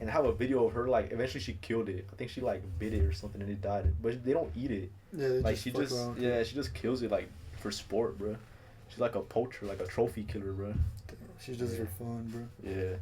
And I have a video of her, like, eventually she killed it. I think she, like, bit it or something, and it died. But they don't eat it. Yeah, like, she just kills it, like, for sport, bro. She's like a poacher, like a trophy killer, bro. She does it for fun, bro. Yeah.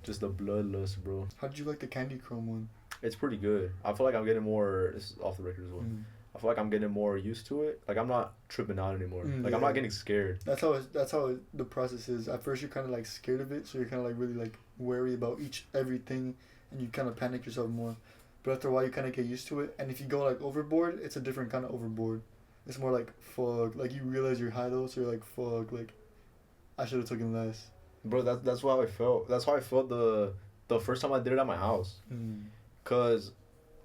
Just the bloodlust, bro. How did you like the Candy Chrome one? It's pretty good. I feel like I'm getting more... This is off the record as well. I feel like I'm getting more used to it. Like, I'm not tripping out anymore. Like, I'm not getting scared. That's how the process is. At first, you're kind of, like, scared of it, so you're kind of, like, really, like, wary about everything, and you kind of panic yourself more. But after a while, you kind of get used to it, and if you go, like, overboard, it's a different kind of overboard. It's more like, fuck, like, you realize you're high, though, so you're like, fuck, like, I should have taken less. Bro, that's how I felt. That's how I felt the first time I did it at my house. Because...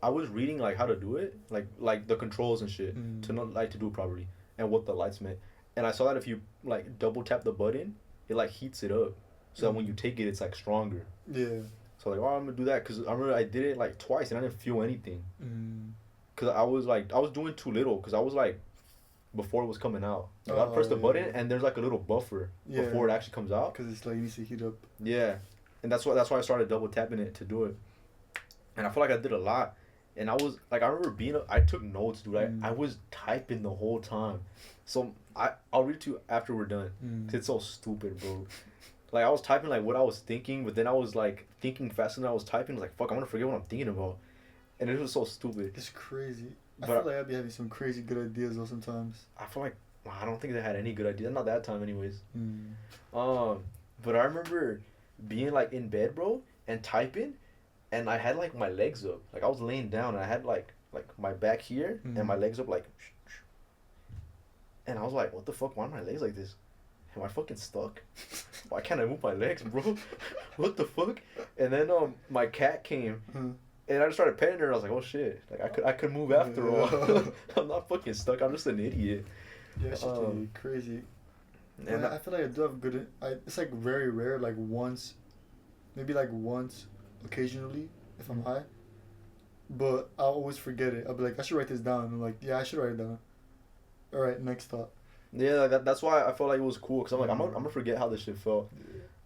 I was reading, like, how to do it, like the controls and shit, to know, like, to do it properly, and what the lights meant. And I saw that if you, like, double tap the button, it, like, heats it up, so that when you take it, it's, like, stronger. Yeah. So, like, I'm gonna do that, because I remember I did it, like, twice, and I didn't feel anything. Because I was doing too little, because I was, like, before it was coming out. Like, I press the button, and there's, like, a little buffer before it actually comes out. Because it's, like, it needs to heat up. Yeah. And that's why I started double tapping it to do it. And I feel like I did a lot. And I was, like, I remember I took notes, dude. I was typing the whole time. So, I'll read it to you after we're done. Cause it's so stupid, bro. Like, I was typing, like, what I was thinking, but then I was, like, thinking faster than I was typing. I was like, fuck, I'm gonna forget what I'm thinking about. And it was so stupid. It's crazy. I feel like I'd be having some crazy good ideas, though, sometimes. I feel like, I don't think they had any good ideas. Not that time, anyways. But I remember being, like, in bed, bro, and typing. And I had, like, my legs up. Like, I was laying down, and I had, like my back here, and my legs up, like... And I was like, what the fuck? Why are my legs like this? Am I fucking stuck? Why can't I move my legs, bro? What the fuck? And then, my cat came, and I just started petting her, and I was like, oh, shit. Like, I could move after all. I'm not fucking stuck. I'm just an idiot. Yeah, it's just crazy. And I feel like I do have good... it's, like, very rare, like, once... Maybe, like, once... occasionally if I'm high, but I'll always forget it. I'll be like, I should write this down. I'm like, yeah, I should write it down. All right, next thought. Yeah, that's why I felt like it was cool, because I'm like, I'm gonna forget how this shit felt,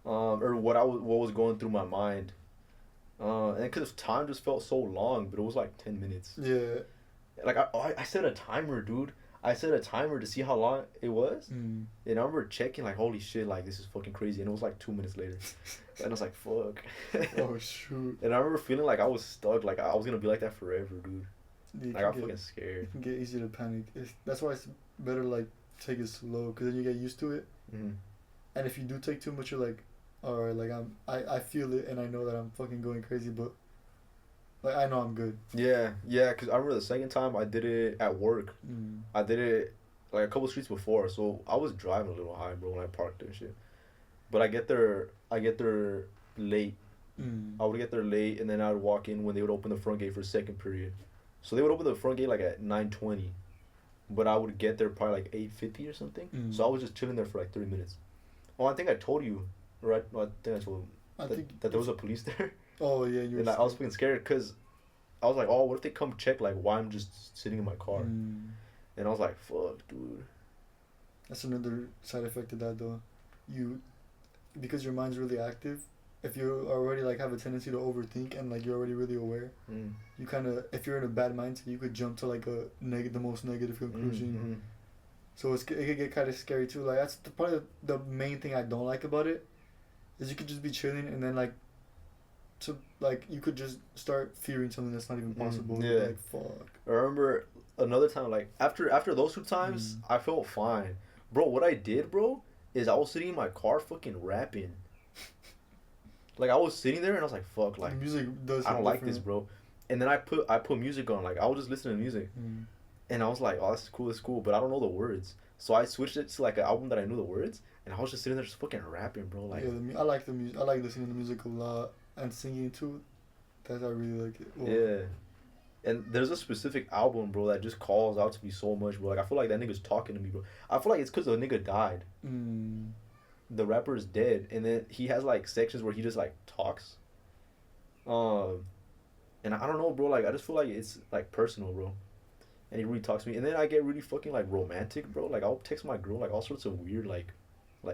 or what was going through my mind, and because time just felt so long, but it was like 10 minutes. Yeah. Like I set a timer, dude. I set a timer to see how long it was, and I remember checking, like, holy shit, like, this is fucking crazy, and it was like 2 minutes later. And I was like, fuck. Oh, shoot. And I remember feeling like I was stuck, like I was gonna be like that forever, dude. Like, I'm fucking scared. You can get easy to panic. That's why it's better, like, take it slow, because then you get used to it. And if you do take too much, you're like, alright, like, I feel it, and I know that I'm fucking going crazy, but, like, I know I'm good. Yeah, because I remember the second time I did it at work. I did it, like, a couple streets before, so I was driving a little high, bro, when I parked and shit. But I get there late. I would get there late, and then I would walk in when they would open the front gate for second period. So they would open the front gate like at 9:20, but I would get there probably like 8:50 or something. So I was just chilling there for like 3 minutes. Oh, I think I told you, right? I think I told that there was a police there. Oh yeah, you were. And I was fucking scared because I was like, oh, what if they come check like why I'm just sitting in my car? And I was like, fuck, dude. That's another side effect of that though. Because your mind's really active, if you already like have a tendency to overthink and like you're already really aware, you kind of, if you're in a bad mindset, you could jump to like the most negative conclusion. So it could get kind of scary too. Like that's probably the main thing I don't like about it, is you could just be chilling and then like, so like you could just start fearing something that's not even possible. Yeah. Like fuck. I remember another time, like after those 2 times, I felt fine, bro. What I did, bro, is I was sitting in my car fucking rapping. Like I was sitting there and I was like, fuck, like music does. I don't like this, bro. And then I put music on, like I was just listening to music, and I was like, oh, this is cool, but I don't know the words. So I switched it to like an album that I knew the words, and I was just sitting there just fucking rapping, bro. Like yeah, I like the music. I like listening to music a lot and singing too. That I really like it. Oh. Yeah. And there's a specific album, bro, that just calls out to me so much, bro. Like, I feel like that nigga's talking to me, bro. I feel like it's because the nigga died. The rapper is dead, and then he has, like, sections where he just, like, talks. And I don't know, bro. Like, I just feel like it's, like, personal, bro. And he really talks to me. And then I get really fucking, like, romantic, bro. Like, I'll text my girl, like, all sorts of weird, like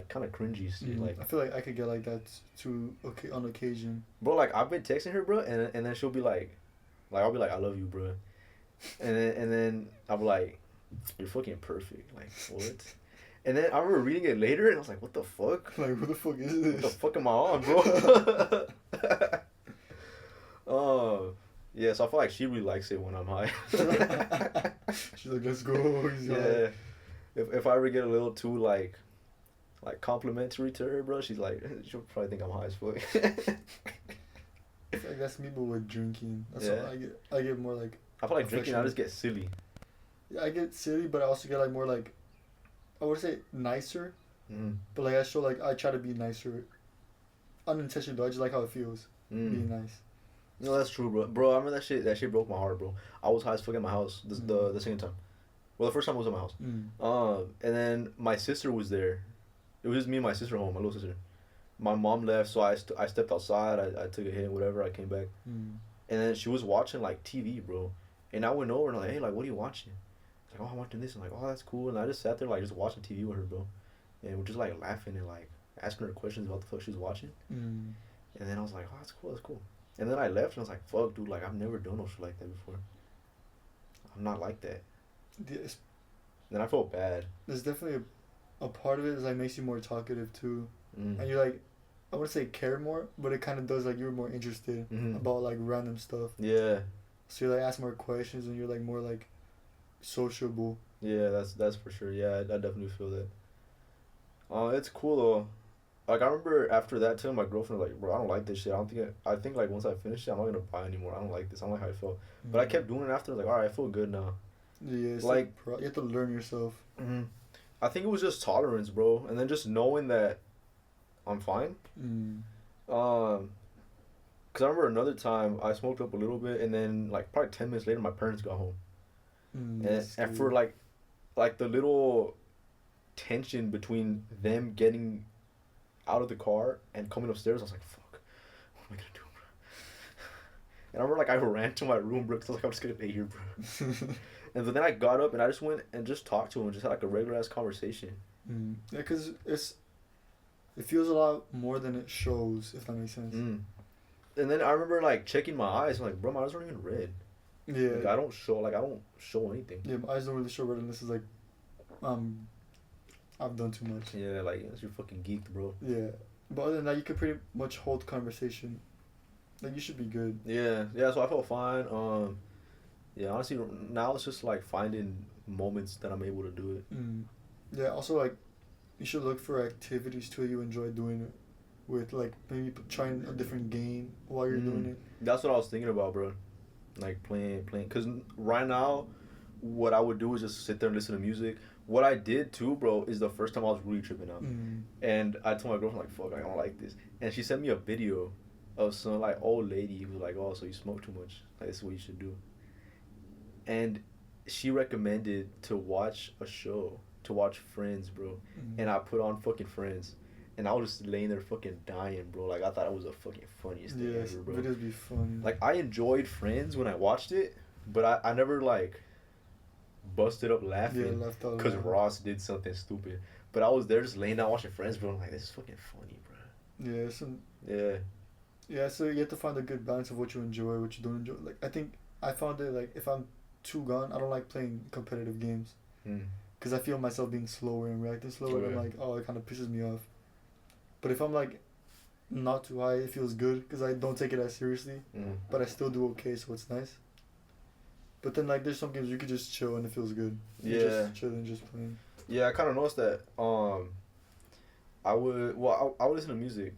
kind of cringy shit. Like, I feel like I could get like that too, on occasion. Bro, like, I've been texting her, bro, and then she'll be like, I'll be like, I love you, bro. And then I'll be like, you're fucking perfect. Like, what? And then I remember reading it later, and I was like, what the fuck? Like, what the fuck is this? What the fuck am I on, bro? Yeah, so I feel like she really likes it when I'm high. She's like, let's go. Yeah. If I ever get a little too, like complimentary to her, bro, she's like, she'll probably think I'm high as fuck. It's like that's me, but with drinking. That's Yeah. all I get more like. I feel like drinking, I just get silly. Yeah, I get silly, but I also get like more like, I would say nicer. But like I try to be nicer. Unintentionally, though. I just like how it feels being nice. No, that's true, bro. Bro, I remember that shit. That shit broke my heart, bro. I was high as fuck in my house. The second time. Well, the first time I was in my house. And then my sister was there. It was just me and my sister home, my little sister. My mom left, so I stepped outside. I took a hit and whatever. I came back. And then she was watching, like, TV, bro. And I went over and I'm like, hey, like, what are you watching? She's like, oh, I'm watching this. I'm like, oh, that's cool. And I just sat there, like, just watching TV with her, bro. And we're just, like, laughing and, like, asking her questions about the fuck she was watching. And then I was like, oh, that's cool. And then I left and I was like, fuck, dude, like, I've never done no shit like that before. I'm not like that. Yes. Then I felt bad. There's definitely a part of it is like makes you more talkative too, and you're like, I wouldn't say care more, but it kind of does, like you're more interested about like random stuff. Yeah. So you like ask more questions and you're like more like sociable. Yeah, that's for sure. Yeah, I definitely feel that. It's cool though. Like, I remember after that telling my girlfriend, like, bro, I don't like this shit. I think like once I finish it, I'm not gonna buy anymore. I don't like this. I don't like how I felt. But I kept doing it after. Like, all right, I feel good now. Yeah, it's like you have to learn yourself. I think it was just tolerance, bro, and then just knowing that I'm fine. Cause I remember another time I smoked up a little bit, and then like probably 10 minutes later, my parents got home, and for like the little tension between them getting out of the car and coming upstairs, I was like, fuck, what am I gonna do, bro? And I remember like I ran to my room, bro, cause I was like, I'm just gonna lay here, bro. And then I got up and I just went and just talked to him, just had like a regular ass conversation. Yeah, cause it feels a lot more than it shows, if that makes sense. And then I remember like checking my eyes. I'm like, bro, my eyes aren't even red. Yeah. Like, I don't show anything. Yeah, my eyes don't really show red unless it's like, I've done too much. Yeah, like you're fucking geeked, bro. Yeah, but other than that, you could pretty much hold conversation. Like you should be good. Yeah. So I felt fine. Yeah, honestly, now it's just like finding moments that I'm able to do it. Yeah, also like, you should look for activities too you enjoy doing it with, like maybe trying a different game while you're doing it. That's what I was thinking about, bro. Like playing, cause right now, what I would do is just sit there and listen to music. What I did too, bro, is the first time I was really tripping out, and I told my girlfriend like, "Fuck, I don't like this," and she sent me a video of some like old lady who was like, "Oh, so you smoke too much? Like, this is what you should do." and she recommended to watch a show, to watch Friends, bro. And I put on fucking Friends, and I was just laying there fucking dying, bro. Like, I thought it was the fucking funniest thing ever, bro. Videos be fun. Like, I enjoyed Friends when I watched it, but I never, like, busted up laughing because Ross did something stupid. But I was there just laying down watching Friends, bro. I'm like, this is fucking funny, bro. Yeah, Yeah, so you have to find a good balance of what you enjoy, what you don't enjoy. Like, I think I found it, like, if I'm too gone, I don't like playing competitive games. Because I feel myself being slower and reacting slower. And I'm like, oh, it kind of pisses me off. But if I'm, like, not too high, it feels good because I don't take it as seriously. But I still do okay, so it's nice. But then, like, there's some games you could just chill and it feels good. You just chill and just playing. Yeah, I kind of noticed that. I would listen to music,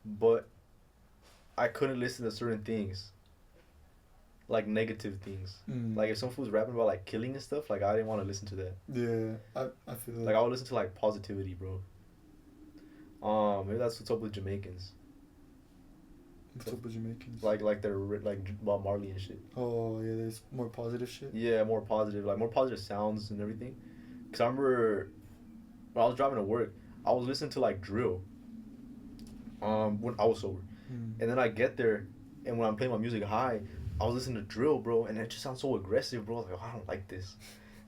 but I couldn't listen to certain things. Like negative things. Like if some fool's rapping about like killing and stuff, like I didn't want to listen to that. Yeah, I feel like I would listen to like positivity, bro. Maybe that's what's up with Jamaicans. What's up with Jamaicans? Like they're like Bob Marley and shit. Oh yeah, there's more positive shit. Yeah, more positive, like more positive sounds and everything. Cause I remember when I was driving to work, I was listening to like drill. When I was sober, and then I get there, and when I'm playing my music high, I was listening to drill, bro, and it just sounds so aggressive, bro. I was like, oh, I don't like this.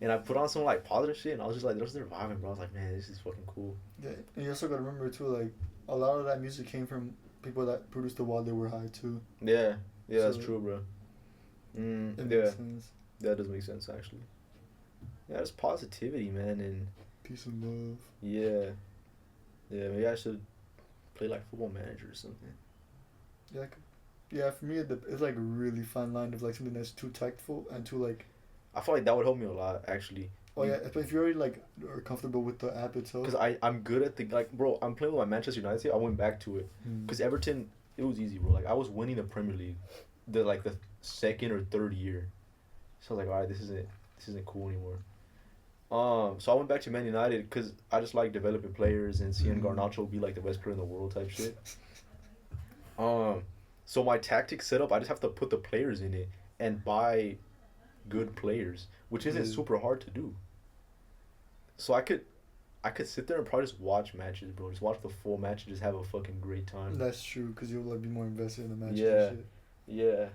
And I put on some like positive shit, and I was just like, they're vibing, bro. I was like, man, this is fucking cool. Yeah, and you also gotta remember too, like a lot of that music came from people that produced it while they were high too. Yeah, so that's true, bro. It makes sense. That does make sense actually. Yeah, it's positivity, man, and peace and love. Yeah, maybe I should play like Football Manager or something. Yeah, for me it's like a really fine line of like something that's too tactful and too like. I feel like that would help me a lot actually. Oh yeah, but if you're already like are comfortable with the app itself. Because I'm good at the like, bro. I'm playing with my Manchester United team. I went back to it because Everton, it was easy, bro. Like I was winning the Premier League, the second or third year. So I was like, all right, this isn't cool anymore. So I went back to Man United because I just like developing players and seeing Garnacho be like the best player in the world type shit. So my tactic setup, I just have to put the players in it and buy good players, which isn't super hard to do. So I could sit there and probably just watch matches, bro. Just watch the full match and just have a fucking great time. That's true, because you'll like be more invested in the match. Yeah.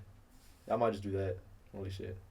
I might just do that. Holy shit.